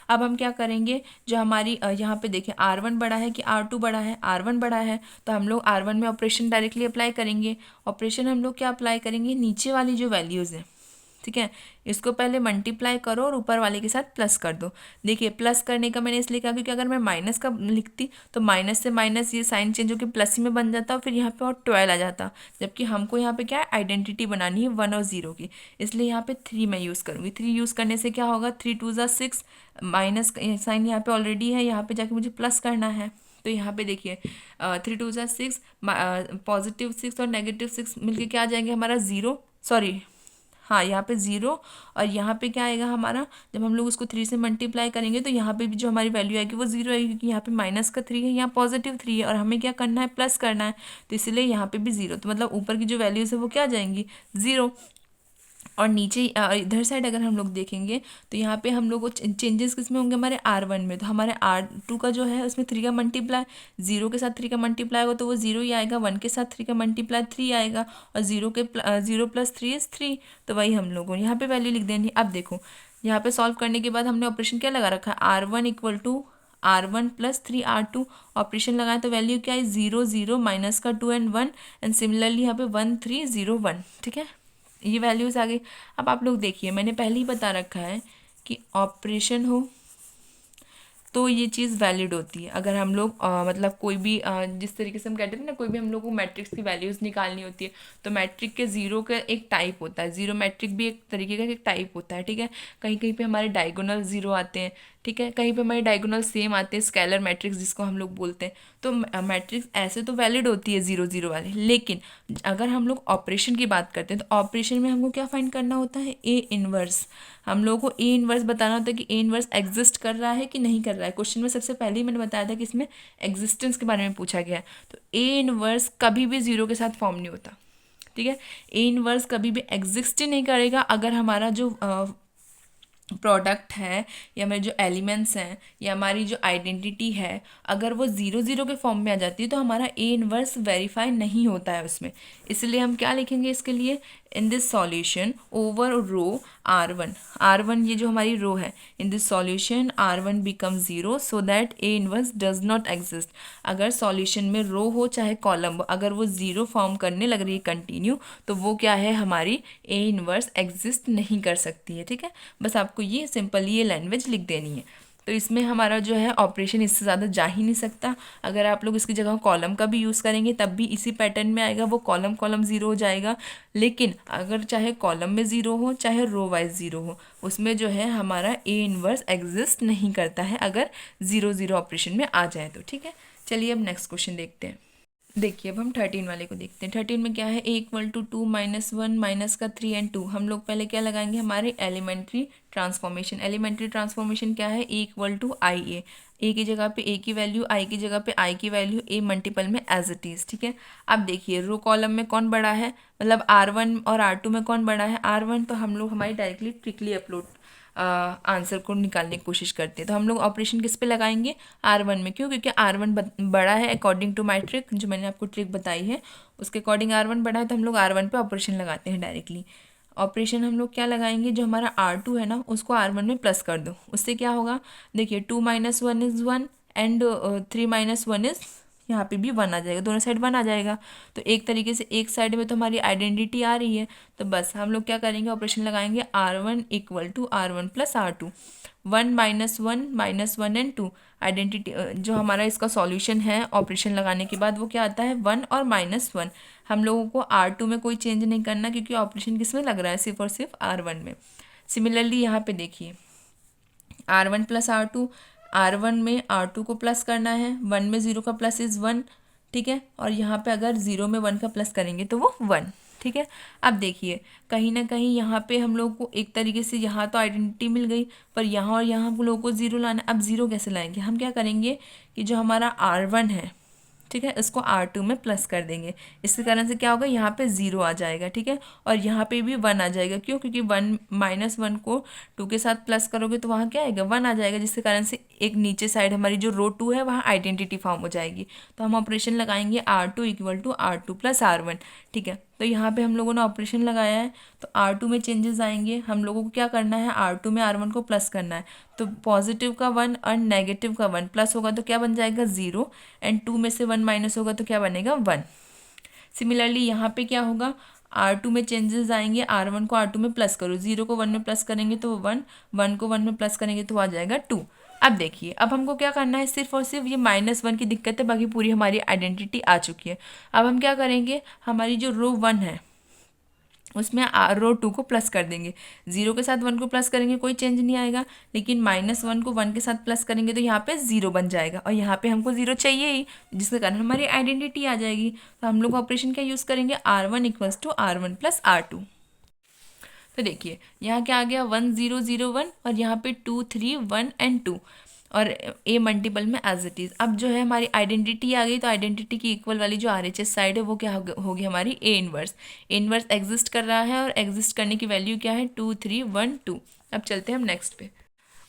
अब हम क्या करेंगे, जो हमारी यहाँ पे देखें R1 बड़ा है कि R2 बड़ा है, R1 बड़ा है तो हम लोग R1 में ऑपरेशन डायरेक्टली अप्लाई करेंगे। ऑपरेशन हम लोग क्या अप्लाई करेंगे, नीचे वाली जो वैल्यूज़ हैं, ठीक है, इसको पहले मल्टीप्लाई करो और ऊपर वाले के साथ प्लस कर दो। देखिए प्लस करने का मैंने इसलिए कहा क्योंकि अगर मैं माइनस का लिखती तो माइनस से माइनस ये साइन चेंज होकर प्लस ही में बन जाता और फिर यहाँ पे और 12 आ जाता, जबकि हमको यहाँ पे क्या है आइडेंटिटी बनानी है 1 और 0 की, इसलिए यहाँ पे 3 मैं यूज़ करूँगी। 3 यूज़ करने से क्या होगा 3 2 ज़ा 6, माइनस साइन यहाँ पे ऑलरेडी है, यहाँ पे जाके मुझे प्लस करना है। तो यहाँ पे देखिए 3 2 ज़ा 6, +6 और -6 मिलके क्या आ जाएंगे हमारा 0, सॉरी हाँ यहाँ पे 0 और यहाँ पे क्या आएगा हमारा, जब हम लोग उसको 3 से मल्टीप्लाई करेंगे तो यहाँ पे भी जो हमारी वैल्यू आएगी वो 0 आएगी, क्योंकि यहाँ पे -3 है, यहाँ +3 है और हमें क्या करना है प्लस करना है, तो इसलिए यहाँ पे भी 0, तो मतलब ऊपर की जो वैल्यूज़ है वो क्या आ जाएंगी 0। और नीचे इधर साइड अगर हम लोग देखेंगे तो यहाँ पे हम लोग को चेंजेस किस में होंगे हमारे R1 में, तो हमारे R2 का जो है उसमें 3 का मल्टीप्लाई, 0 के साथ 3 का मल्टीप्लाई होगा तो वो 0 ही आएगा, 1 के साथ 3 का मल्टीप्लाई 3 आएगा और 0 + 3 इज़ 3, तो वही हम लोगों को यहाँ पे वैल्यू लिख देनी। अब देखो यहाँ पे सॉल्व करने के बाद हमने ऑपरेशन क्या लगा रखा है R1 equal to R1 + 3 R2, operation लगाए तो वैल्यू क्या है 0 0 माइनस का 2 एंड 1 एंड सिमिलरली यहाँ पे 1 3 0 1, ठीक है, ये वैल्यूज़ आ गई। अब आप लोग देखिए मैंने पहले ही बता रखा है कि ऑपरेशन हो तो ये चीज़ वैलिड होती है। अगर हम लोग मतलब कोई भी जिस तरीके से हम कहते हैं ना, कोई भी हम लोग को मैट्रिक्स की वैल्यूज़ निकालनी होती है तो मैट्रिक के ज़ीरो का एक टाइप होता है, ज़ीरो मैट्रिक भी एक तरीके का एक टाइप होता है, ठीक है। कहीं कहीं पे हमारे डायगोनल ज़ीरो आते हैं, ठीक है, कहीं पे हमारे डायगोनल सेम आते हैं, स्केलर मैट्रिक्स जिसको हम लोग बोलते हैं। तो मैट्रिक्स ऐसे तो वैलिड होती है 0 0 वाले, लेकिन अगर हम लोग ऑपरेशन की बात करते हैं तो ऑपरेशन में हमको क्या फाइंड करना होता है ए इनवर्स। हम लोगों को ए इनवर्स बताना होता है कि ए इनवर्स एग्जिस्ट कर रहा है कि नहीं कर रहा है। क्वेश्चन में सबसे पहले ही मैंने बताया था कि इसमें एग्जिस्टेंस के बारे में पूछा गया है, तो ए इनवर्स कभी भी 0 के साथ फॉर्म नहीं होता, ठीक है। ए इनवर्स कभी भी एग्जिस्ट ही नहीं करेगा अगर हमारा जो प्रोडक्ट है या हमारे जो एलिमेंट्स हैं या हमारी जो आइडेंटिटी है, अगर वो ज़ीरो ज़ीरो के फॉर्म में आ जाती है तो हमारा ए इनवर्स वेरीफाई नहीं होता है उसमें। इसलिए हम क्या लिखेंगे इसके लिए, in this solution over row R1 ये जो हमारी रो है, in this solution R1 become zero so that A inverse does not exist. अगर सॉल्यूशन में रो हो चाहे कॉलम हो, अगर वो ज़ीरो फॉर्म करने लग रही है कंटिन्यू, तो वो क्या है, हमारी ए इनवर्स एग्जिस्ट नहीं कर सकती है। ठीक है, बस आपको ये सिंपल ये लैंग्वेज लिख देनी है। तो इसमें हमारा जो है ऑपरेशन इससे ज़्यादा जा ही नहीं सकता। अगर आप लोग इसकी जगह कॉलम का भी यूज़ करेंगे तब भी इसी पैटर्न में आएगा, वो कॉलम कॉलम ज़ीरो हो जाएगा। लेकिन अगर चाहे कॉलम में ज़ीरो हो चाहे रो वाइज ज़ीरो हो, उसमें जो है हमारा ए इनवर्स एग्जिस्ट नहीं करता है अगर ज़ीरो ज़ीरो ऑपरेशन में आ जाए तो। ठीक है, चलिए अब नेक्स्ट क्वेश्चन देखते हैं। देखिए अब हम 13 वाले को देखते हैं। 13 में क्या है, ए इक्वल टू 2 माइनस 1 माइनस का 3 एंड 2। हम लोग पहले क्या लगाएंगे, हमारे एलिमेंट्री ट्रांसफॉर्मेशन। एलिमेंट्री ट्रांसफॉर्मेशन क्या है, ए इक्वल टू आई ए की जगह पे ए की वैल्यू, आई की जगह पे आई की वैल्यू, ए मल्टीपल में एज इट इज़। ठीक है, अब देखिए रो कॉलम में कौन बड़ा है, मतलब R1 और R2 में कौन बड़ा है, R1। तो हम लोग हमारी डायरेक्टली क्विकली अपलोड आंसर को निकालने की कोशिश करते हैं। तो हम लोग ऑपरेशन किस पे लगाएंगे, R1 में। क्यों, क्योंकि R1 बड़ा है अकॉर्डिंग टू माई ट्रिक, जो मैंने आपको ट्रिक बताई है उसके अकॉर्डिंग R1 बड़ा है, तो हम लोग R1 पे ऑपरेशन लगाते हैं डायरेक्टली। ऑपरेशन हम लोग क्या लगाएंगे, जो हमारा R2 है ना उसको R1 में प्लस कर दो, उससे क्या होगा, देखिए 2 minus 1 is 1 and 3 minus 1 is, यहाँ पे भी 1 आ जाएगा, दोनों साइड 1 आ जाएगा। तो एक तरीके से एक साइड में तो हमारी आइडेंटिटी आ रही है, तो बस हम लोग क्या करेंगे, ऑपरेशन लगाएंगे R1 equal to R1 plus R2। 1 minus one and 2 identity जो हमारा इसका सॉल्यूशन है ऑपरेशन लगाने के बाद वो क्या आता है, 1 और -1। हम लोगों को R2 में कोई चेंज नहीं करना क्योंकि ऑपरेशन किस में लग रहा है, सिर्फ और सिर्फ R1 में। सिमिलरली यहाँ पे देखिए R1 प्लस R2, R1 में R2 को प्लस करना है, 1 में 0 का प्लस इज़ 1। ठीक है, और यहाँ पे अगर 0 में 1 का प्लस करेंगे तो वो 1। ठीक है, अब देखिए कहीं ना कहीं यहाँ पे हम लोग को एक तरीके से यहाँ तो आइडेंटिटी मिल गई, पर यहाँ और यहाँ हम लोगों को 0 लाना है। अब 0 कैसे लाएंगे, हम क्या करेंगे कि जो हमारा R1 है, ठीक है, इसको R2 में प्लस कर देंगे। इसके कारण से क्या होगा, यहाँ पे 0 आ जाएगा। ठीक है, और यहाँ पे भी 1 आ जाएगा। क्यों, क्योंकि 1 -1 को 2 के साथ प्लस करोगे तो वहाँ क्या आएगा, 1 आ जाएगा, जिसके कारण से एक नीचे साइड हमारी जो रो 2 है वहाँ आइडेंटिटी फॉर्म हो जाएगी। तो हम ऑपरेशन लगाएंगे R2 equal to R2 plus R1। ठीक है, तो यहाँ पे हम लोगों ने ऑपरेशन लगाया है, तो R2 में चेंजेस आएंगे। हम लोगों को क्या करना है, R2 में R1 को प्लस करना है। तो पॉजिटिव का 1 और नेगेटिव का 1 प्लस होगा तो क्या बन जाएगा, 0। एंड 2 में से 1 माइनस होगा तो क्या बनेगा, 1। सिमिलरली यहाँ पे क्या होगा, R2 में चेंजेस आएंगे। R1 को R2 में प्लस करो, 0 को 1 में प्लस करेंगे तो 1, 1 को 1 में प्लस करेंगे तो आ जाएगा 2। अब देखिए अब हमको क्या करना है, सिर्फ और सिर्फ ये -1 की दिक्कत है, बाकी पूरी हमारी आइडेंटिटी आ चुकी है। अब हम क्या करेंगे, हमारी जो रो 1 है उसमें रो 2 को प्लस कर देंगे। 0 के साथ 1 को प्लस करेंगे कोई चेंज नहीं आएगा, लेकिन -1 को 1 के साथ प्लस करेंगे तो यहाँ पे 0 बन जाएगा, और यहाँ पे हमको 0 चाहिए ही, जिसके कारण हमारी आइडेंटिटी आ जाएगी। तो हम लोग ऑपरेशन क्या यूज़ करेंगे, R1 equals to R1 plus R2। तो देखिए यहाँ क्या आ गया, 1 0 0 1, और यहाँ पे 2 3 1 एंड 2, और ए मल्टीपल में एज इट इज़। अब जो है हमारी आइडेंटिटी आ गई, तो आइडेंटिटी की इक्वल वाली जो RHS साइड है वो क्या होगी हमारी A inverse. A inverse exist कर रहा है, और एग्जिस्ट करने की वैल्यू क्या है, 2 3 1 2। अब चलते हैं हम नेक्स्ट पे।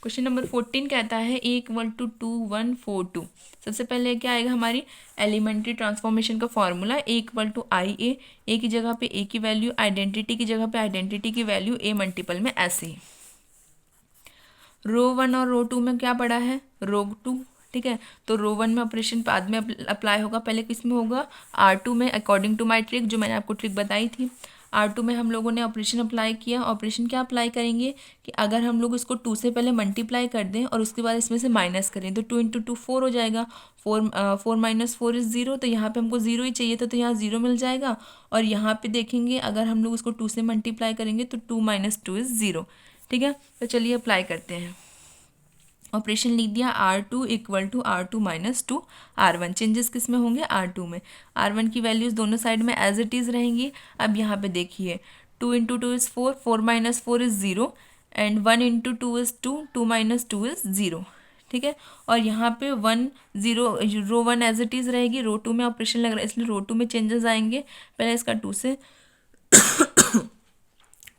क्वेश्चन नंबर 14 कहता है ए इक्वल टू 2 1 4 2। सबसे पहले क्या आएगा, हमारी एलिमेंट्री ट्रांसफॉर्मेशन का फॉर्मूला, ए इक्वल टू आई ए की जगह पे ए की वैल्यू, आइडेंटिटी की जगह पे आइडेंटिटी की वैल्यू, ए मल्टीपल में ऐसे ही। रो 1 और रो 2 में क्या पड़ा है, रो 2। ठीक है, तो रो 1 में ऑपरेशन बाद में अप्लाई होगा, पहले किस में होगा, R2 में, अकॉर्डिंग टू माई ट्रिक, जो मैंने आपको ट्रिक बताई थी। R2 में हम लोगों ने ऑपरेशन अप्लाई किया। ऑपरेशन क्या अप्लाई करेंगे कि अगर हम लोग इसको 2 से पहले मल्टीप्लाई कर दें और उसके बाद इसमें से माइनस करें, तो 2 × 2 4 हो जाएगा। 4 माइनस 4 इज़ 0, तो यहाँ पे हमको 0 ही चाहिए था, तो यहाँ 0 मिल जाएगा। और यहाँ पे देखेंगे अगर हम लोग इसको 2 से मल्टीप्लाई करेंगे तो 2 - 2 इज़ 0। ठीक है, तो चलिए अप्लाई करते हैं। ऑपरेशन लिख दिया, R2 equal to R2 minus 2 R1। Changes किस में होंगे, R2 में। R1 की वैल्यूज़ दोनों साइड में एज इट इज़ रहेंगी। अब यहाँ पे देखिए 2 × 2 is 4, 4 - 4 is 0, and 1 × 2 is 2, 2 - 2 is 0। ठीक है, और यहाँ पे 1 0, रो 1 एज इट इज़ रहेगी। रो 2 में ऑपरेशन लग रहा है, इसलिए रो 2 में चेंजेस आएंगे। पहले इसका 2 से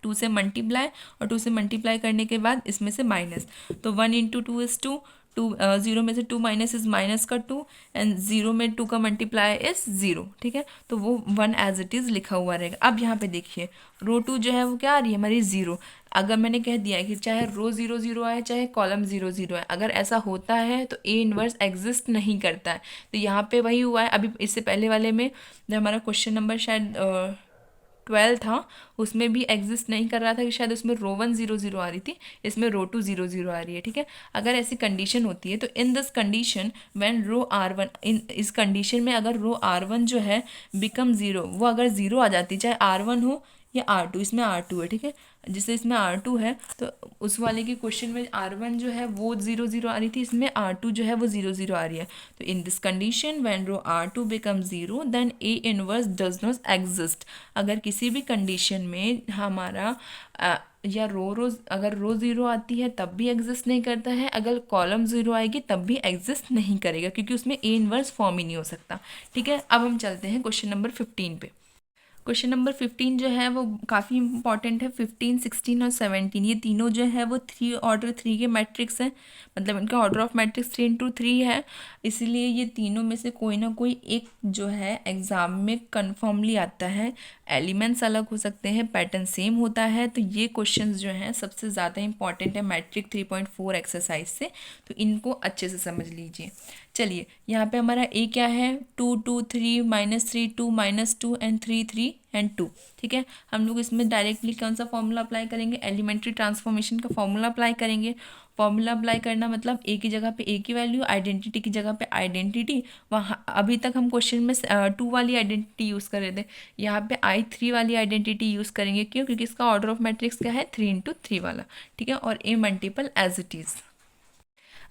2 से मल्टीप्लाई, और 2 से मल्टीप्लाई करने के बाद इसमें से माइनस, तो 1 इंटू 2 इज़ 2, 0 में से 2 माइनस इज माइनस का 2, एंड 0 में 2 का मल्टीप्लाई इज 0, ठीक है, तो वो 1 एज इट इज़ लिखा हुआ रहेगा। अब यहाँ पे देखिए रो 2 जो है वो क्या आ रही है हमारी 0। अगर मैंने कह दिया है कि चाहे रो 0 0 आए चाहे कॉलम 0 0 आए, अगर ऐसा होता है तो ए इन्वर्स एग्जिस्ट नहीं करता है। तो यहाँ पे वही हुआ है। अभी इससे पहले वाले में जो हमारा क्वेश्चन नंबर शायद 12 था, उसमें भी एग्जिस्ट नहीं कर रहा था कि शायद उसमें रो 1 0 0 आ रही थी, इसमें रो 2 0 0 आ रही है, ठीक है। अगर ऐसी कंडीशन होती है तो in this condition when row R1, इस कंडीशन में अगर रो R1 जो है बिकम 0, वो अगर 0 आ जाती, चाहे R1 हो या R2, इसमें R2 है, ठीक है, जिससे इसमें R2 है, तो उस वाले के क्वेश्चन में R1 जो है वो 0 0 आ रही थी, इसमें R2 जो है वो 0 0 आ रही है। तो in this condition when row R2 become 0 then A inverse does not exist. अगर किसी भी कंडीशन में हमारा या अगर रो 0 आती है तब भी एग्जिस्ट नहीं करता है, अगर कॉलम 0 आएगी तब भी एग्जिस्ट नहीं करेगा, क्योंकि उसमें A इनवर्स फॉर्म ही नहीं हो सकता, ठीक है। अब हम चलते हैं क्वेश्चन नंबर 15 पे। क्वेश्चन नंबर 15 जो है वो काफ़ी इंपॉर्टेंट है। 15, 16 और 17 ये तीनों जो है वो ऑर्डर 3 के मैट्रिक्स हैं, मतलब इनका ऑर्डर ऑफ मैट्रिक्स 3 इंटू 3 है, इसीलिए ये तीनों में से कोई ना कोई एक जो है एग्ज़ाम में कन्फर्मली आता है। एलिमेंट्स अलग हो सकते हैं, पैटर्न सेम होता है, तो ये क्वेश्चंस जो हैं सबसे ज़्यादा इंपॉर्टेंट है मैट्रिक 3.4 एक्सरसाइज से, तो इनको अच्छे से समझ लीजिए। चलिए यहाँ पे हमारा ए क्या है, 2 2 3 -3 2 -2 एंड 3 3 एंड 2, ठीक है। हम लोग इसमें डायरेक्टली कौन सा फॉर्मूला अप्लाई करेंगे, एलिमेंट्री ट्रांसफॉर्मेशन का फॉर्मूला अप्लाई करेंगे। फॉर्मूला अप्लाई करना मतलब ए की जगह पे ए की वैल्यू, आइडेंटिटी की जगह पे आइडेंटिटी। वहाँ अभी तक हम क्वेश्चन में 2 वाली आइडेंटिटी यूज़ कर रहे थे, यहाँ पे I3 वाली आइडेंटिटी यूज़ करेंगे। क्यों? क्योंकि इसका ऑर्डर ऑफ मैट्रिक्स क्या है, 3 इंटू 3 वाला, ठीक है, और ए मल्टीपल एज इट इज़।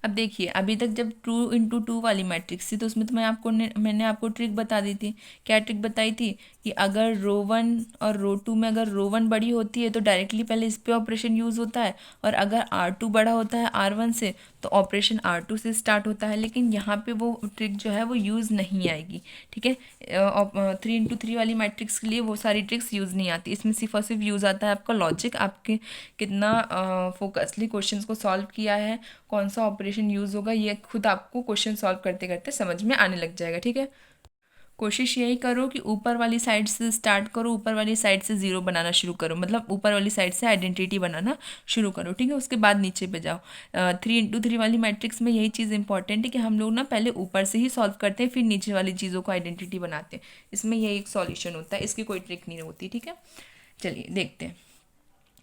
अब देखिए अभी तक जब 2 इंटू 2 वाली मैट्रिक्स थी तो उसमें तो मैंने आपको ट्रिक बता दी थी। क्या ट्रिक बताई थी कि अगर रो 1 और रो 2 में अगर रो 1 बड़ी होती है तो डायरेक्टली पहले इस पे ऑपरेशन यूज़ होता है, और अगर R2 बड़ा होता है R1 से तो ऑपरेशन R2 से स्टार्ट होता है। लेकिन यहाँ पे वो ट्रिक जो है वो यूज़ नहीं आएगी, ठीक है। 3 इंटू 3 वाली मैट्रिक्स के लिए वो सारी ट्रिक्स यूज़ नहीं आती, इसमें सिर्फ और सिर्फ यूज़ आता है आपका लॉजिक, आपके कितना फोकसली क्वेश्चंस को सॉल्व किया है, कौन सा ऑपरेशन यूज़ होगा, ये खुद आपको क्वेश्चन सॉल्व करते करते समझ में आने लग जाएगा, ठीक है। कोशिश यही करो कि ऊपर वाली साइड से स्टार्ट करो, ऊपर वाली साइड से 0 बनाना शुरू करो, मतलब ऊपर वाली साइड से आइडेंटिटी बनाना शुरू करो, ठीक है। उसके बाद नीचे पे जाओ। 3 इंटू 3 वाली मैट्रिक्स में यही चीज़ इंपॉर्टेंट है कि हम लोग ना पहले ऊपर से ही सॉल्व करते हैं, फिर नीचे वाली चीज़ों को आइडेंटिटी बनाते हैं। इसमें यही एक सॉल्यूशन होता है, इसकी कोई ट्रिक नहीं होती, ठीक है। चलिए देखते हैं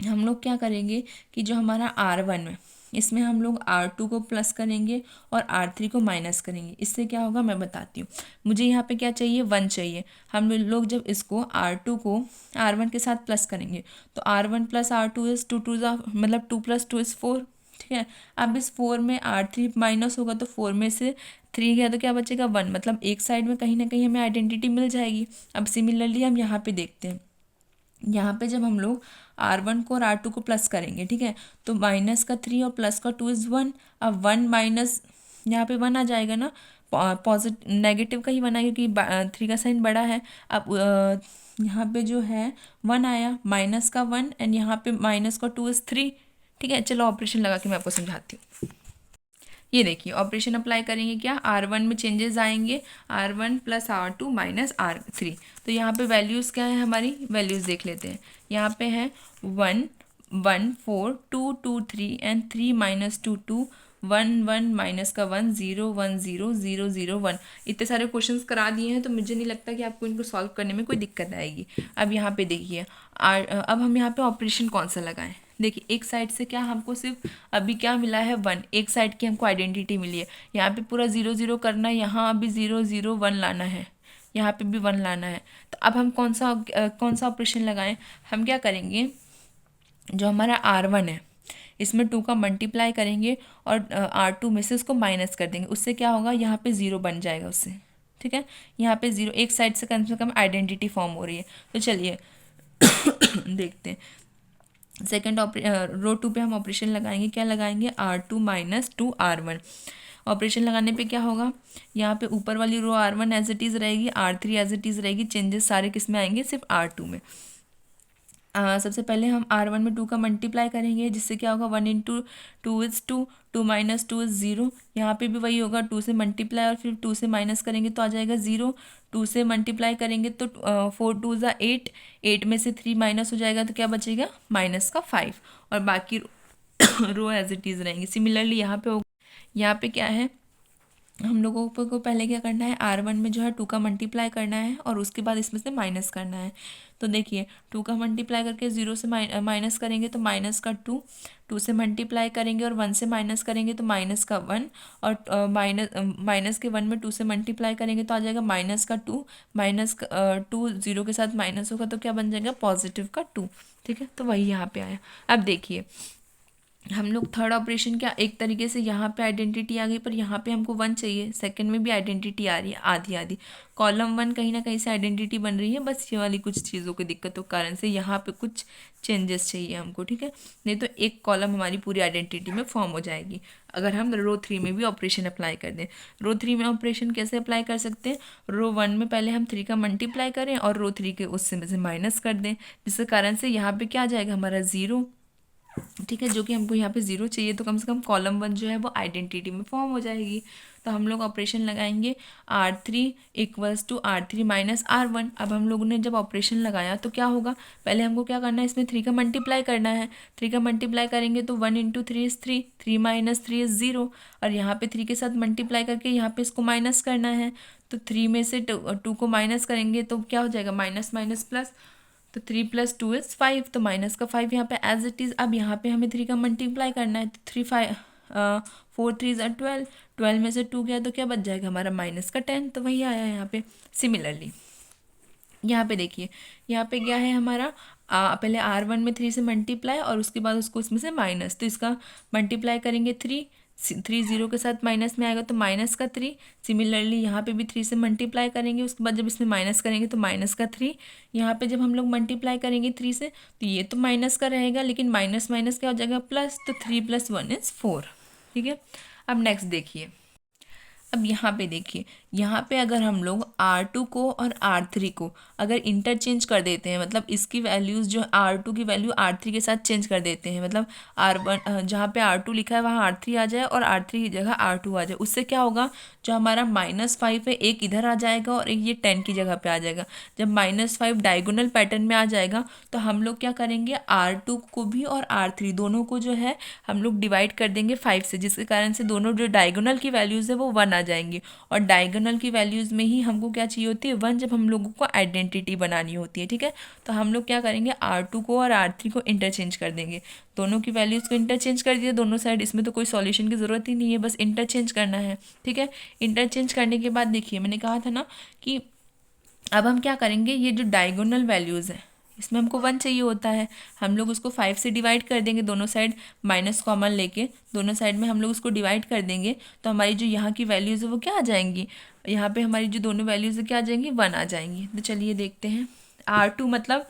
हम लोग क्या करेंगे कि जो हमारा R1 है इसमें हम लोग R2 को प्लस करेंगे और R3 को माइनस करेंगे। इससे क्या होगा मैं बताती हूँ। मुझे यहाँ पे क्या चाहिए, 1 चाहिए। हम लोग जब इसको R2 को R1 के साथ प्लस करेंगे तो R1 प्लस R2 इज़ 2 2 मतलब 2 + 2 इज़ 4, ठीक है। अब इस 4 में R3 माइनस होगा तो 4 में से 3 गया तो क्या बचेगा, 1, मतलब एक साइड में कहीं ना कहीं हमें आइडेंटिटी मिल जाएगी। अब सिमिलरली हम यहाँ पे देखते हैं, यहाँ पे जब हम लोग R1 को और R2 को प्लस करेंगे, ठीक है, तो माइनस का 3 और प्लस का 2 इज़ 1। अब 1 माइनस यहाँ पे 1 आ जाएगा ना, पॉजिटिव नेगेटिव का ही बना क्योंकि 3 का साइन बड़ा है। अब यहाँ पे जो है 1 आया, माइनस का 1 एंड यहाँ पे माइनस का 2 इज़ 3, ठीक है। चलो ऑपरेशन लगा के मैं आपको समझाती हूँ। ये देखिए ऑपरेशन अप्लाई करेंगे, क्या R1 में चेंजेस आएंगे, R1 + R2 - R3। तो यहाँ पे वैल्यूज़ क्या है, हमारी वैल्यूज़ देख लेते हैं। यहाँ पे है 1 1 4 2 2 3 एंड 3 - 2 2 1 1 माइनस का 1 0 1 0 0 0 1। इतने सारे क्वेश्चंस करा दिए हैं तो मुझे नहीं लगता कि आपको इनको सॉल्व करने में कोई दिक्कत आएगी। अब यहाँ पे देखिए अब हम यहाँ पे ऑपरेशन कौन सा लगाएं। देखिए एक साइड से क्या हमको सिर्फ अभी क्या मिला है, 1, एक साइड की हमको आइडेंटिटी मिली है। यहाँ पे पूरा 0 0 करना है, यहाँ अभी 0 0 1 लाना है, यहाँ पे भी 1 लाना है। तो अब हम कौन सा ऑपरेशन लगाएं। हम क्या करेंगे, जो हमारा R1 है इसमें 2 का मल्टीप्लाई करेंगे और R2 में से उसको माइनस कर देंगे। उससे क्या होगा, यहाँ पे 0 बन जाएगा उससे, ठीक है। यहाँ पे 0, एक साइड से कम आइडेंटिटी फॉर्म हो रही है। तो चलिए देखते हैं। सेकेंड रो 2 पे हम ऑपरेशन लगाएंगे, क्या लगाएंगे, R2 - 2 R1। ऑपरेशन लगाने पे क्या होगा, यहाँ पे ऊपर वाली रो R1 एज इट इज़ रहेगी, R3 एज इट इज़ रहेगी, चेंजेस सारे किस में आएंगे, सिर्फ R2 में। सबसे पहले हम R1 में 2 का मल्टीप्लाई करेंगे, जिससे क्या होगा 1 इंटू 2 इज़ 2, 2 माइनस 2 इज़ 0। यहाँ पे भी वही होगा, 2 से मल्टीप्लाई और फिर 2 से माइनस करेंगे तो आ जाएगा 0। 2 से मल्टीप्लाई करेंगे तो 4 2 ज़ा 8, 8 में से 3 माइनस हो जाएगा तो क्या बचेगा माइनस का 5, और बाकी रो एज इट इज़ रहेंगी। सिमिलरली यहाँ पे होगा, यहाँ पे क्या है, हम लोगों को पहले क्या करना है, R1 में जो है 2 का मल्टीप्लाई करना है और उसके बाद इसमें से माइनस करना है। तो देखिए 2 का मल्टीप्लाई करके 0 से माइनस करेंगे तो माइनस का 2, 2 से मल्टीप्लाई करेंगे और 1 से माइनस करेंगे तो माइनस का 1, और माइनस के 1 में 2 से मल्टीप्लाई करेंगे तो आ जाएगा माइनस का 2, माइनस का 2 0 के साथ माइनस होगा तो क्या बन जाएगा पॉजिटिव का 2। ठीक है, तो वही यहाँ पे आया। अब देखिए हम लोग थर्ड ऑपरेशन क्या, एक तरीके से यहाँ पे आइडेंटिटी आ गई, पर यहाँ पे हमको 1 चाहिए, सेकंड में भी आइडेंटिटी आ रही है आधी आधी, कॉलम 1 कहीं ना कहीं से आइडेंटिटी बन रही है, बस ये वाली कुछ चीज़ों की दिक्कतों के कारण से यहाँ पे कुछ चेंजेस चाहिए हमको। ठीक है, नहीं तो एक कॉलम हमारी पूरी आइडेंटिटी में फॉर्म हो जाएगी अगर हम रो 3 में भी ऑपरेशन अप्लाई कर दें। रो 3 में ऑपरेशन कैसे अप्लाई कर सकते हैं, रो 1 में पहले हम 3 का मल्टीप्लाई करें और रो 3 के उससे में से माइनस कर दें, जिसके कारण से यहाँ पे क्या आ जाएगा हमारा 0। ठीक है, जो कि हमको यहाँ पे 0 चाहिए, तो कम से कम कॉलम 1 जो है वो आइडेंटिटी में फॉर्म हो जाएगी। तो हम लोग ऑपरेशन लगाएंगे R3 equals to R3 minus R1। अब हम लोगों ने जब ऑपरेशन लगाया तो क्या होगा, पहले हमको क्या करना है, इसमें 3 का मल्टीप्लाई करना है। 3 का मल्टीप्लाई करेंगे तो 1 इंटू 3 इज़ 3, 3 माइनस 3 इज़ 0, और यहाँ पे 3 के साथ मल्टीप्लाई करके यहाँ पे इसको माइनस करना है। तो 3 में से 2 को माइनस करेंगे तो क्या हो जाएगा माइनस माइनस प्लस, तो 3 प्लस 2 इज़ 5, तो माइनस का 5 यहाँ पे एज इट इज़। अब यहाँ पे हमें 3 का मल्टीप्लाई करना है, तो 3 5 4 3 ज़ा 12, 12 में से 2 गया तो क्या बच जाएगा हमारा माइनस का 10, तो वही आया यहाँ पे। सिमिलरली यहाँ पे देखिए, यहाँ पे क्या है हमारा, पहले R1 में 3 से मल्टीप्लाई और उसके बाद उसको इसमें से माइनस, तो इसका मल्टीप्लाई करेंगे 3, 3 0 के साथ माइनस में आएगा तो माइनस का 3। सिमिलरली यहाँ पे भी 3 से मल्टीप्लाई करेंगे, उसके बाद जब इसमें माइनस करेंगे तो माइनस का 3। यहाँ पे जब हम लोग मल्टीप्लाई करेंगे 3 से तो ये तो माइनस का रहेगा, लेकिन माइनस माइनस क्या हो जाएगा प्लस, तो 3 + 1 इज़ 4। ठीक है, अब नेक्स्ट देखिए, अब यहाँ पे देखिए, यहाँ पे अगर हम लोग R2 को और R3 को अगर इंटरचेंज कर देते हैं, मतलब इसकी वैल्यूज़ जो R2 की वैल्यू R3 के साथ चेंज कर देते हैं, मतलब R1 जहाँ पे R2 लिखा है वहाँ R3 आ जाए और R3 की जगह R2 आ जाए, उससे क्या होगा, जो हमारा -5 है एक इधर आ जाएगा और एक ये 10 की जगह पे आ जाएगा। जब -5 डायगोनल पैटर्न में आ जाएगा तो हम लोग क्या करेंगे, R2 को भी और R3 दोनों को जो है हम लोग डिवाइड कर देंगे 5 से, जिसके कारण से दोनों जो डायगोनल की वैल्यूज़ है वो 1 आ जाएंगी, और डायगोनल की वैल्यूज़ में ही हमको क्या चाहिए होती है 1, जब हम लोगों को आइडेंटिटी बनानी होती है। ठीक है, तो हम लोग क्या करेंगे, R2 को और R3 को इंटरचेंज कर देंगे, दोनों की वैल्यूज़ को इंटरचेंज कर दिया दोनों साइड, इसमें तो कोई सॉल्यूशन की ज़रूरत ही नहीं है, बस इंटरचेंज करना है। ठीक है, इंटरचेंज करने के बाद देखिए मैंने कहा था ना कि अब हम क्या करेंगे, ये जो डायगोनल वैल्यूज़ हैं इसमें हमको 1 चाहिए होता है, हम लोग उसको 5 से डिवाइड कर देंगे, दोनों साइड माइनस कॉमन लेके दोनों साइड में हम लोग उसको डिवाइड कर देंगे, तो हमारी जो यहाँ की वैल्यूज़ है वो क्या आ जाएंगी, यहाँ पे हमारी जो दोनों वैल्यूज़ है क्या आ जाएंगी 1 आ जाएंगी। तो चलिए देखते हैं, R2 मतलब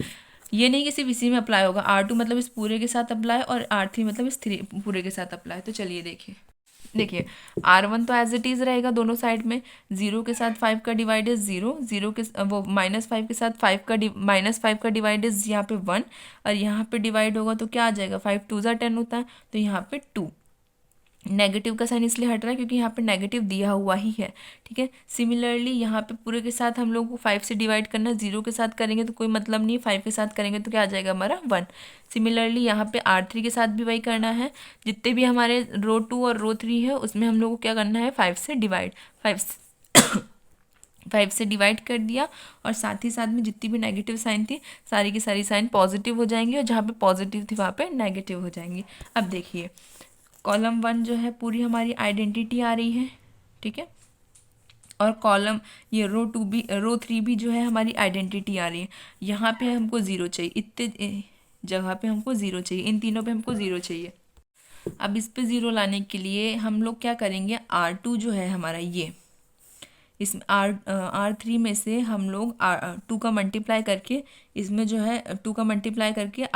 ये नहीं कि सिर्फ इसी में अप्लाई होगा, R2 मतलब इस पूरे के साथ अप्लाई और R3 मतलब इस पूरे के साथ अप्लाई। तो चलिए देखिए R1 तो एज इट इज़ रहेगा दोनों साइड में, 0 के साथ 5 का डिवाइड इज 0, 0 के वो -5 के साथ -5 का डिवाइड इज यहाँ पे 1, और यहाँ पे डिवाइड होगा तो क्या आ जाएगा 5 2 ज़ा 10 होता है, तो यहाँ पे 2, नेगेटिव का साइन इसलिए हट रहा है क्योंकि यहाँ पे नेगेटिव दिया हुआ ही है। ठीक है, सिमिलरली यहाँ पे पूरे के साथ हम लोग को 5 से डिवाइड करना, 0 के साथ करेंगे तो कोई मतलब नहीं, 5 के साथ करेंगे तो क्या आ जाएगा हमारा 1। सिमिलरली यहाँ पे R3 के साथ भी वही करना है, जितने भी हमारे रो 2 और रो 3 है उसमें हम लोग को क्या करना है 5 से डिवाइड, 5 से डिवाइड कर दिया, और साथ ही साथ में जितनी भी नेगेटिव साइन थी सारी की सारी साइन पॉजिटिव हो जाएंगी, और जहाँ पे पॉजिटिव थी वहाँ पे नेगेटिव हो जाएंगी। अब देखिए कॉलम 1 जो है पूरी हमारी आइडेंटिटी आ रही है। ठीक है, और कॉलम ये रो 3 भी जो है हमारी आइडेंटिटी आ रही है। यहाँ पे हमको 0 चाहिए, इतने जगह पे हमको 0 चाहिए, इन तीनों पे हमको 0 चाहिए। अब इस पे 0 लाने के लिए हम लोग क्या करेंगे, R2 जो है हमारा ये इसमें R3 में से हम लोग 2 का मल्टीप्लाई करके इसमें जो है 2 का मल्टीप्लाई करके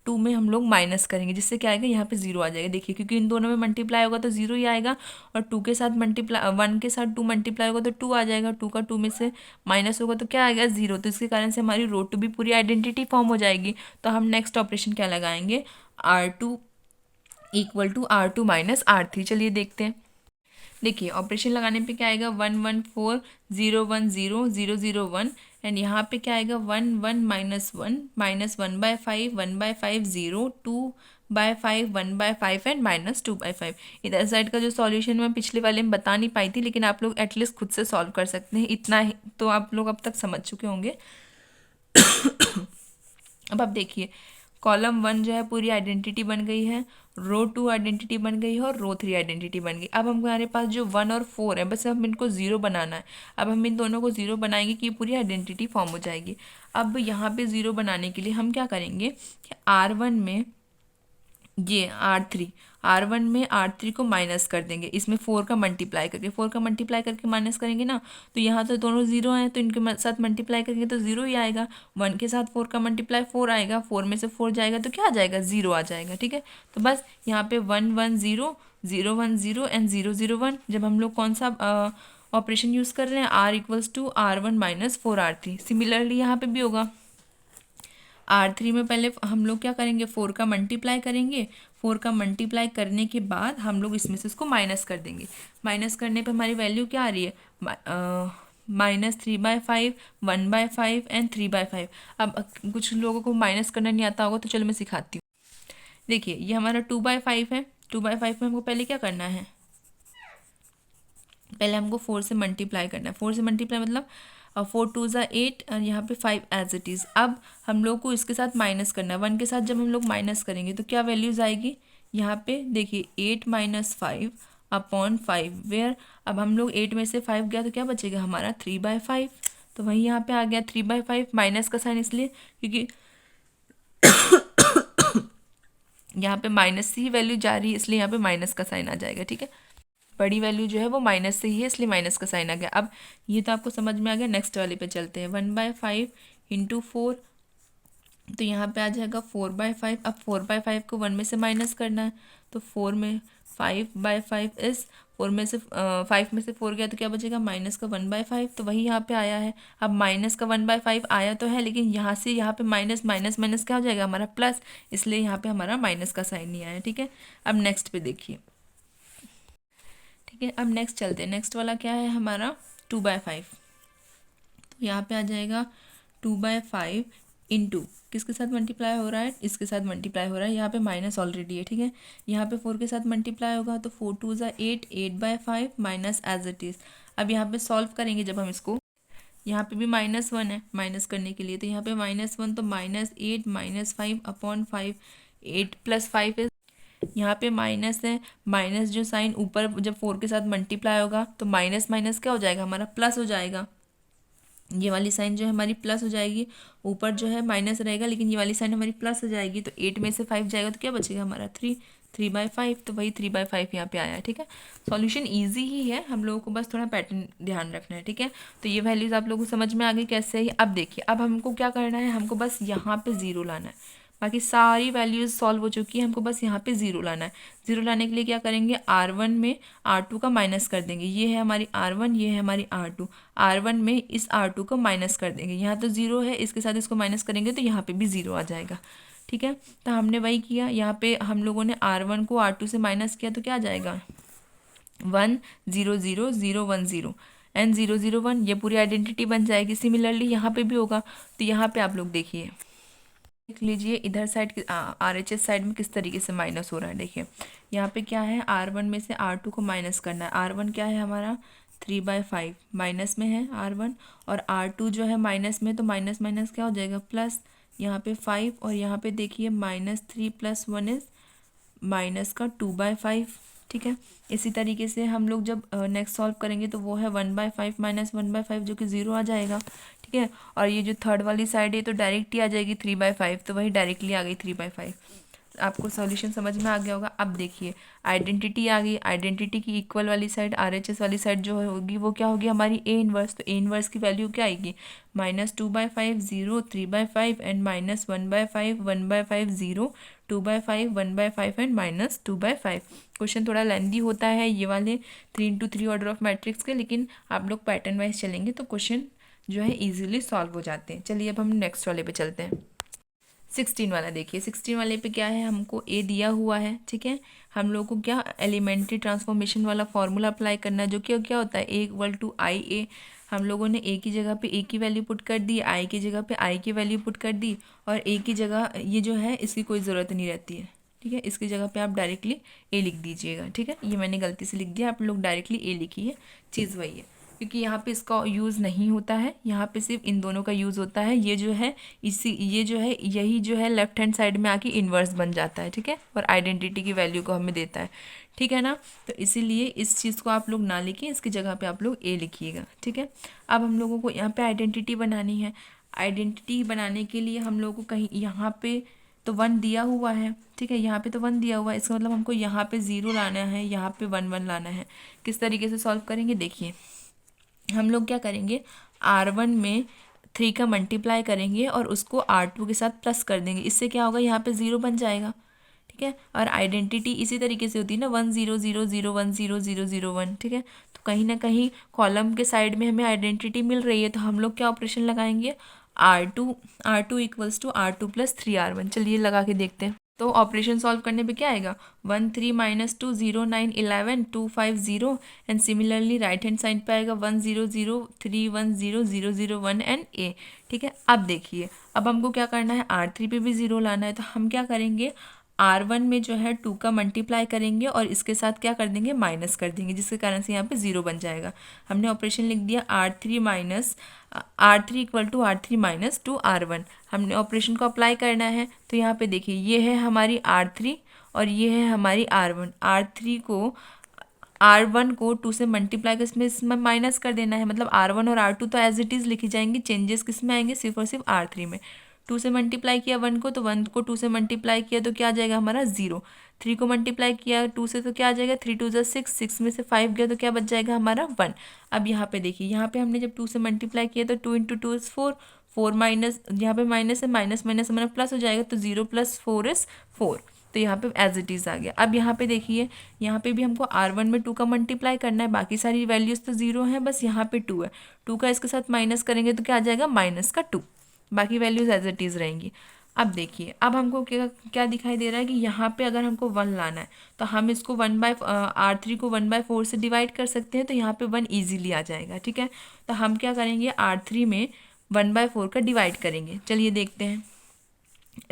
2 में हम लोग माइनस करेंगे, जिससे क्या आएगा, यहाँ पे 0 आ जाएगा। देखिए क्योंकि इन दोनों में मल्टीप्लाई होगा तो 0 ही आएगा, और 2 के साथ मल्टीप्लाई 1 के साथ 2 मल्टीप्लाई होगा तो 2 आ जाएगा। 2 का 2 में से माइनस होगा तो क्या आएगा, 0। तो इसके कारण से हमारी रो टू भी पूरी आइडेंटिटी फॉर्म हो जाएगी। तो हम नेक्स्ट ऑपरेशन क्या लगाएंगे, R2 equal to R2 minus R3। चलिए देखते हैं। देखिए ऑपरेशन लगाने पे क्या आएगा, 1 1 4 0 1 0 0 0 1, एंड यहाँ पे क्या आएगा, 1 1 माइनस 1/5 1/5 0 2/5 1/5 एंड -2/5। इधर साइड का जो सॉल्यूशन मैं पिछले वाले में बता नहीं पाई थी, लेकिन आप लोग एटलीस्ट खुद से सॉल्व कर सकते हैं, इतना ही तो आप लोग अब तक समझ चुके होंगे। अब आप देखिए कॉलम 1 जो है पूरी आइडेंटिटी बन गई है, रो 2 आइडेंटिटी बन गई है, और रो 3 आइडेंटिटी बन गई। अब हमारे पास जो 1 और 4 है, बस अब इनको 0 बनाना है। अब हम इन दोनों को 0 बनाएंगे कि पूरी आइडेंटिटी फॉर्म हो जाएगी। अब यहाँ पे 0 बनाने के लिए हम क्या करेंगे कि R1 में ये R1 में R3 को माइनस कर देंगे, इसमें 4 का मल्टीप्लाई करके माइनस करेंगे ना, तो यहाँ तो दोनों 0 हैं, तो इनके साथ मल्टीप्लाई करेंगे तो 0 ही आएगा। 1 के साथ 4 का मल्टीप्लाई 4 आएगा, 4 में से 4 जाएगा तो क्या आ जाएगा, 0 आ जाएगा। ठीक है, तो बस यहाँ पे 1 1 0 0 1 0 एंड 0 0 1। जब हम लोग कौन सा ऑपरेशन यूज़ कर रहे हैं, R equals to R1 minus 4R3। Similarly यहाँ पे भी होगा। R3 में पहले हम लोग क्या करेंगे, 4 का मल्टीप्लाई करेंगे। 4 का मल्टीप्लाई करने के बाद हम लोग इसमें से इसको माइनस कर देंगे। माइनस करने पे हमारी वैल्यू क्या आ रही है, -3/5 1/5 एंड 3/5। अब कुछ लोगों को माइनस करना नहीं आता होगा, तो चलो मैं सिखाती हूँ। देखिए ये हमारा 2/5 है। 2/5 में हमको पहले क्या करना है, पहले हमको 4 से मल्टीप्लाई करना है। 4 से मल्टीप्लाई मतलब 4 2 ज़ा 8 और यहाँ पे 5 एज इट इज़। अब हम लोग को इसके साथ माइनस करना है। 1 के साथ जब हम लोग माइनस करेंगे तो क्या वैल्यूज़ आएगी, यहाँ पे देखिए 8 - 5 अपॉन 5, वेयर अब हम लोग 8 में से 5 गया तो क्या बचेगा हमारा 3/5। तो वही यहाँ पे आ गया 3/5, माइनस का साइन इसलिए क्योंकि यहाँ पे माइनस से ही वैल्यू जा रही है, इसलिए यहाँ पे माइनस का साइन आ जाएगा। ठीक है, बड़ी वैल्यू जो है वो माइनस से ही है, इसलिए माइनस का साइन आ गया। अब ये तो आपको समझ में आ गया। नेक्स्ट वाले पे चलते हैं। 1/5 इंटू 4, तो यहाँ पे आ जाएगा 4/5। अब 4/5 को 1 में से माइनस करना है, तो 4 में 5/5 इस 4 में से 5 में से 4 गया तो क्या बचेगा, माइनस का 1/5। तो वही यहाँ पे आया है। अब माइनस का 1/5 आया तो है, लेकिन यहाँ से यहाँ पे माइनस माइनस माइनस क्या हो जाएगा हमारा प्लस, इसलिए यहाँ पे हमारा माइनस का साइन नहीं आया। ठीक है, अब नेक्स्ट पे देखिए। ठीक है, अब नेक्स्ट चलते हैं। नेक्स्ट वाला क्या है हमारा 2/5। तो यहाँ पे आ जाएगा 2/5 इंटू किसके साथ मल्टीप्लाई हो रहा है, इसके साथ मल्टीप्लाई हो रहा है। यहाँ पे माइनस ऑलरेडी है। ठीक है, यहाँ पे 4 के साथ मल्टीप्लाई होगा तो 4 2 ज़ा 8 8/5 माइनस एज इट इज़। अब यहाँ पे सॉल्व करेंगे जब हम इसको, यहाँ पे भी -1 है माइनस करने के लिए, तो यहाँ पे -1 तो -8 -5 अपॉन 5, 8 + 5 है। यहाँ पे माइनस है, माइनस जो साइन ऊपर जब 4 के साथ मल्टीप्लाई होगा तो माइनस माइनस क्या हो जाएगा हमारा प्लस हो जाएगा। ये वाली साइन जो है हमारी प्लस हो जाएगी, ऊपर जो है माइनस रहेगा, लेकिन ये वाली साइन हमारी प्लस हो जाएगी। तो 8 में से 5 जाएगा तो क्या बचेगा हमारा 3/5। तो वही 3/5 यहाँ पे आया है। ठीक है, सॉल्यूशन इजी ही है, हम लोगों को बस थोड़ा पैटर्न ध्यान रखना है। ठीक है, तो ये वैल्यूज़ आप लोगों को समझ में आ गई कैसे है। अब देखिए, अब हमको क्या करना है, हमको बस यहाँ पे 0 लाना है। बाकी सारी वैल्यूज़ सॉल्व हो चुकी है, हमको बस यहाँ पे 0 लाना है। 0 लाने के लिए क्या करेंगे, R1 में R2 का माइनस कर देंगे। ये है हमारी R1, ये है हमारी R2। R1 में इस R2 को माइनस कर देंगे। यहाँ तो 0 है, इसके साथ इसको माइनस करेंगे तो यहाँ पे भी 0 आ जाएगा। ठीक है, तो हमने वही किया। यहाँ पे हम लोगों ने R1 को R2 से माइनस किया तो क्या आ जाएगा 1 0 0 0 1 0 एंड 0 0 1। ये पूरी आइडेंटिटी बन जाएगी। सिमिलरली यहाँ पे भी होगा। तो यहाँ पे आप लोग देखिए, देख लीजिए इधर साइड RHS साइड में किस तरीके से माइनस हो रहा है। देखिए यहाँ पे क्या है, R1 में से R2 को माइनस करना है। R1 क्या है हमारा 3/5 माइनस में है R1, और R2 जो है माइनस में, तो माइनस माइनस क्या हो जाएगा प्लस। यहाँ पे 5 और यहाँ पे देखिए -3 + 1 इज माइनस का 2/5। ठीक है, इसी तरीके से हम लोग जब नेक्स्ट सॉल्व करेंगे तो वो है 1/5 - 1/5 जो कि 0 आ जाएगा। ठीक है, और ये जो थर्ड वाली साइड है तो डायरेक्ट ही आ जाएगी 3/5, तो वही डायरेक्टली आ गई 3/5। आपको सॉल्यूशन समझ में आ गया होगा। अब देखिए आइडेंटिटी आ गई, आइडेंटिटी की इक्वल वाली साइड RHS वाली साइड जो होगी वो क्या होगी हमारी A इनवर्स। तो A इनवर्स की वैल्यू क्या आएगी, -2/5 0, 3/5 एंड -1/5 1/5 0, 2/5 1/5 एंड -2/5। क्वेश्चन थोड़ा लेंदी होता है ये वाले 3x3 ऑर्डर ऑफ मैट्रिक्स के, लेकिन आप लोग पैटर्न वाइज चलेंगे तो क्वेश्चन जो है इजीली सॉल्व हो जाते हैं। चलिए अब हम नेक्स्ट वाले पे चलते हैं। 16 वाला देखिए, 16 वाले पे क्या है, हमको ए दिया हुआ है, ठीक है। हम लोग को क्या एलिमेंट्री ट्रांसफॉर्मेशन वाला फॉर्मूला अप्लाई करना है, जो कि क्या होता है A=IA। हम लोगों ने ए की जगह पे ए की वैल्यू पुट कर दी, आई की जगह पे आई की वैल्यू पुट कर दी, और ए की जगह ये जो है इसकी कोई ज़रूरत नहीं रहती है, ठीक है। इसकी जगह पे आप डायरेक्टली ए लिख दीजिएगा, ठीक है। ये मैंने गलती से लिख दिया, आप लोग डायरेक्टली ए लिखिए, चीज़ वही है, क्योंकि यहाँ पे इसका यूज़ नहीं होता है, यहाँ पे सिर्फ इन दोनों का यूज़ होता है। ये जो है ये जो है यही जो है लेफ्ट हैंड साइड में आके इन्वर्स बन जाता है, ठीक है, और आइडेंटिटी की वैल्यू को हमें देता है, ठीक है ना। तो इसीलिए इस चीज़ को आप लोग ना लिखिए, इसकी जगह पे आप लोग ए लिखिएगा, ठीक है। अब हम लोगों को यहाँ पे आइडेंटिटी बनानी है। आइडेंटिटी बनाने के लिए हम लोगों को कहीं यहाँ पे तो 1 दिया हुआ है, ठीक है, यहाँ पे तो 1 दिया हुआ है, इसका मतलब हमको यहाँ पे 0 लाना है, यहाँ पे 1 लाना है। किस तरीके से सॉल्व करेंगे देखिए, हम लोग क्या करेंगे, R1 में 3 का मल्टीप्लाई करेंगे और उसको R2 के साथ प्लस कर देंगे। इससे क्या होगा, यहाँ पे 0 बन जाएगा, ठीक है। और आइडेंटिटी इसी तरीके से होती है ना, 1 0 0 0 1 0 0 0 1, ठीक है। तो कहीं ना कहीं कॉलम के साइड में हमें आइडेंटिटी मिल रही है, तो हम लोग क्या ऑपरेशन लगाएंगे, R2 equals to R2 + 3R1। चलिए लगा के देखते हैं। तो ऑपरेशन सॉल्व करने पे क्या आएगा, 1 3 -2 0 9 11 2 5 0, and similarly right hand side पे आएगा 1 0 0 3 1 0 0 0 1 एंड ए, ठीक है। अब देखिए, अब हमको क्या करना है, R3 पे भी 0 लाना है, तो हम क्या करेंगे, R1 में जो है 2 का मल्टीप्लाई करेंगे और इसके साथ क्या कर देंगे, माइनस कर देंगे, जिसके कारण से यहाँ पे 0 बन जाएगा। हमने ऑपरेशन लिख दिया R3 equal to R3 - 2R1। हमने ऑपरेशन को अप्लाई करना है, तो यहाँ पे देखिए ये है हमारी R3 और ये है हमारी R1। R1 को 2 से मल्टीप्लाई कर इसमें माइनस कर देना है, मतलब R1 और R2 तो एज इट इज़ लिखी जाएंगी, चेंजेस किस में आएंगे, सिर्फ और सिर्फ R3 में। 2 से मल्टीप्लाई किया 1 को, तो 1 को 2 से मल्टीप्लाई किया तो क्या आ जाएगा हमारा 0। 3 को मल्टीप्लाई किया 2 से तो क्या आ जाएगा, 3 2 ज़ा 6, 6 में से 5 गया तो क्या बच जाएगा हमारा 1। अब यहाँ पे देखिए, यहाँ पे हमने जब 2 से मल्टीप्लाई किया तो 2 × 2 = 4, 4 माइनस, यहाँ पे माइनस है, माइनस माइनस हमारा प्लस हो जाएगा, तो 0 + 4 = 4। तो यहाँ पे एज इट इज़ आ गया। अब यहाँ पे देखिए, यहाँ पे भी हमको R1 में 2 का मल्टीप्लाई करना है, बाकी सारी वैल्यूज़ तो 0 है, बस यहाँ पे 2 है। 2 का इसके साथ माइनस करेंगे तो क्या आ जाएगा, -2, बाकी वैल्यूज़ एज इट इज़ रहेंगी। अब देखिए, अब हमको क्या क्या दिखाई दे रहा है कि यहाँ पे अगर हमको 1 लाना है, तो हम इसको R3 को 1/4 से डिवाइड कर सकते हैं, तो यहाँ पे 1 ईजीली आ जाएगा, ठीक है। तो हम क्या करेंगे, R3 में 1/4 का डिवाइड करेंगे। चलिए देखते हैं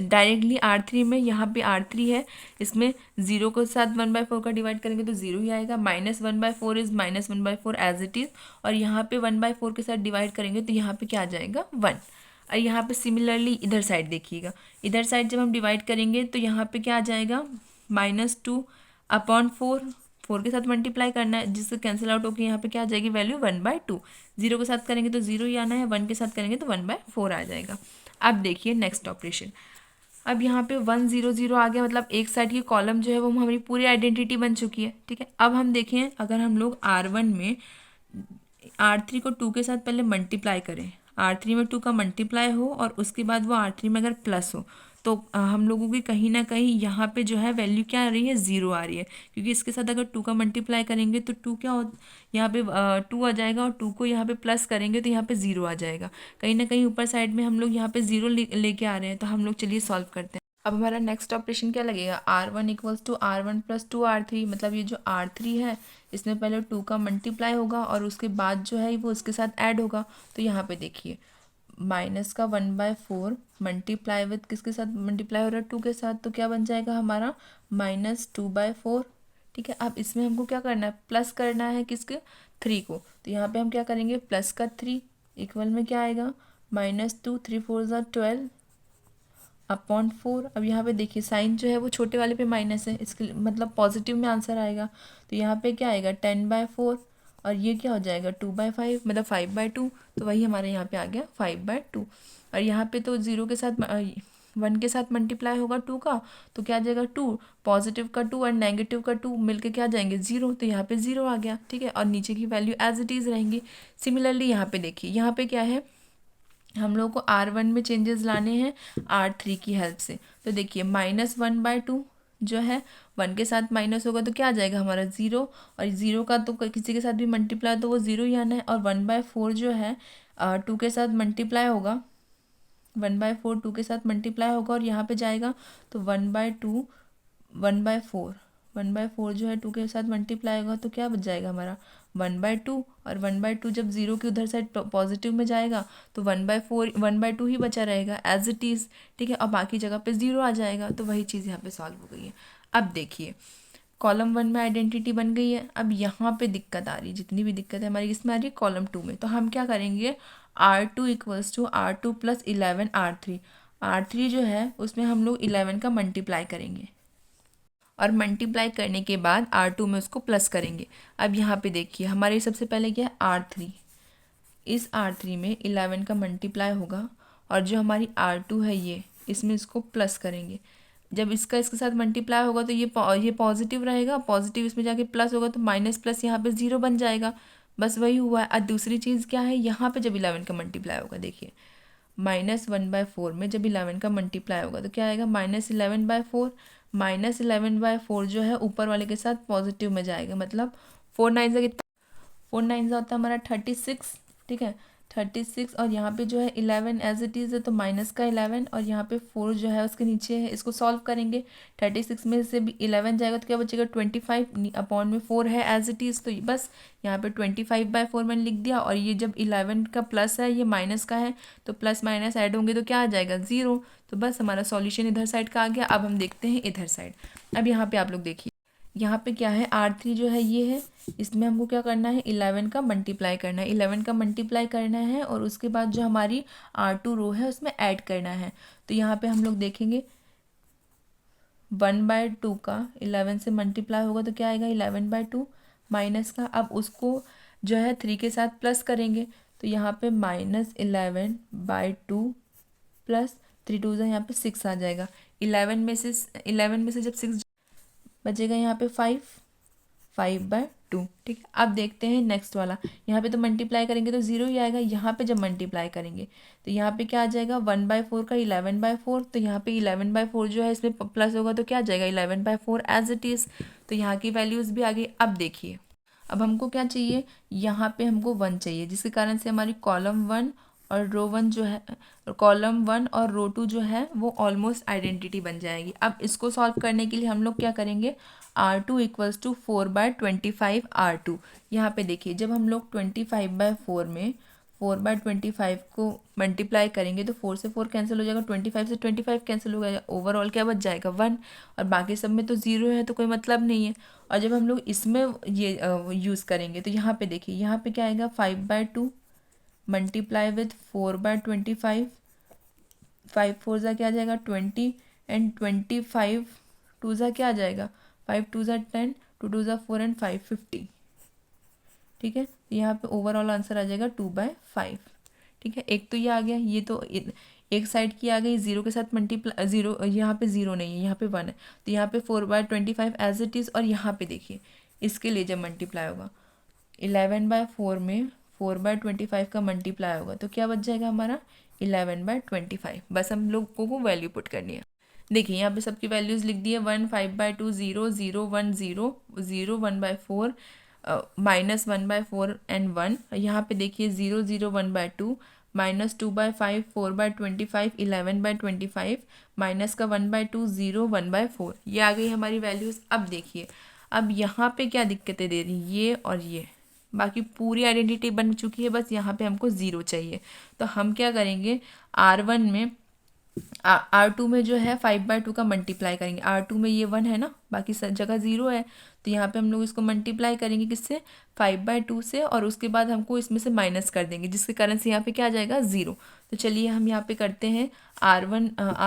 डायरेक्टली R3 में, यहाँ पे R3 है, इसमें 0 के साथ 1/4 का डिवाइड करेंगे तो 0 ही आएगा, -1/4 इज़ -1/4 एज इट इज़, और यहाँ पे 1/4 के साथ डिवाइड करेंगे तो यहाँ पे क्या आ जाएगा 1। और यहाँ पे सिमिलरली इधर साइड देखिएगा, इधर साइड जब हम डिवाइड करेंगे तो यहाँ पे क्या आ जाएगा, -2/4, 4 के साथ मल्टीप्लाई करना है, जिससे कैंसिल आउट होकर यहाँ पे क्या आ जाएगी वैल्यू 1/2। 0 के साथ करेंगे तो 0 ही आना है, 1 के साथ करेंगे तो 1/4 आ जाएगा। अब देखिए नेक्स्ट ऑपरेशन, अब यहाँ पे 1 0 0 आ गया, मतलब एक साइड की कॉलम जो है वो हमारी पूरी आइडेंटिटी बन चुकी है, ठीक है। अब हम देखें, अगर हम लोग R1 में R3 को 2 के साथ पहले मल्टीप्लाई करें, R3 में 2 का मल्टीप्लाई हो और उसके बाद वो R3 में अगर प्लस हो, तो हम लोगों की कहीं ना कहीं यहाँ पे जो है वैल्यू क्या आ रही है, 0 आ रही है, क्योंकि इसके साथ अगर 2 का मल्टीप्लाई करेंगे तो 2 क्या हो, यहाँ पे 2 आ जाएगा, और 2 को यहाँ पे प्लस करेंगे तो यहाँ पे 0 आ जाएगा। कहीं ना कहीं ऊपर साइड में हम लोग यहाँ पे 0 लेके आ रहे हैं, तो हम लोग चलिए सॉल्व करते हैं। अब हमारा नेक्स्ट ऑपरेशन क्या लगेगा, R1 = R1 + 2R3, मतलब ये जो R3 है इसमें पहले 2 का मल्टीप्लाई होगा और उसके बाद जो है वो उसके साथ ऐड होगा। तो यहाँ पे देखिए, माइनस का 1/4 मल्टीप्लाई विथ किसके साथ मल्टीप्लाई हो रहा है, 2 के साथ, तो क्या बन जाएगा हमारा -2/4, ठीक है। अब इसमें हमको क्या करना है, प्लस करना है किसके, 3 को, तो यहाँ पे हम क्या करेंगे, प्लस का 3 इक्वल में क्या आएगा, -2, 3 4 = 12 अपॉन 4। अब यहाँ पे देखिए साइन जो है वो छोटे वाले पे माइनस है, इसके मतलब पॉजिटिव में आंसर आएगा, तो यहाँ पे क्या आएगा 10/4, और ये क्या हो जाएगा 2/5, मतलब 5/2, तो वही हमारे यहाँ पे आ गया 5/2। और यहाँ पे तो 0 के साथ 1 के साथ मल्टीप्लाई होगा 2 का, तो क्या आ जाएगा 2, पॉजिटिव का 2 और नेगेटिव का 2 मिलके क्या आ जाएंगे 0, तो यहाँ पे 0 आ गया, ठीक है। और नीचे की वैल्यू एज इट इज़ रहेंगी। सिमिलरली यहाँ पे देखिए, यहाँ पे क्या है, हम लोग को R1 में चेंजेस लाने हैं R3 की हेल्प से। तो देखिए -1/2 जो है 1 के साथ माइनस होगा तो क्या आ जाएगा हमारा 0, और 0 का तो किसी के साथ भी मल्टीप्लाई तो वो 0 ही आना है। और 1/4 जो है 2 के साथ मल्टीप्लाई होगा, 1/4 2 के साथ मल्टीप्लाई होगा और यहाँ पे जाएगा तो 1/2 1/4, 1/4 जो है 2 के साथ मल्टीप्लाई होगा तो क्या बच जाएगा हमारा 1/2, और 1/2 जब 0 की उधर साइड पॉजिटिव में जाएगा तो 1/4 1/2 ही बचा रहेगा एज इट इज़, ठीक है। और बाकी जगह पे 0 आ जाएगा, तो वही चीज़ यहाँ पे सॉल्व हो गई है। अब देखिए कॉलम 1 में आइडेंटिटी बन गई है। अब यहाँ पे दिक्कत आ रही है, जितनी भी दिक्कत है हमारी इसमें आ रही है कॉलम 2 में। तो हम क्या करेंगे, R2 equals to R2 plus 11 R3, R3 जो है उसमें हम लोग 11 का मल्टीप्लाई करेंगे और मल्टीप्लाई करने के बाद R2 में उसको प्लस करेंगे। अब यहाँ पे देखिए हमारे सबसे पहले क्या है R3, इस R3 में 11 का मल्टीप्लाई होगा और जो हमारी R2 है ये, इसमें इसको प्लस करेंगे। जब इसका इसके साथ मल्टीप्लाई होगा तो ये पॉजिटिव रहेगा, पॉजिटिव इसमें जाके प्लस होगा तो माइनस प्लस यहाँ पे 0 बन जाएगा। बस वही हुआ है। और दूसरी चीज़ क्या है, यहाँ पे जब 11 का मल्टीप्लाई होगा, देखिए -1/4 में जब 11 का मल्टीप्लाई होगा तो क्या आएगा -11/4, -11/4 जो है ऊपर वाले के साथ पॉजिटिव में जाएगा, मतलब 4 9 से कितना, 4 9 से होता है हमारा 36, ठीक है 36। और यहाँ पे जो है 11 एज इट इज़ है तो माइनस का 11, और यहाँ पे 4 जो है उसके नीचे है, इसको सॉल्व करेंगे। 36 में से भी 11 जाएगा तो क्या बचेगा 25, अपॉन में 4 है एज इट इज़, तो बस यहाँ पे 25/4 मैंने लिख दिया। और ये जब 11 का प्लस है, ये माइनस का है, तो प्लस माइनस ऐड होंगे तो क्या आ जाएगा 0। तो बस हमारा सॉल्यूशन इधर साइड का आ गया। अब हम देखते हैं इधर साइड। अब यहाँ पे आप लोग देखिए, यहाँ पे क्या है R3 जो है ये है, इसमें हमको क्या करना है 11 का मल्टीप्लाई करना है, 11 का मल्टीप्लाई करना है और उसके बाद जो हमारी R2 रो है उसमें ऐड करना है। तो यहाँ पे हम लोग देखेंगे 1/2 का 11 से मल्टीप्लाई होगा तो क्या आएगा 11/2 माइनस का, अब उसको जो है 3 के साथ प्लस करेंगे तो यहाँ पे -11/2 प्लस 3 2 यहाँ पे 6 आ जाएगा। 11 में से जब 6 बचेगा यहाँ पे 5/2, ठीक है। अब देखते हैं नेक्स्ट वाला, यहाँ पे तो मल्टीप्लाई करेंगे तो 0 ही आएगा। यहाँ पे जब मल्टीप्लाई करेंगे तो यहाँ पे क्या आ जाएगा 1/4 का 11/4, तो यहाँ पे 11/4 जो है इसमें प्लस होगा तो क्या आ जाएगा 11/4 एज इट इज़। तो यहाँ की वैल्यूज़ भी आ गई। अब देखिए, अब हमको क्या चाहिए, यहाँ पे हमको 1 चाहिए, जिसके कारण से हमारी कॉलम 1 और रो 1 जो है, कॉलम 1 और रो 2 जो है वो ऑलमोस्ट आइडेंटिटी बन जाएगी। अब इसको सॉल्व करने के लिए हम लोग क्या करेंगे, R2 इक्वल्स टू 4/25 R2। यहाँ पे देखिए जब हम लोग 25/4 में 4/25 को मल्टीप्लाई करेंगे तो 4 से 4 कैंसिल हो जाएगा, 25 से 25 कैंसिल हो जाएगा, ओवरऑल क्या बच जाएगा 1, और बाकी सब में तो 0 है तो कोई मतलब नहीं है। और जब हम लोग इसमें ये यूज़ करेंगे तो यहाँ पे देखिए, यहाँ पे क्या आएगा 5/2 मल्टीप्लाई विथ 4/25, 5 4 ज़ा क्या आ जाएगा 20, एंड 25 2 ज़ा क्या आ जाएगा 5 2 ज़ा 10, 2 2 ज़ा 4 एंड 5 50, ठीक है। तो यहाँ पे ओवरऑल आंसर आ जाएगा 2/5, ठीक है। एक तो ये आ गया, ये तो एक साइड की आ गई, 0 के साथ मल्टीप्लाई, 0 यहाँ पे 0 नहीं है, यहाँ पे 1 है, तो यहाँ पे 4/25 एज इट इज़। और यहाँ पे देखिए इसके लिए जब मल्टीप्लाई होगा 11/4 में 4/25 का मल्टीप्लाई होगा तो क्या बच जाएगा हमारा 11/25। बस हम लोगों को वैल्यू पुट करनी है। देखिए यहाँ पे सबकी वैल्यूज़ लिख दी है, 1 5/2 0 0 1 0 0 1/4 -1/4 एंड 1। यहाँ पे देखिए 0 0 1/2 -2/5 4/25 11/25 माइनस का 1/2 0 1/4, ये आ गई हमारी वैल्यूज़। अब देखिए, अब यहाँ पे क्या दिक्कतें दे रही, ये और ये, बाकी पूरी आइडेंटिटी बन चुकी है, बस यहाँ पे हमको 0 चाहिए। तो हम क्या करेंगे, R1 में R2 में जो है 5/2 का मल्टीप्लाई करेंगे। R2 में ये 1 है ना, बाकी सब जगह 0 है, तो यहाँ पे हम लोग इसको मल्टीप्लाई करेंगे किससे 5/2 से, और उसके बाद हमको इसमें से माइनस कर देंगे, जिसके कारण से यहाँ पे क्या आ जाएगा 0। तो चलिए हम यहाँ पे करते हैं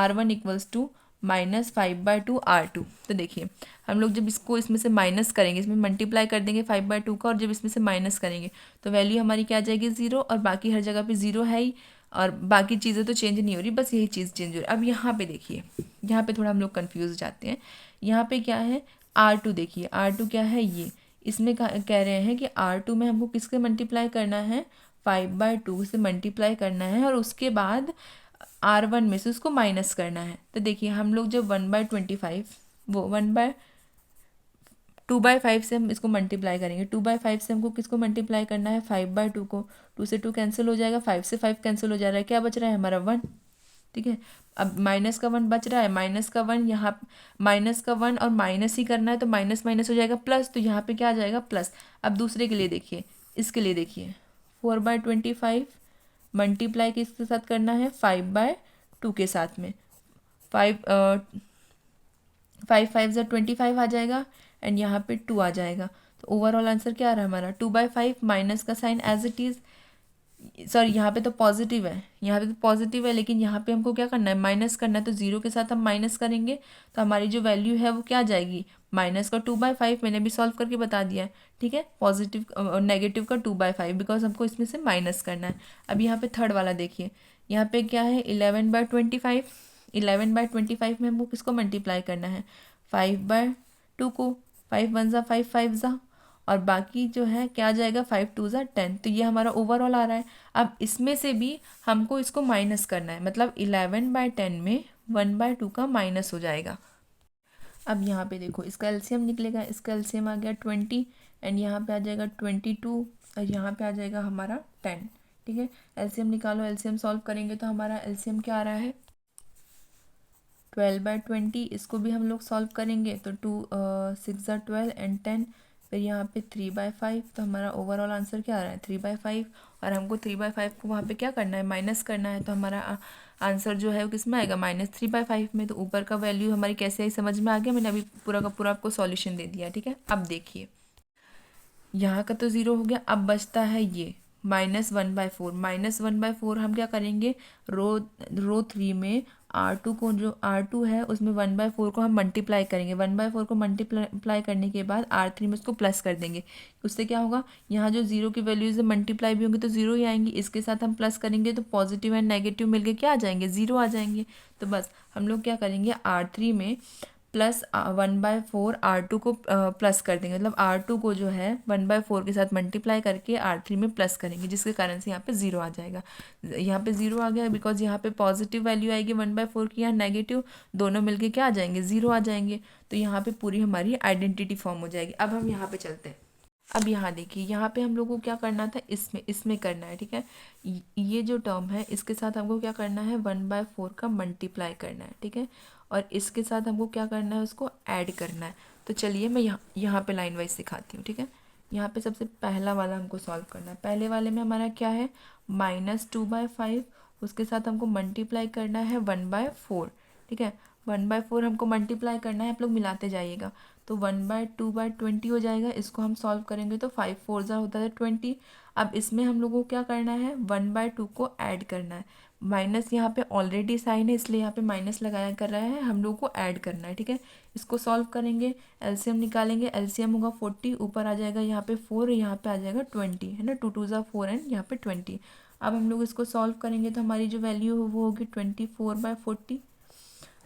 R1 इक्वल्स टू -5/2 R2। तो देखिए हम लोग जब इसको इसमें से माइनस करेंगे, इसमें मल्टीप्लाई कर देंगे 5/2 का, और जब इसमें से माइनस करेंगे तो वैल्यू हमारी क्या आ जाएगी 0, और बाकी हर जगह पे 0 है ही। और बाकी चीज़ें तो चेंज नहीं हो रही, बस यही चीज़ चेंज हो रही है। अब यहाँ पे देखिए, यहाँ पे थोड़ा हम लोग कन्फ्यूज हो जाते हैं। यहाँ पे क्या है, R2 देखिए, R2 क्या है ये, इसमें कह रहे हैं कि R2 में हमको किसके मल्टीप्लाई करना है, 5/2 से मल्टीप्लाई करना है और उसके बाद R1 में से उसको माइनस करना है। तो देखिए हम लोग जब 1/25 वो 2/5 से हम इसको मल्टीप्लाई करेंगे, 2/5 से हमको किसको मल्टीप्लाई करना है, 5/2 को। 2 से 2 कैंसिल हो जाएगा, 5 से 5 कैंसिल हो जा रहा है, क्या बच रहा है हमारा 1। ठीक है, अब माइनस का 1 बच रहा है, माइनस का 1 यहाँ, माइनस का 1 और माइनस ही करना है तो माइनस माइनस हो जाएगा प्लस, तो यहाँ पे क्या आ जाएगा प्लस। अब दूसरे के लिए देखिए, इसके लिए देखिए 4/25 मल्टीप्लाई किसके साथ करना है, 5/2 के साथ में। 5 5 5 25 आ जाएगा एंड यहाँ पे 2 आ जाएगा। तो ओवरऑल आंसर क्या आ रहा है हमारा, 2/5 माइनस का sign as it is, sorry यहाँ पे तो पॉजिटिव है, यहाँ पे तो पॉजिटिव है, लेकिन यहाँ पे हमको क्या करना है, माइनस करना है। तो 0 के साथ हम माइनस करेंगे तो हमारी जो वैल्यू है वो क्या आ जाएगी, माइनस का 2/5। मैंने भी सॉल्व करके बता दिया है। ठीक है, पॉजिटिव और नेगेटिव का 2/5, बिकॉज हमको इसमें से माइनस करना है। अब यहाँ पे थर्ड वाला देखिए, यहाँ पे क्या है 11/25, 11/25 में हमको किसको मल्टीप्लाई करना है, 5/2 को। 5 1 ज़ा 5 5 ज़ा, और बाकी जो है क्या आ जाएगा, 5 2 ज़ा 10। तो ये हमारा ओवरऑल आ रहा है। अब इसमें से भी हमको इसको माइनस करना है, मतलब 11/10 में 1/2 का माइनस हो जाएगा। अब यहाँ पे देखो इसका एलसीएम निकलेगा, इसका एलसीएम आ गया 20 एंड यहाँ पे आ जाएगा 22 और यहाँ पे आ जाएगा हमारा 10। ठीक है, एलसीएम निकालो, एलसीएम सॉल्व करेंगे तो हमारा एलसीएम क्या आ रहा है, 12/20। इसको भी हम लोग सॉल्व करेंगे तो 6 ज़ा 12 एंड 10, फिर यहाँ पे 3/5। तो हमारा ओवरऑल आंसर क्या आ रहा है, 3/5। और हमको 3/5 को वहाँ पे क्या करना है, माइनस करना है। तो हमारा आंसर जो है वो किस में आएगा, -3/5 में। तो ऊपर का वैल्यू हमारी कैसे आई समझ में आ गया, मैंने अभी पूरा का पूरा आपको सॉल्यूशन दे दिया। ठीक है, अब देखिए यहाँ का तो 0 हो गया, अब बचता है ये -1/4। -1/4 हम क्या करेंगे, रो 3 में R2 को, जो R2 है उसमें 1/4 को हम मल्टीप्लाई करेंगे। 1/4 को मल्टीप्लाई करने के बाद R3 में उसको प्लस कर देंगे। उससे क्या होगा, यहाँ जो 0 की वैल्यूज मल्टीप्लाई भी होंगी तो 0 ही आएंगी, इसके साथ हम प्लस करेंगे तो पॉजिटिव एंड नेगेटिव मिलके क्या आ जाएंगे, 0 आ जाएंगे। तो बस हम लोग क्या करेंगे, R3 में प्लस 1/4 R2 को प्लस कर देंगे, मतलब R2 को जो है 1/4 के साथ मल्टीप्लाई करके R3 में प्लस करेंगे, जिसके कारण से यहाँ पे 0 आ जाएगा। यहाँ पे 0 आ गया बिकॉज यहाँ पे पॉजिटिव वैल्यू आएगी 1/4 की, यहाँ नेगेटिव, दोनों मिलके क्या आ जाएंगे, 0 आ जाएंगे। तो यहाँ पे पूरी हमारी आइडेंटिटी फॉर्म हो जाएगी। अब हम यहाँ पे चलते हैं। अब यहाँ देखिए, यहाँ पे हम लोगों को क्या करना था, इसमें करना है। ठीक है, ये जो टर्म है इसके साथ हमको क्या करना है, 1/4 का मल्टीप्लाई करना है। ठीक है, और इसके साथ हमको क्या करना है, उसको ऐड करना है। तो चलिए मैं यहाँ पे लाइन वाइज सिखाती हूँ। ठीक है, यहाँ पे सबसे पहला वाला हमको सॉल्व करना है। पहले वाले में हमारा क्या है, -2/5, उसके साथ हमको मल्टीप्लाई करना है 1/4। ठीक है, 1/4 हमको मल्टीप्लाई करना है, आप लोग मिलाते जाइएगा। तो 1/2/20 हो जाएगा। इसको हम सॉल्व करेंगे तो 5 4 ज़ा होता है 20। अब इसमें हम लोगों को क्या करना है, 1/2 को ऐड करना है। माइनस यहाँ पे ऑलरेडी साइन है इसलिए यहाँ पे माइनस लगाया कर रहा है, हम लोग को ऐड करना है। ठीक है, इसको सॉल्व करेंगे, एलसीएम निकालेंगे, एलसीएम होगा 40, ऊपर आ जाएगा यहाँ पे 4, यहाँ पे आ जाएगा 20, है ना, 2 2 ज़ा 4 एंड यहाँ पे 20। अब हम लोग इसको सॉल्व करेंगे तो हमारी जो वैल्यू है वो होगी 24/40।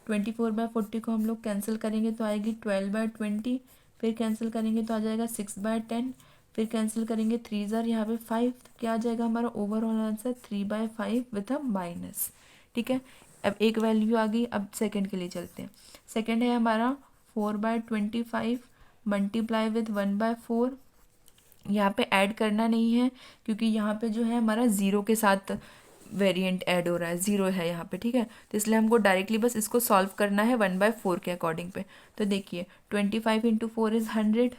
24/40 को हम लोग कैंसिल करेंगे तो आएगी 12/20, फिर कैंसिल करेंगे तो आ जाएगा 6/10, फिर कैंसिल करेंगे 3 ज़ार यहाँ पे 5, तो क्या आ जाएगा हमारा overall answer 3/5 with a minus. ठीक है, अब एक वैल्यू आ गई। अब सेकंड के लिए चलते हैं। सेकंड है हमारा 4/25 मल्टीप्लाई विद 1/4। यहाँ पे ऐड करना नहीं है क्योंकि यहाँ पे जो है हमारा 0 के साथ वेरिएंट ऐड हो रहा है, 0 है यहाँ पे। ठीक है, तो इसलिए हमको डायरेक्टली बस इसको सॉल्व करना है 1/4 के अकॉर्डिंग पे। तो देखिए 25 × 4 इज़ 100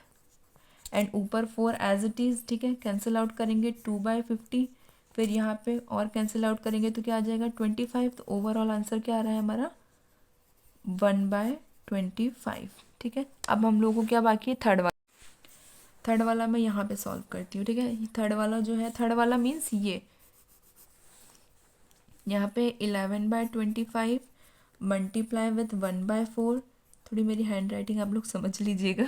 एंड ऊपर 4 एज इट इज़। ठीक है, कैंसिल आउट करेंगे 2/50, फिर यहाँ पे और कैंसिल आउट करेंगे तो क्या आ जाएगा 25। तो ओवरऑल आंसर क्या आ रहा है हमारा 1/25। ठीक है, अब हम लोगों को क्या बाकी है, थर्ड वाला मैं यहाँ पे सॉल्व करती हूँ। ठीक है, थर्ड वाला जो है, थर्ड वाला मीन्स ये यहाँ पे 11/25 मल्टीप्लाई विथ 1/4। थोड़ी मेरी हैंड राइटिंग आप लोग समझ लीजिएगा।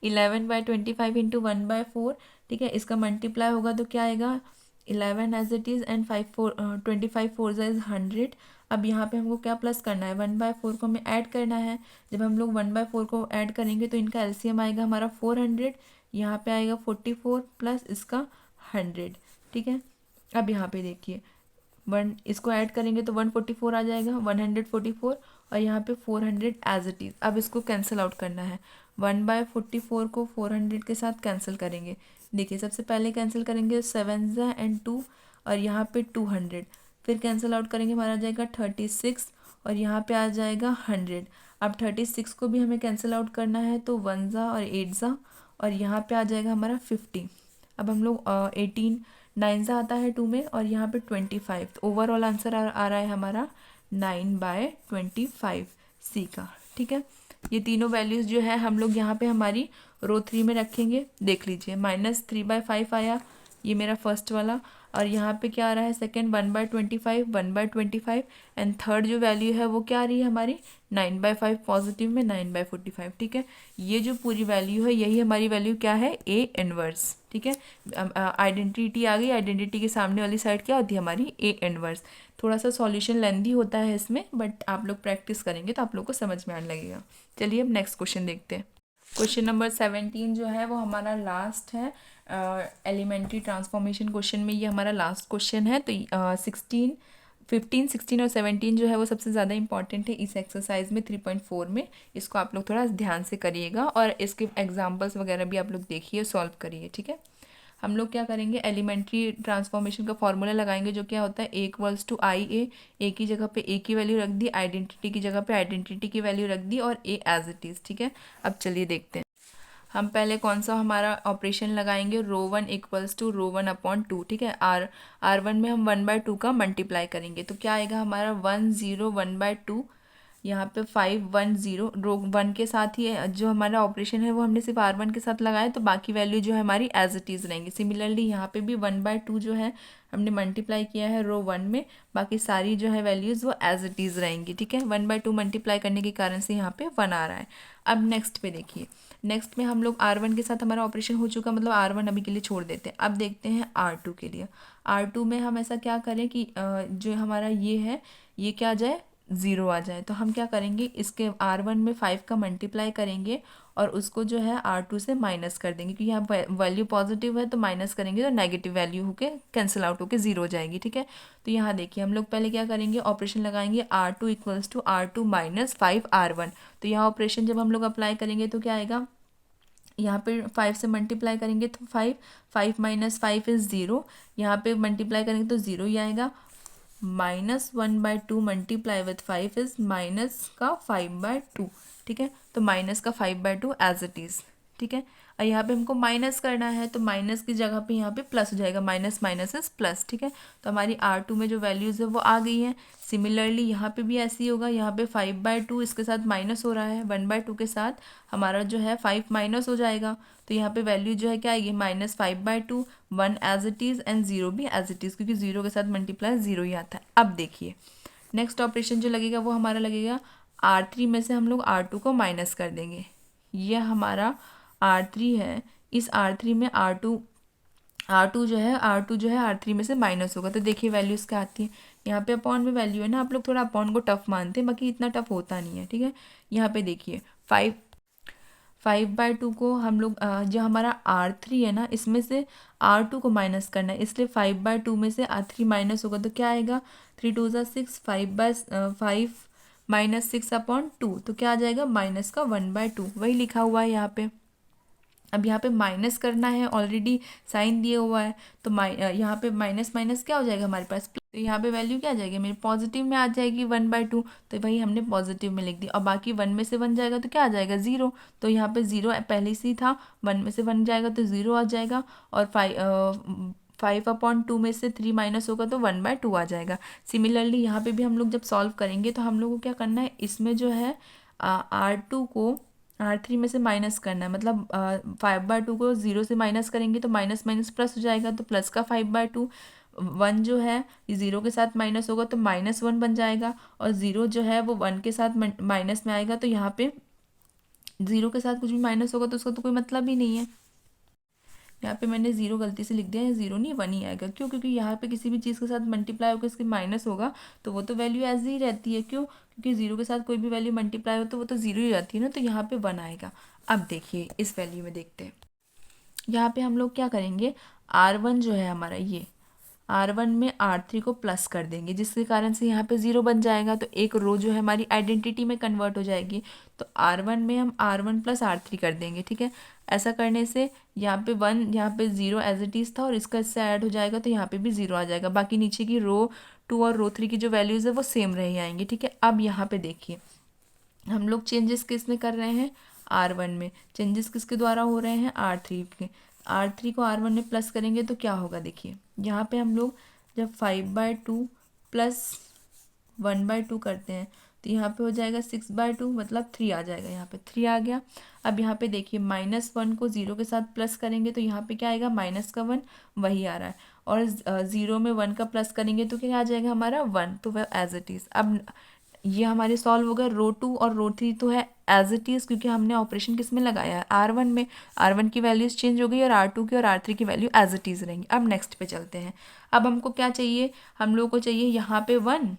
11/25 × 1/4। ठीक है, इसका मल्टीप्लाई होगा तो क्या आएगा, 11 as it is and 25 four is 100। अब यहाँ पे हमको क्या प्लस करना है, 1/4 को हमें ऐड करना है। जब हम लोग 1/4 को ऐड करेंगे तो इनका एलसीएम आएगा हमारा 400, यहाँ पे आएगा 44 प्लस इसका 100, ठीक है। अब यहाँ पे देखिए वन इसको ऐड करेंगे तो 144 आ जाएगा, 144, और यहाँ पे 400 एज इट इज़। अब इसको कैंसिल आउट करना है, 1/44 को 400 के साथ कैंसिल करेंगे। देखिए सबसे पहले कैंसिल करेंगे 7 एंड 2, और यहाँ पे 200, फिर कैंसिल आउट करेंगे हमारा आ जाएगा 36, और यहाँ पे आ जाएगा 100। अब 36 को भी हमें कैंसिल आउट करना है तो 1 और 8, और यहाँ पे आ जाएगा हमारा 50। अब हम लोग 18 9 आता है 2 में, और यहाँ पे 25, तो ओवरऑल आंसर आ रहा है हमारा 9/25 सी का, ठीक है। ये तीनों वैल्यूज़ जो है हम लोग यहाँ पे हमारी रो 3 में रखेंगे। देख लीजिए -3/5 आया, ये मेरा फर्स्ट वाला, और यहाँ पे क्या आ रहा है सेकंड 1/25, 1/25, एंड थर्ड जो वैल्यू है वो क्या आ रही है हमारी 9/5, पॉजिटिव में 9/45, ठीक है। ये जो पूरी वैल्यू है यही हमारी वैल्यू क्या है, ए इनवर्स, ठीक है। आइडेंटिटी आ गई, आइडेंटिटी के सामने वाली साइड क्या होती है हमारी ए इनवर्स। थोड़ा सा सॉल्यूशन लेंदी होता है इसमें, बट आप लोग प्रैक्टिस करेंगे तो आप लोग को समझ में आने लगेगा। चलिए अब नेक्स्ट क्वेश्चन देखते हैं। क्वेश्चन नंबर 17 जो है वो हमारा लास्ट है एलिमेंट्री ट्रांसफॉर्मेशन क्वेश्चन में, ये हमारा लास्ट क्वेश्चन है। तो 15, 16 और 17 जो है वो सबसे ज़्यादा इंपॉर्टेंट है इस एक्सरसाइज में 3.4 में। इसको आप लोग थोड़ा ध्यान से करिएगा और इसके एग्जाम्पल्स वगैरह भी आप लोग देखिए, सॉल्व करिए, ठीक है। हम लोग क्या करेंगे, एलिमेंट्री ट्रांसफॉर्मेशन का फॉर्मूला लगाएंगे जो क्या होता है ए इक्वल्स टू आई ए की जगह पे ए की वैल्यू रख दी, आइडेंटिटी की जगह पे आइडेंटिटी की वैल्यू रख दी, और ए एज इट इज़, ठीक है। अब चलिए देखते हैं हम पहले कौन सा हमारा ऑपरेशन लगाएंगे, रो 1 इक्वल्स टू रो 1/2, ठीक है। R1 में हम 1/2 का मल्टीप्लाई करेंगे तो क्या आएगा हमारा 1 0 1/2, यहाँ पे 5 1 0, रो 1 के साथ ही जो हमारा ऑपरेशन है वो हमने सिर्फ R1 के साथ लगाया, तो बाकी वैल्यू जो है हमारी एज इट इज़ रहेंगी। सिमिलरली यहाँ पे भी 1/2 जो है हमने मल्टीप्लाई किया है रो 1 में, बाकी सारी जो है वैल्यूज़ वो एज इट इज़ रहेंगी, ठीक है। 1/2 मल्टीप्लाई करने के कारण से यहाँ पे 1 आ रहा है। अब नेक्स्ट पे देखिए, नेक्स्ट में हम लोग R1 के साथ हमारा ऑपरेशन हो चुका, मतलब R1 अभी के लिए छोड़ देते हैं। अब देखते हैं R2 के लिए। R2 में हम ऐसा क्या करें कि जो हमारा ये है ये क्या आ जाए, 0 आ जाए। तो हम क्या करेंगे, इसके R1 में 5 का मल्टीप्लाई करेंगे और उसको जो है R2 से माइनस कर देंगे, क्योंकि यहाँ वैल्यू पॉजिटिव है तो माइनस करेंगे तो नेगेटिव वैल्यू होके कैंसिल आउट होके 0 हो जाएगी, ठीक है। तो यहाँ देखिए हम लोग पहले क्या करेंगे, ऑपरेशन लगाएंगे R2 equals to R2 - 5 R1। तो यहाँ ऑपरेशन जब हम लोग अप्लाई करेंगे तो क्या आएगा, यहाँ पे 5 से मल्टीप्लाई करेंगे तो 5 5 - 5 इज़ 0, यहाँ पे मल्टीप्लाई करेंगे तो 0 ही आएगा। -1/2 मल्टीप्लाई विथ 5 इज़ माइनस का 5/2, ठीक है। तो माइनस का 5/2 एज इट इज़, ठीक है। और यहाँ पे हमको माइनस करना है तो माइनस की जगह पे यहाँ पे प्लस हो जाएगा, माइनस माइनस इज प्लस, ठीक है। तो हमारी R2 में जो वैल्यूज़ है वो आ गई है। सिमिलरली यहाँ पे भी ऐसे ही होगा, यहाँ पे 5/2 इसके साथ माइनस हो रहा है, 1/2 के साथ हमारा जो है 5 माइनस हो जाएगा, तो यहाँ पे वैल्यू जो है क्या आएगी, -5/2, 1 एज इट इज़ एंड 0 भी एज इट इज़, क्योंकि 0 के साथ मल्टीप्लाई 0 ही आता है। अब देखिए नेक्स्ट ऑपरेशन जो लगेगा वो हमारा लगेगा R3 में से हम लोग R2 को माइनस कर देंगे। ये हमारा R3 है, इस R3 में R2 जो है R3 में से माइनस होगा। तो देखिए वैल्यूज़ क्या आती है, यहाँ पे अपॉन में वैल्यू है ना, आप लोग थोड़ा अपॉन को टफ मानते हैं, बाकी इतना टफ होता नहीं है, ठीक है। यहाँ पे देखिए 5/2 को हम लोग जो हमारा R3 है ना इसमें से R2 को माइनस करना है, इसलिए 5/2 में से R3 माइनस होगा तो क्या आएगा, 3 2 6, 5 - 6/2, तो क्या आ जाएगा माइनस का 1/2, वही लिखा हुआ है यहाँ पे। अब यहाँ पे माइनस करना है, ऑलरेडी साइन दिया हुआ है, तो यहाँ पे माइनस माइनस क्या हो जाएगा हमारे पास, तो यहाँ पे वैल्यू क्या आ जाएगी मेरी पॉजिटिव में आ जाएगी 1/2, तो वही हमने पॉजिटिव में लिख दी। और बाकी 1 में से 1 जाएगा तो क्या आ जाएगा 0, तो यहाँ पे 0 पहले से ही था, 1 में से 1 जाएगा तो 0 आ जाएगा, और 5/2 में से 3 माइनस होगा तो 1/2 आ जाएगा। सिमिलरली यहाँ पे भी हम लोग जब सॉल्व करेंगे तो हम लोग को क्या करना है, इसमें जो है R2 को R3 में से माइनस करना है, मतलब 5/2 को 0 से माइनस करेंगे तो माइनस माइनस प्लस हो जाएगा, तो प्लस का 5/2, 1 जो है ये 0 के साथ माइनस होगा तो -1 बन जाएगा, और 0 जो है वो 1 के साथ माइनस में आएगा, तो यहाँ पे 0 के साथ कुछ भी माइनस होगा तो उसका तो कोई मतलब ही नहीं है। यहाँ पे मैंने ज़ीरो गलती से लिख दिया है, ज़ीरो नहीं 1 ही आएगा। क्यों? क्योंकि यहाँ पे किसी भी चीज़ के साथ मल्टीप्लाई होकर इसके माइनस होगा तो वो तो वैल्यू ऐसे ही रहती है। क्यों? क्योंकि ज़ीरो के साथ कोई भी वैल्यू मल्टीप्लाई हो तो वो तो ज़ीरो ही रहती है ना, तो यहाँ पे 1 आएगा। अब देखिए इस वैल्यू में देखते हैं, यहाँ पे हम लोग क्या करेंगे, R1 जो है हमारा, ये R1 में R3 को प्लस कर देंगे, जिसके कारण से यहाँ पे ज़ीरो बन जाएगा, तो एक रो जो है हमारी आइडेंटिटी में कन्वर्ट हो जाएगी। तो R1 में हम R1 प्लस R3 कर देंगे, ठीक है। ऐसा करने से यहाँ पे 1, यहाँ पे 0 एज इट इज़ था और इसका इससे ऐड हो जाएगा तो यहाँ पे भी 0 आ जाएगा। बाकी नीचे की रो 2 और रो 3 की जो वैल्यूज़ है वो सेम रह आएंगी, ठीक है। अब यहाँ पे देखिए हम लोग चेंजेस किस में कर रहे हैं, R1 में। चेंजेस किसके द्वारा हो रहे हैं, R3 के। R3 को R1 में प्लस करेंगे तो क्या होगा, देखिए यहाँ पे हम लोग जब 5/2 प्लस 1/2 करते हैं तो यहाँ पे हो जाएगा 6/2, मतलब 3 आ जाएगा, यहाँ पे 3 आ गया। अब यहाँ पे देखिए -1 को 0 के साथ प्लस करेंगे तो यहाँ पे क्या आएगा, -1 वही आ रहा है। और 0 में 1 का प्लस करेंगे तो क्या आ जाएगा हमारा 1, तो वह एज इट इज़। अब ये हमारे सॉल्व हो गए। रो 2 और रो 3 तो है एज इट इज़, क्योंकि हमने ऑपरेशन किस में लगाया है, R1 में। R1 की वैल्यूज़ चेंज हो गई और R2 की और R3 की वैल्यू एज इट इज़ रहेंगी। अब नेक्स्ट पे चलते हैं। अब हमको क्या चाहिए, हम लोग को चाहिए यहाँ पे 1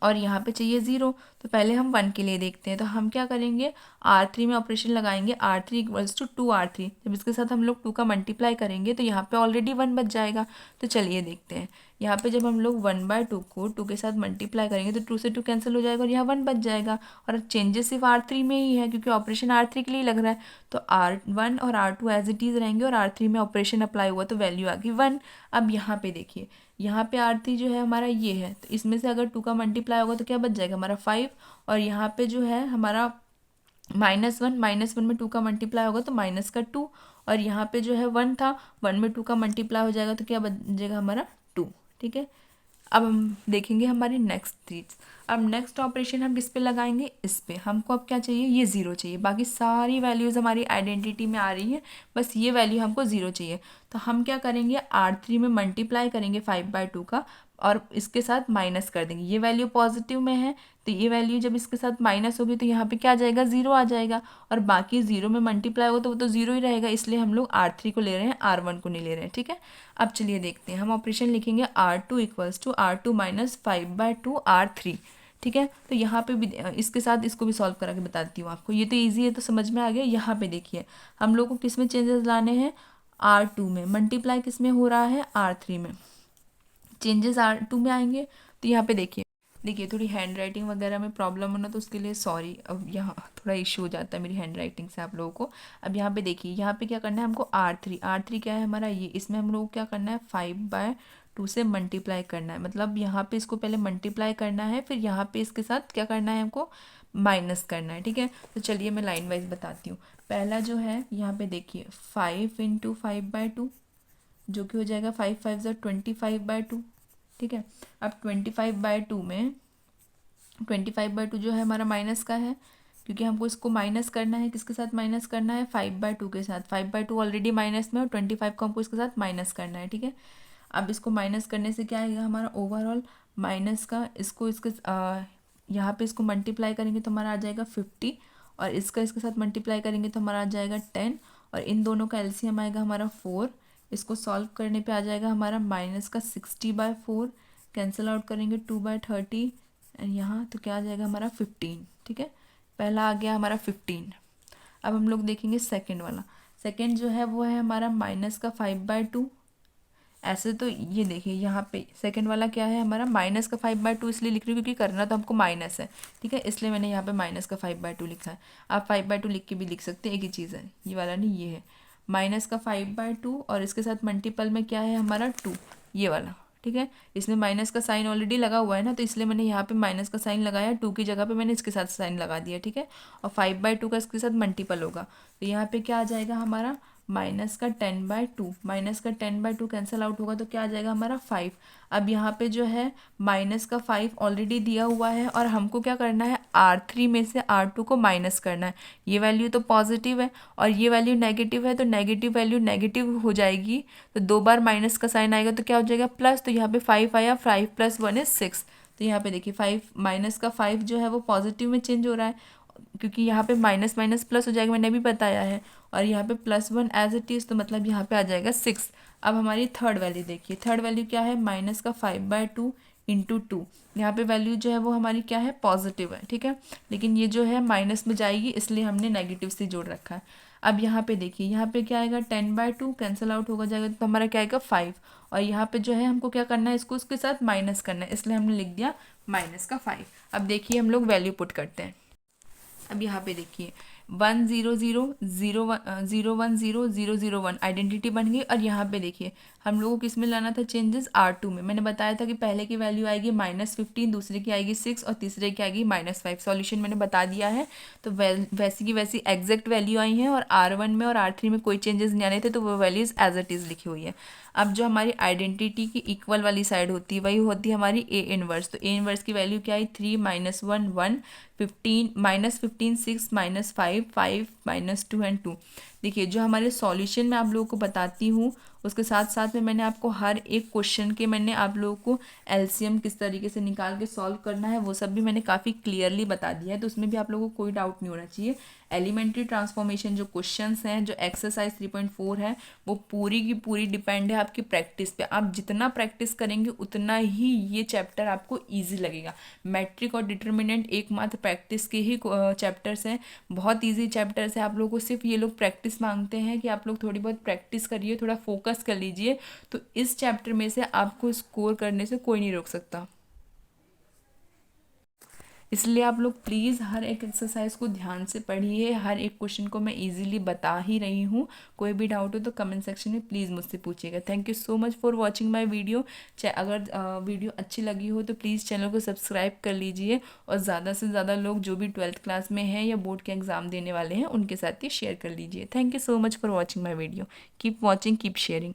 और यहाँ पे चाहिए 0। तो पहले हम 1 के लिए देखते हैं। तो हम क्या करेंगे, R3 में ऑपरेशन लगाएंगे, R3 = 2R3। जब इसके साथ हम लोग 2 का मल्टीप्लाई करेंगे तो यहाँ पे ऑलरेडी 1 बच जाएगा। तो चलिए देखते हैं, यहाँ पे जब हम लोग 1/2 को 2 के साथ मल्टीप्लाई करेंगे तो 2 से 2 कैंसिल हो जाएगा और यहाँ 1 बच जाएगा। और चेंजेस सिर्फ R3 में ही है क्योंकि ऑपरेशन R3 के लिए लग रहा है। तो R1 और R2 एज इट इज़ रहेंगे और R3 में ऑपरेशन अप्लाई हुआ तो वैल्यू आ गई 1। अब यहाँ पे देखिए, यहाँ पे R3 जो है हमारा ये है, तो इसमें से अगर 2 का मल्टीप्लाई होगा तो क्या बच जाएगा हमारा 5। और यहाँ पे जो है हमारा -1 में 2 का मल्टीप्लाई होगा तो -2। और यहाँ पे जो है 1 था, 1 में 2 का मल्टीप्लाई हो जाएगा तो क्या बचेगा हमारा 2, ठीक है। अब हम देखेंगे हमारी नेक्स्ट चीज। अब नेक्स्ट ऑपरेशन हम किस पे लगाएंगे, इस पे। हमको अब क्या चाहिए, ये 0 चाहिए। बाकी सारी वैल्यूज़ हमारी आइडेंटिटी में आ रही है, बस ये वैल्यू हमको 0 चाहिए। तो हम क्या करेंगे, R3 में मल्टीप्लाई करेंगे 5/2 का और इसके साथ माइनस कर देंगे। ये वैल्यू पॉजिटिव में है तो ये वैल्यू जब इसके साथ माइनस होगी तो यहाँ पे क्या आ जाएगा, 0 आ जाएगा। और बाकी 0 में मल्टीप्लाई होगा तो वो तो 0 ही रहेगा, इसलिए हम लोग R3 को ले रहे हैं, R1 को नहीं ले रहे हैं, ठीक है। अब चलिए देखते हैं, हम ऑपरेशन लिखेंगे R2 = R2 - 5/2 R3, ठीक है। तो यहाँ पे भी इसके साथ इसको भी सॉल्व करा के बताती हूँ आपको, ये तो ईजी है तो समझ में आ गया। यहाँ पे देखिए हम लोग को किस में चेंजेस लाने हैं, R2 में। मल्टीप्लाई किस में हो रहा है, R3 में। चेंजेस R2 में आएंगे तो यहाँ पे देखिए थोड़ी हैंड राइटिंग वगैरह में प्रॉब्लम होना तो उसके लिए सॉरी। अब यहाँ थोड़ा इशू हो जाता है मेरी हैंड राइटिंग से आप लोगों को। अब यहाँ पे देखिए, यहाँ पे क्या करना है हमको, R3 क्या है हमारा ये, इसमें हम लोगों को क्या करना है, 5/2 से मल्टीप्लाई करना है। मतलब यहाँ पे इसको पहले मल्टीप्लाई करना है, फिर यहाँ पे इसके साथ क्या करना है हमको, माइनस करना है, ठीक है। तो चलिए मैं लाइन वाइज बताती हूँ। पहला जो है यहाँ पे देखिए 5 × 5/2 जो कि हो जाएगा 5 × 5 = 25/2, ठीक है। अब 25/2 में 25/2 जो है हमारा माइनस का है, क्योंकि हमको इसको माइनस करना है, किसके साथ माइनस करना है, 5/2 के साथ। 5/2 ऑलरेडी माइनस में और 25 को हमको इसके साथ माइनस करना है, ठीक है। अब इसको माइनस करने से क्या आएगा हमारा ओवरऑल माइनस का, इसको इसके यहाँ पे इसको मल्टीप्लाई करेंगे तो हमारा आ जाएगा 50 और इसका इसके साथ मल्टीप्लाई करेंगे तो हमारा आ जाएगा 10 और इन दोनों का एलसीएम आएगा हमारा 4। इसको सॉल्व करने पे आ जाएगा हमारा -60/4, कैंसिल आउट करेंगे 2/30 एंड यहाँ तो क्या आ जाएगा हमारा 15, ठीक है। पहला आ गया हमारा 15। अब हम लोग देखेंगे सेकंड वाला। सेकंड जो है वो है हमारा -5/2। ऐसे तो ये देखिए यहाँ पे सेकंड वाला क्या है हमारा, -5/2 इसलिए लिख रही हूँ क्योंकि करना तो हमको माइनस है, ठीक है, इसलिए मैंने यहाँ पे -5/2 लिखा है। आप 5/2 लिख के भी लिख सकते हैं, एक ही चीज़ है, ये वाला नहीं, ये है -5/2 और इसके साथ मल्टीपल में क्या है हमारा 2, ये वाला, ठीक है। इसमें माइनस का साइन ऑलरेडी लगा हुआ है ना, तो इसलिए मैंने यहाँ पे माइनस का साइन लगाया, 2 की जगह पे मैंने इसके साथ साइन लगा दिया, ठीक है। और 5/2 का इसके साथ मल्टीपल होगा तो यहाँ पे क्या आ जाएगा हमारा -10/2, -10/2 कैंसिल आउट होगा तो क्या आ जाएगा हमारा 5। अब यहाँ पे जो है -5 ऑलरेडी दिया हुआ है और हमको क्या करना है, R3 में से R2 को माइनस करना है। ये वैल्यू तो पॉजिटिव है और ये वैल्यू नेगेटिव है, तो नेगेटिव वैल्यू नेगेटिव हो जाएगी, तो 2 बार माइनस का साइन आएगा तो क्या हो जाएगा प्लस। तो यहाँ पे 5 आया, 5 + 1 = 6। तो यहाँ पे देखिए 5 -5 जो है वो पॉजिटिव में चेंज हो रहा है, क्योंकि यहाँ पे माइनस माइनस प्लस हो जाएगा, मैंने भी बताया है, और यहाँ पे +1 एज इट इज़, तो मतलब यहाँ पे आ जाएगा 6। अब हमारी थर्ड वैल्यू देखिए, थर्ड वैल्यू क्या है, माइनस का 5/2 इंटू 2। यहाँ पे वैल्यू जो है वो हमारी क्या है, पॉजिटिव है, ठीक है, लेकिन ये जो है माइनस में जाएगी, इसलिए हमने नेगेटिव से जोड़ रखा है। अब यहाँ पे देखिए, यहाँ पे क्या आएगा, 10/2 कैंसिल आउट होगा जाएगा, तो हमारा क्या आएगा 5, और यहाँ पे जो है हमको क्या करना है, इसको उसके साथ माइनस करना है, इसलिए हमने लिख दिया -5। अब देखिए हम लोग वैल्यू पुट करते हैं। अब यहाँ पे देखिए 100 0 1 0 0 1 आइडेंटिटी बन गई, और यहाँ पे देखिए हम लोगों को किस में लाना था चेंजेस, R2 में। मैंने बताया था कि पहले की वैल्यू आएगी -15, दूसरे की आएगी 6, और तीसरे की आएगी -5। सॉल्यूशन मैंने बता दिया है, तो वैसी की वैसी एग्जैक्ट वैल्यू आई है, और R1 में और R3 में कोई चेंजेस नहीं आने थे, तो वो वैल्यूज एज इट इज़ लिखी हुई है। अब जो हमारी आइडेंटिटी की इक्वल वाली साइड होती है वही होती है हमारी A इनवर्स। तो A इनवर्स की वैल्यू क्या आई, 3 -1 1 15 -15 6 -5 5 -2 एंड 2। देखिए जो हमारे सॉल्यूशन में आप लोगों को बताती हूँ, उसके साथ साथ में मैंने आपको हर एक क्वेश्चन के मैंने आप लोगों को एलसीएम किस तरीके से निकाल के सॉल्व करना है वो सब भी मैंने काफ़ी क्लियरली बता दिया है, तो उसमें भी आप लोगों को कोई डाउट नहीं होना चाहिए। एलिमेंट्री ट्रांसफॉर्मेशन जो क्वेश्चंस हैं, जो एक्सरसाइज 3.4 है, वो पूरी की पूरी डिपेंड है आपकी प्रैक्टिस पे। आप जितना प्रैक्टिस करेंगे उतना ही ये चैप्टर आपको ईजी लगेगा। मैट्रिक और डिटर्मिनेंट एकमात्र प्रैक्टिस के ही चैप्टर्स हैं, बहुत ईजी चैप्टर्स है। आप लोगों को सिर्फ ये लोग प्रैक्टिस मांगते हैं कि आप लोग थोड़ी बहुत प्रैक्टिस करिए, थोड़ा फोकस कर लीजिए, तो इस चैप्टर में से आपको स्कोर करने से कोई नहीं रोक सकता। इसलिए आप लोग प्लीज़ हर एक एक्सरसाइज को ध्यान से पढ़िए, हर एक क्वेश्चन को मैं इजीली बता ही रही हूँ। कोई भी डाउट हो तो कमेंट सेक्शन में प्लीज़ मुझसे पूछिएगा। Thank you so much for watching my video. अगर वीडियो अच्छी लगी हो तो प्लीज़ चैनल को सब्सक्राइब कर लीजिए, और ज़्यादा से ज़्यादा लोग जो भी 12th क्लास में हैं या बोर्ड के एग्ज़ाम देने वाले हैं उनके साथ ही शेयर कर लीजिए। Thank you so much for watching my video. Keep watching, keep sharing.